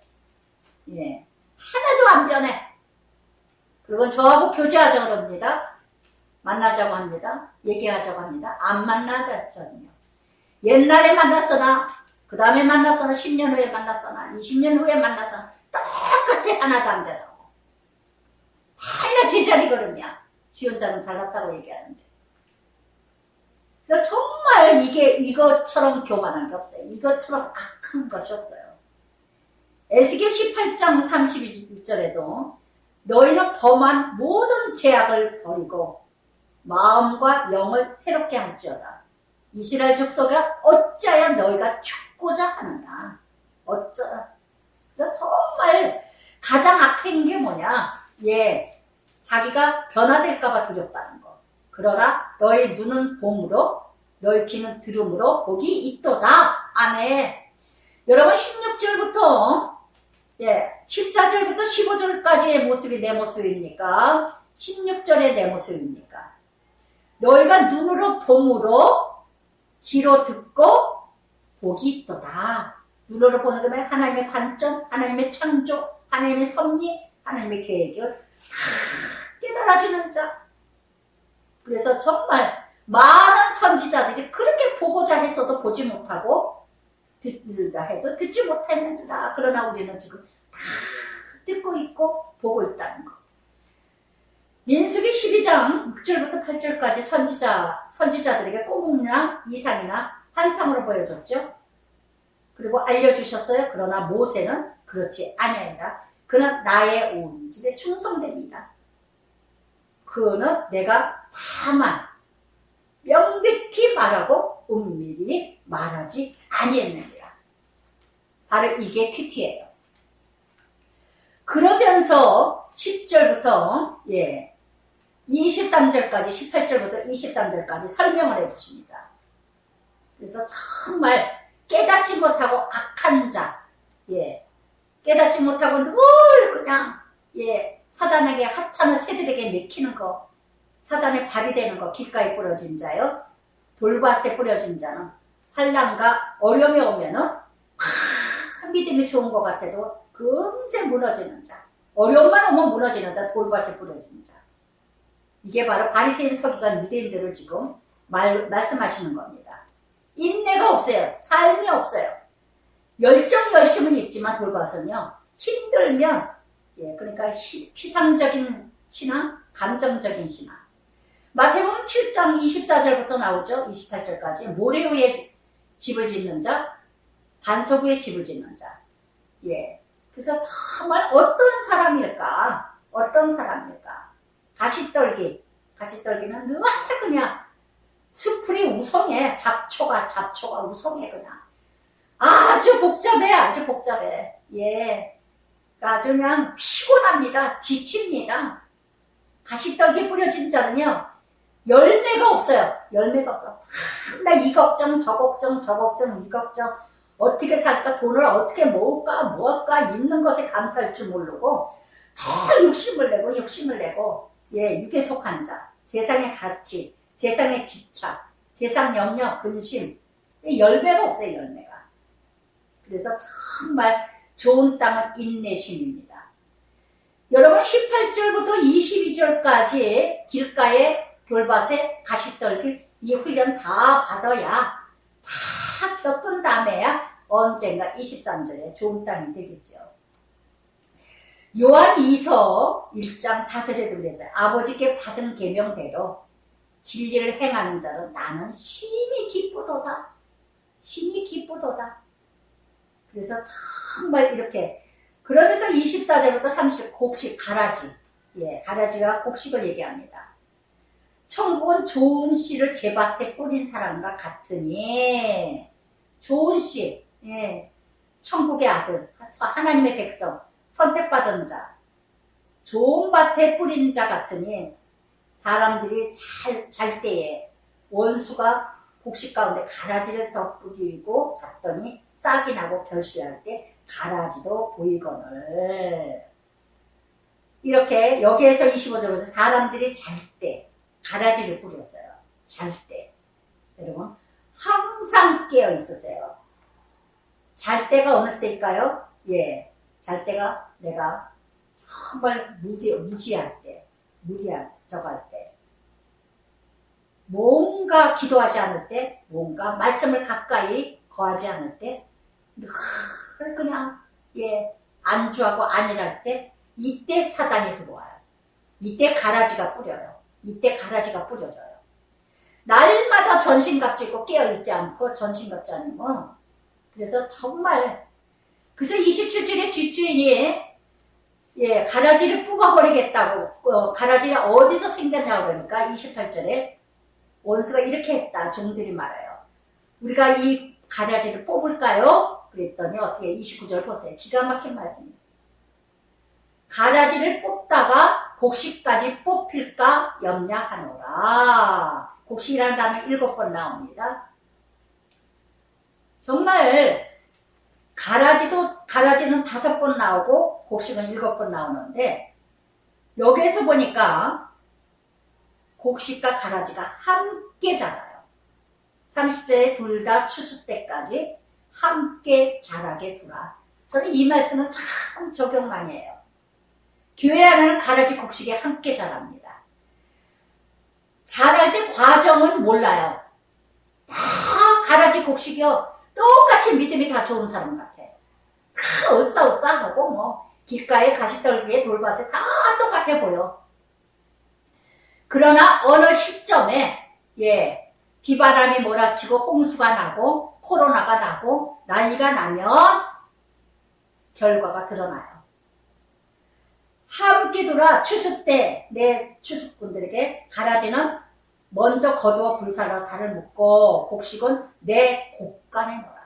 예. 하나도 안 변해. 그리고 저하고 교제하자고 합니다. 만나자고 합니다. 얘기하자고 합니다. 안 만나자거든요. 옛날에 만났으나, 그 다음에 만났으나, 10년 후에 만났으나, 20년 후에 만났으나, 똑같아. 하나도 안 변하고. 맨날 제자리 걸음이야. 지원자는 잘났다고 얘기하는데. 그래서 정말 이것처럼 교만한 게 없어요. 이것처럼 악한 것이 없어요. 에스겔 18장 31절에도 너희는 범한 모든 죄악을 버리고 마음과 영을 새롭게 할지어다. 이스라엘 족속아 어찌하여 너희가 죽고자 하느냐. 어쩌라. 그래서 정말 가장 악한 게 뭐냐. 예, 자기가 변화될까봐 두렵다는 거. 그러나 너희 눈은 봄으로 너희 귀는 들음으로 복이 있도다. 아멘. 여러분 16절부터 14절부터 15절까지의 모습이 내 모습입니까? 16절의 내 모습입니까? 너희가 눈으로 봄으로 귀로 듣고 복이 있도다. 눈으로 보는 거면 하나님의 관점, 하나님의 창조, 하나님의 섭리, 하나님의 계획을 다 깨달아지는 자. 그래서 정말 많은 선지자들이 그렇게 보고자 했어도 보지 못하고 듣는다 해도 듣지 못했는다. 그러나 우리는 지금 다 듣고 있고 보고 있다는 거. 민수기 12장 6절부터 8절까지 선지자들에게 꿈이나 이상이나 환상으로 보여줬죠. 그리고 알려주셨어요. 그러나 모세는 그렇지 아니하니라. 그는 나의 온 집에 충성됩니다. 그는 내가 다만 명백히 말하고 은밀히 말하지 아니했느니라. 바로 이게 큐티예요. 그러면서 10절부터 23절까지 18절부터 23절까지 설명을 해주십니다. 그래서 정말 깨닫지 못하고 악한 자, 깨닫지 못하고 늘 그냥 사단에게 하찮은 새들에게 맥히는 거, 사단의 발이 되는 거, 길가에 뿌려진 자요, 돌밭에 뿌려진 자는 환난과 어려움이 오면은 믿음이 좋은 것 같아도 금세 무너지는 자, 어려움만 오면 무너지는 자, 돌밭에 뿌려진 자. 이게 바로 바리새인 서기관 유대인들을 지금 말씀하시는 겁니다. 인내가 없어요. 삶이 없어요. 열심은 있지만 돌밭은요, 힘들면 그러니까 피상적인 신앙, 감정적인 신앙. 마태복음 7장 24절부터 나오죠. 28절까지. 모래 위에 집을 짓는 자, 반석 위에 집을 짓는 자. 그래서 정말 어떤 사람일까? 가시떨기는 늘 그냥 수풀이 우성해. 잡초가 우성해 그냥. 아주 복잡해. 아주 그냥 피곤합니다. 지칩니다. 가시떨기 뿌려진 자는요, 열매가 없어요. 나 이 걱정, 저 걱정, 이 걱정. 어떻게 살까? 돈을 어떻게 모을까? 뭐 할까? 있는 것에 감사할 줄 모르고 더 욕심을 내고 육에 속한 자. 세상의 가치, 세상의 집착, 세상 영역, 근심. 열매가 없어요. 열매가. 그래서 정말 좋은 땅은 인내심입니다. 여러분 18절부터 22절까지 길가에 돌밭에 가시떨기 이 훈련 다 받아야, 다 겪은 다음에야 언젠가 23절에 좋은 땅이 되겠죠. 요한 2서 1장 4절에도 그랬어요. 아버지께 받은 계명대로 진리를 행하는 자는 나는 심히 기쁘도다. 심히 기쁘도다. 그래서 정말 이렇게 그러면서 24절부터 30절 곡식 가라지. 예, 가라지가 곡식을 얘기합니다. 천국은 좋은 씨를 제 밭에 뿌린 사람과 같으니 좋은 씨, 예, 천국의 아들, 하나님의 백성, 선택받은 자, 좋은 밭에 뿌린 자 같으니 사람들이 잘 때에 원수가 곡식 가운데 가라지를 더 뿌리고 봤더니 싹이 나고 결실할 때 가라지도 보이거늘. 이렇게 여기에서 25절에서 사람들이 잘 때 가라지를 뿌렸어요. 잘 때. 여러분 항상 깨어 있으세요. 잘 때가 어느 때일까요? 예, 잘 때가 내가 정말 무지할 때, 저갈 때, 뭔가 기도하지 않을 때, 뭔가 말씀을 가까이 거하지 않을 때, 늘 그냥 예 안주하고 안일할 때, 이때 사단이 들어와요. 이때 가라지가 뿌려요. 이때 가라지가 뿌려져요. 날마다 전신갑주고 깨어있지 않고 전신갑주 않으면 그래서 정말 그래서 27절에 집주인이 예, 가라지를 뽑아버리겠다고 가라지가 어디서 생겼냐고 그러니까 28절에 원수가 이렇게 했다. 종들이 말해요. 우리가 이 가라지를 뽑을까요? 그랬더니 어떻게 29절 보세요. 기가 막힌 말씀입니다. 가라지를 뽑다가 곡식까지 뽑힐까 염려하노라. 곡식이라는 단어 7번 나옵니다. 정말 가라지는 5번 나오고 곡식은 7번 나오는데 여기에서 보니까 곡식과 가라지가 함께 자라요. 30세에 둘 다 추수 때까지 함께 자라게 두라. 저는 이 말씀은 참 적용 많이 해요. 교회 안에는 가라지 곡식이 함께 자랍니다. 자랄 때 과정은 몰라요. 다 가라지 곡식이요. 똑같이 믿음이 다 좋은 사람 같아. 다 으싸으싸하고 뭐 길가에 가시떨기에 돌밭에 다 똑같아 보여. 그러나 어느 시점에 예 비바람이 몰아치고 홍수가 나고 코로나가 나고 난리가 나면 결과가 드러나요. 함께 돌아 추수 때 내 추수꾼들에게 가라지는 먼저 거두어 불사로 달을 묶고 곡식은 내 곡간에 넣어라.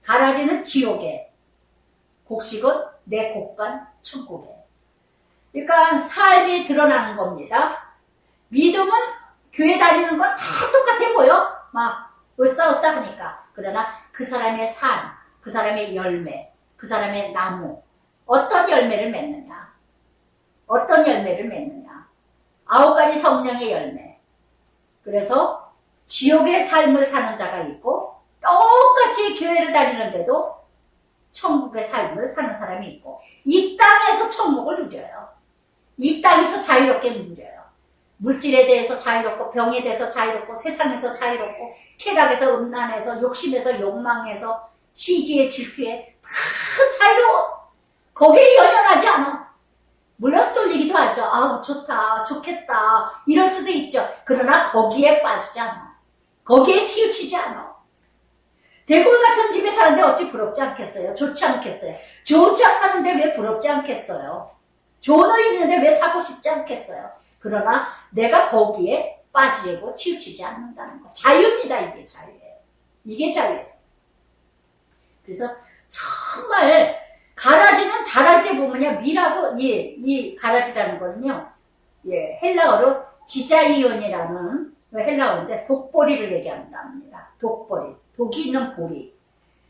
가라지는 지옥에, 곡식은 내 곡간 천국에. 그러니까 삶이 드러나는 겁니다. 믿음은 교회 다니는 건 다 똑같아 보여. 막 으싸으싸하니까. 그러나 그 사람의 삶, 그 사람의 열매, 그 사람의 나무 어떤 열매를 맺느냐. 어떤 열매를 맺느냐. 9가지 성령의 열매. 그래서 지옥의 삶을 사는 자가 있고 똑같이 교회를 다니는데도 천국의 삶을 사는 사람이 있고 이 땅에서 천국을 누려요. 이 땅에서 자유롭게 누려요. 물질에 대해서 자유롭고 병에 대해서 자유롭고 세상에서 자유롭고 쾌락에서 음란에서 욕심에서 욕망에서 시기에 질투에 다 자유로워. 거기에 연연하지 않아. 물론 쏠리기도 하죠. 아우 좋다 좋겠다 이럴 수도 있죠. 그러나 거기에 빠지지 않아. 거기에 치우치지 않아. 대골 같은 집에 사는데 어찌 부럽지 않겠어요? 좋지 않겠어요? 좋은 차 타는데 왜 부럽지 않겠어요? 좋은 옷 입는데 왜 사고 싶지 않겠어요? 그러나 내가 거기에 빠지려고 치우치지 않는다는 거. 자유입니다. 이게 자유예요. 이게 자유예요. 그래서 정말 가라지는 자랄 때 보면요. 미라고 이 가라지라는 거는요. 예, 헬라어로 지자이온이라는 헬라어인데 독보리를 얘기한답니다. 독보리. 독이 있는 보리.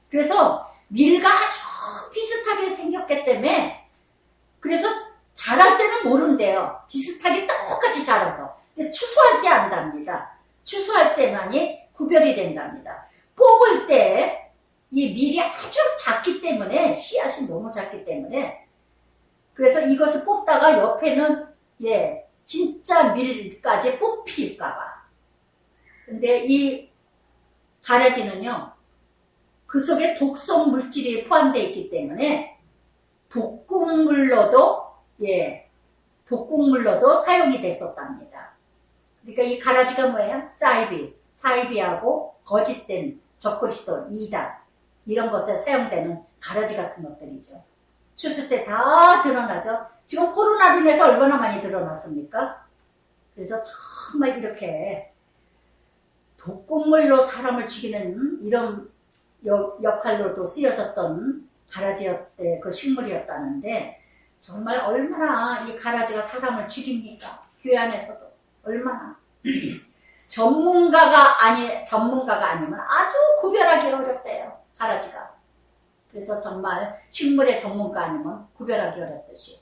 그래서 밀과 아주 비슷하게 생겼기 때문에 그래서 자랄 때는 모른대요. 비슷하게 똑같이 자라서. 근데 추수할 때 안답니다. 추수할 때만이 구별이 된답니다. 뽑을 때 이 밀이 아주 작기 때문에 씨앗이 너무 작기 때문에 그래서 이것을 뽑다가 옆에는 예 진짜 밀까지 뽑힐까봐. 근데 이 가라지는요 그 속에 독성 물질이 포함되어 있기 때문에 독극물로도 사용이 됐었답니다. 그러니까 이 가라지가 뭐예요? 사이비하고 거짓된 적그리스도, 이단 이런 것에 사용되는 가라지 같은 것들이죠. 추수 때 다 드러나죠. 지금 코로나로 인해서 얼마나 많이 드러났습니까? 그래서 정말 이렇게 독극물로 사람을 죽이는 이런 역할로도 쓰여졌던 가라지였대, 그 식물이었다는데, 정말 얼마나 이 가라지가 사람을 죽입니까? 교회 안에서도 얼마나. 전문가가 아니면 아주 구별하기 어렵대요, 가라지가. 그래서 정말 식물의 전문가 아니면 구별하기 어렵듯이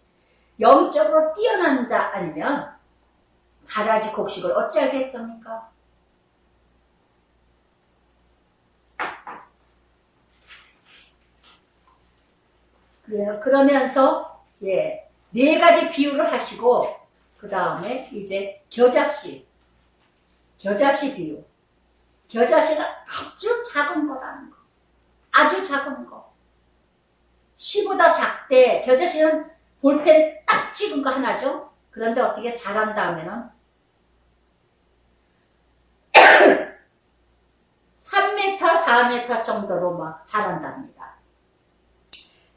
영적으로 뛰어난 자 아니면 가라지 곡식을 어찌 알겠습니까? 그래요. 그러면서 네 가지 비유를 하시고 그 다음에 이제 겨자씨 비유. 겨자씨는 아주 작은 거라는 거. 아주 작은 거. 씨보다 작대. 겨자씨는 볼펜 딱 찍은 거 하나죠. 그런데 어떻게 자란 다음에는 3m, 4m 정도로 막 자란답니다.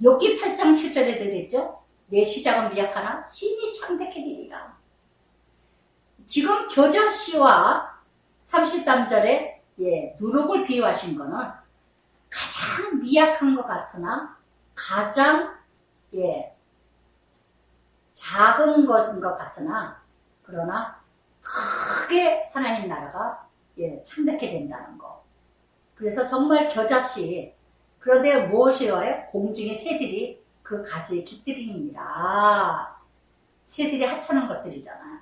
여기 8장 7절에 들어있죠. 내 시작은 미약하나 심히 창대해지리라. 지금 겨자씨와 33절에 누룩을 비유하신 거는 가장 미약한 것 같으나 가장 작은 것인 것 같으나 그러나 크게 하나님 나라가 창대하게 된다는 거. 그래서 정말 겨자씨, 그런데 무엇이와요? 공중의 새들이 그 가지에 깃들이니라. 새들이 하찮은 것들이잖아요.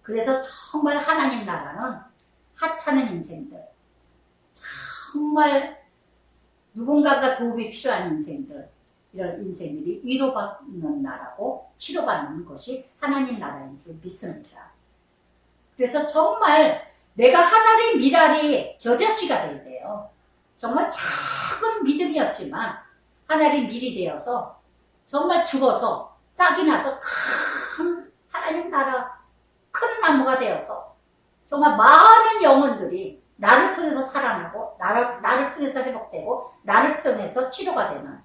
그래서 정말 하나님 나라는 하찮은 인생들, 정말 누군가가 도움이 필요한 인생들, 이런 인생들이 위로받는 나라고 치료받는 것이 하나님 나라인 줄 믿습니다. 그래서 정말 내가 하나의 미랄이 겨자씨가 될 때요. 정말 작은 믿음이었지만 하나의 밀이 되어서 정말 죽어서 싹이 나서 큰 하나님 나라, 큰 나무가 되어서 정말 많은 영혼들이 나를 통해서 살아나고 나를 통해서 회복되고 나를 통해서 치료가 되는.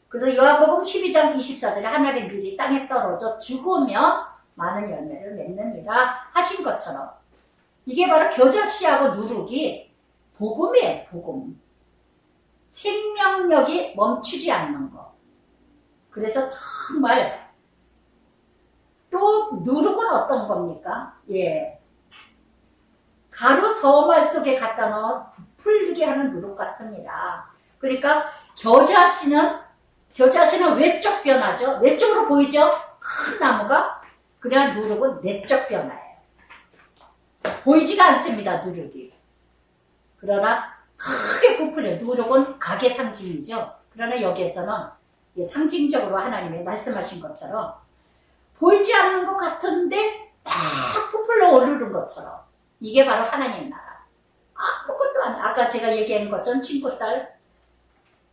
그래서 요한복음 12장 24절에 하나의 밀이 땅에 떨어져 죽으면 많은 열매를 맺느니라 하신 것처럼 이게 바로 겨자씨하고 누룩이 복음이에요. 복음. 생명력이 멈추지 않는 거. 그래서 정말 또 누룩은 어떤 겁니까? 가루 서말 속에 갖다 넣어 부풀게 하는 누룩 같으니라. 그러니까 겨자씨는 외적 변화죠. 외적으로 보이죠? 큰 나무가. 그래야 누룩은 내적 변화예요. 보이지가 않습니다. 누룩이. 그러나 크게 부풀려요. 누룩은 악의 상징이죠. 그러나 여기에서는 상징적으로 하나님이 말씀하신 것처럼 보이지 않는 것 같은데 딱 부풀러 오르는 것처럼 이게 바로 하나님 나라. 아무것도 아니에요. 아까 제가 얘기한 것처럼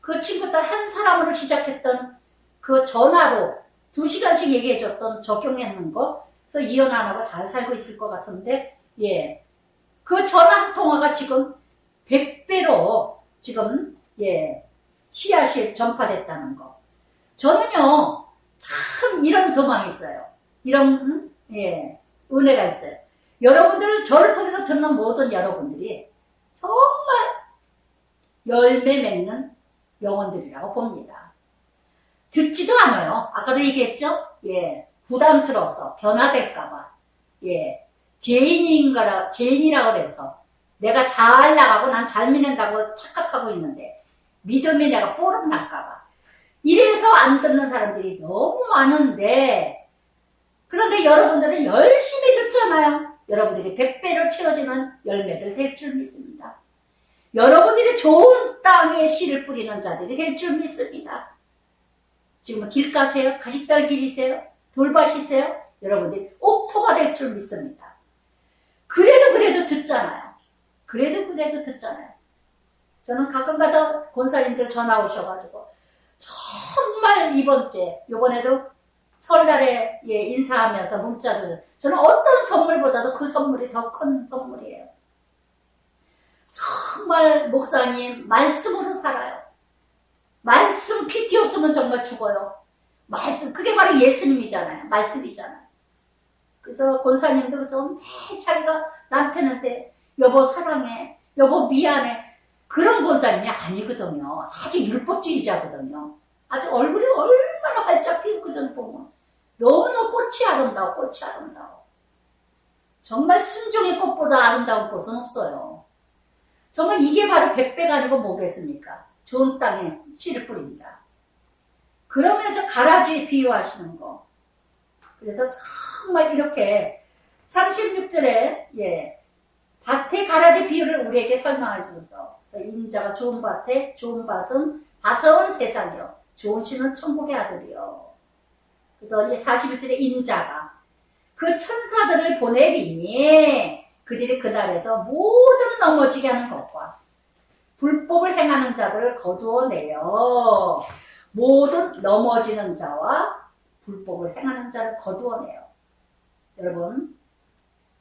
그 친구딸 한 사람으로 시작했던 그 전화로 2시간씩 얘기해줬던 적용했는 거, 그래서 이혼 안 하고 잘 살고 있을 것 같은데, 그 전화 한 통화가 지금 100배로 지금, 씨앗이 전파됐다는 거. 저는요, 참 이런 소망이 있어요. 이런, 은혜가 있어요. 여러분들, 저를 통해서 듣는 모든 여러분들이 정말 열매 맺는 영혼들이라고 봅니다. 듣지도 않아요. 아까도 얘기했죠? 부담스러워서, 변화될까봐. 죄인이라고 그래서 내가 잘 나가고 난 잘 믿는다고 착각하고 있는데 믿음이 내가 뽀록 날까봐. 이래서 안 듣는 사람들이 너무 많은데 그런데 여러분들은 열심히 듣잖아요. 여러분들이 100배로 채워지는 열매들 될 줄 믿습니다. 여러분들이 좋은 땅에 씨를 뿌리는 자들이 될 줄 믿습니다. 지금 길 가세요? 가시떨 길이세요? 돌밭이세요? 여러분들이 옥토가 될 줄 믿습니다. 그래도 듣잖아요. 그래도 듣잖아요. 저는 가끔가다 권사님들 전화 오셔가지고 정말 요번에도 설날에 인사하면서 문자를, 저는 어떤 선물보다도 그 선물이 더 큰 선물이에요. 정말 목사님 말씀으로 살아요. 말씀 퀴티 없으면 정말 죽어요. 말씀, 그게 바로 예수님이잖아요. 말씀이잖아요. 그래서 권사님도 좀 자기가 남편한테 여보 사랑해, 여보 미안해, 그런 권사님이 아니거든요. 아주 율법주의자거든요. 아주 얼굴이 얼마나 활짝 피고 그 전 보면 너무너무 꽃이 아름다워, 꽃이 아름다워. 정말 순종의 꽃보다 아름다운 꽃은 없어요. 정말 이게 바로 백배가 아니고 뭐겠습니까? 좋은 땅에 씨를 뿌린 자. 그러면서 가라지에 비유하시는 거. 그래서 정말 이렇게 36절에 밭의 가라지 비유를 우리에게 설명해 주면서, 인자가 좋은 밭에 좋은 밭은 세상이요, 좋은 씨는 천국의 아들이요. 그래서 41절에 인자가 그 천사들을 보내리니 그들이 그날에서 모든 넘어지게 하는 것과 불법을 행하는 자들을 거두어내요. 모든 넘어지는 자와 불법을 행하는 자를 거두어내요. 여러분,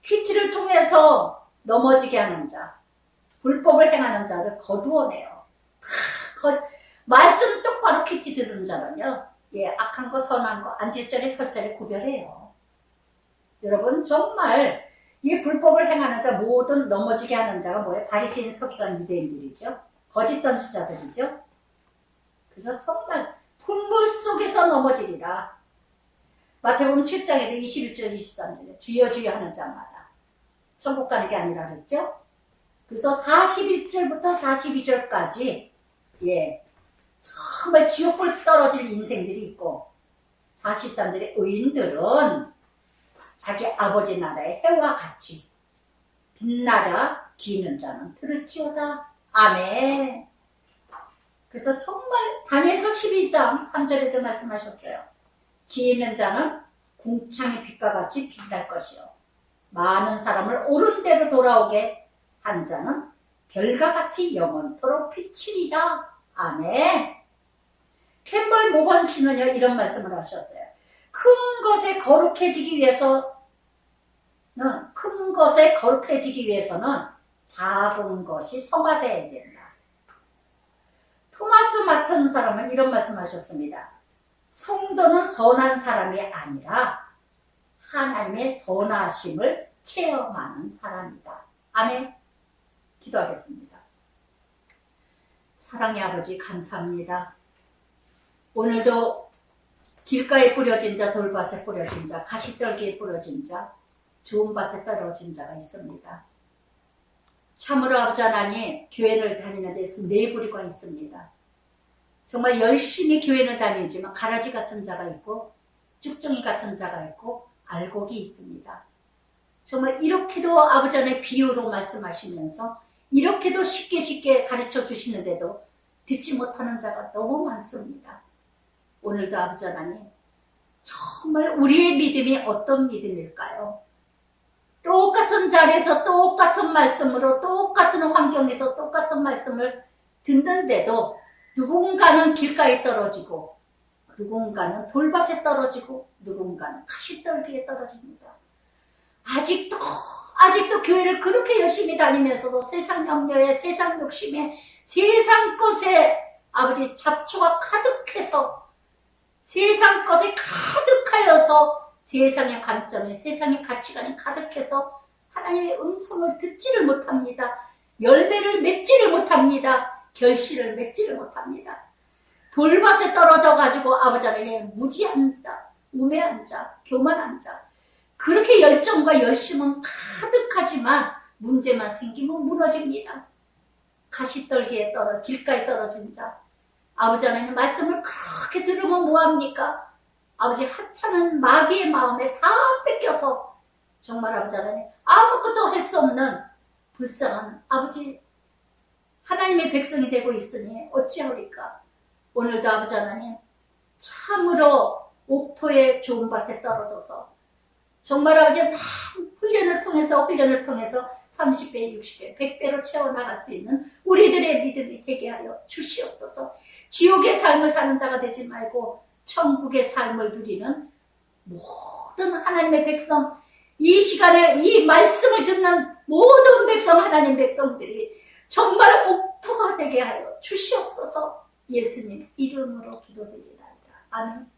퀴티를 통해서 넘어지게 하는 자, 불법을 행하는 자를 거두어내요. 말씀 똑바로 퀴티 들은 자는요, 악한 거 선한 거 안질자리 설자리 구별해요. 여러분, 정말 이 불법을 행하는 자, 모든 넘어지게 하는 자가 뭐예요? 바리새인 서기관 유대인들이죠. 거짓 선지자들이죠. 그래서 정말 풍물 속에서 넘어지리라. 마태복음 7장에도 21절 23절에 주여 주여 하는 자마다 천국 가는 게 아니라 그랬죠. 그래서 41절부터 42절까지 정말 지옥불 떨어질 인생들이 있고, 43절에 의인들은 자기 아버지 나라의 해와 같이 빛나라. 기는 자는 들을지어다. 아멘. 그래서 정말 다니엘서 12장 3절에도 말씀하셨어요. 기 있는 자는 궁창의 빛과 같이 빛날 것이요, 많은 사람을 옳은 대로 돌아오게 한 자는 별과 같이 영원토록 비치리라. 아멘. 캠벌 모건 씨는요, 이런 말씀을 하셨어요. 큰 것에 거룩해지기 위해서는 작은 것이 성화되어야 된다. 토마스 같은 사람은 이런 말씀하셨습니다. 성도는 선한 사람이 아니라 하나님의 선하심을 체험하는 사람이다. 아멘. 기도하겠습니다. 사랑의 아버지, 감사합니다. 오늘도 길가에 뿌려진 자, 돌밭에 뿌려진 자, 가시떨기에 뿌려진 자, 좋은 밭에 떨어진 자가 있습니다. 참으로 아버지 하나님, 교회를 다니는 데서 내부리가 있습니다. 정말 열심히 교회를 다니지만 가라지 같은 자가 있고 쭉정이 같은 자가 있고 알곡이 있습니다. 정말 이렇게도 아버지 하나님 비유로 말씀하시면서 이렇게도 쉽게 가르쳐 주시는데도 듣지 못하는 자가 너무 많습니다. 오늘도 아버지 하나님, 정말 우리의 믿음이 어떤 믿음일까요? 똑같은 자리에서 똑같은 말씀으로 똑같은 환경에서 똑같은 말씀을 듣는데도 누군가는 길가에 떨어지고 누군가는 돌밭에 떨어지고 누군가는 가시떨기에 떨어집니다. 아직도 교회를 그렇게 열심히 다니면서도 세상 염려에, 세상 욕심에, 세상 것에 아버지 잡초가 가득해서, 세상 것에 가득하여서 세상의 관점에, 세상의 가치관이 가득해서 하나님의 음성을 듣지를 못합니다. 열매를 맺지를 못합니다. 결실을 맺지를 못합니다. 돌밭에 떨어져가지고 아버지 하나님 무지한 자, 우매한 자, 교만한 자, 그렇게 열정과 열심은 가득하지만 문제만 생기면 무너집니다. 가시떨기에 길가에 떨어진 자, 아버지 하나님 말씀을 그렇게 들으면 뭐합니까? 아버지 하찮은 마귀의 마음에 다 뺏겨서 정말 아버지 하나님 아무것도 할 수 없는 불쌍한 아버지 하나님의 백성이 되고 있으니 어찌하리까? 오늘도 아버지 하나님 참으로 옥토의 좋은 밭에 떨어져서 정말 아버지 많은 훈련을 통해서 30배, 60배, 100배로 채워나갈 수 있는 우리들의 믿음이 되게 하여 주시옵소서. 지옥의 삶을 사는 자가 되지 말고 천국의 삶을 누리는 모든 하나님의 백성, 이 시간에 이 말씀을 듣는 모든 백성, 하나님 백성들이 정말 옥토가 되게 하여 주시옵소서. 예수님 이름으로 기도드리나이다. 아멘.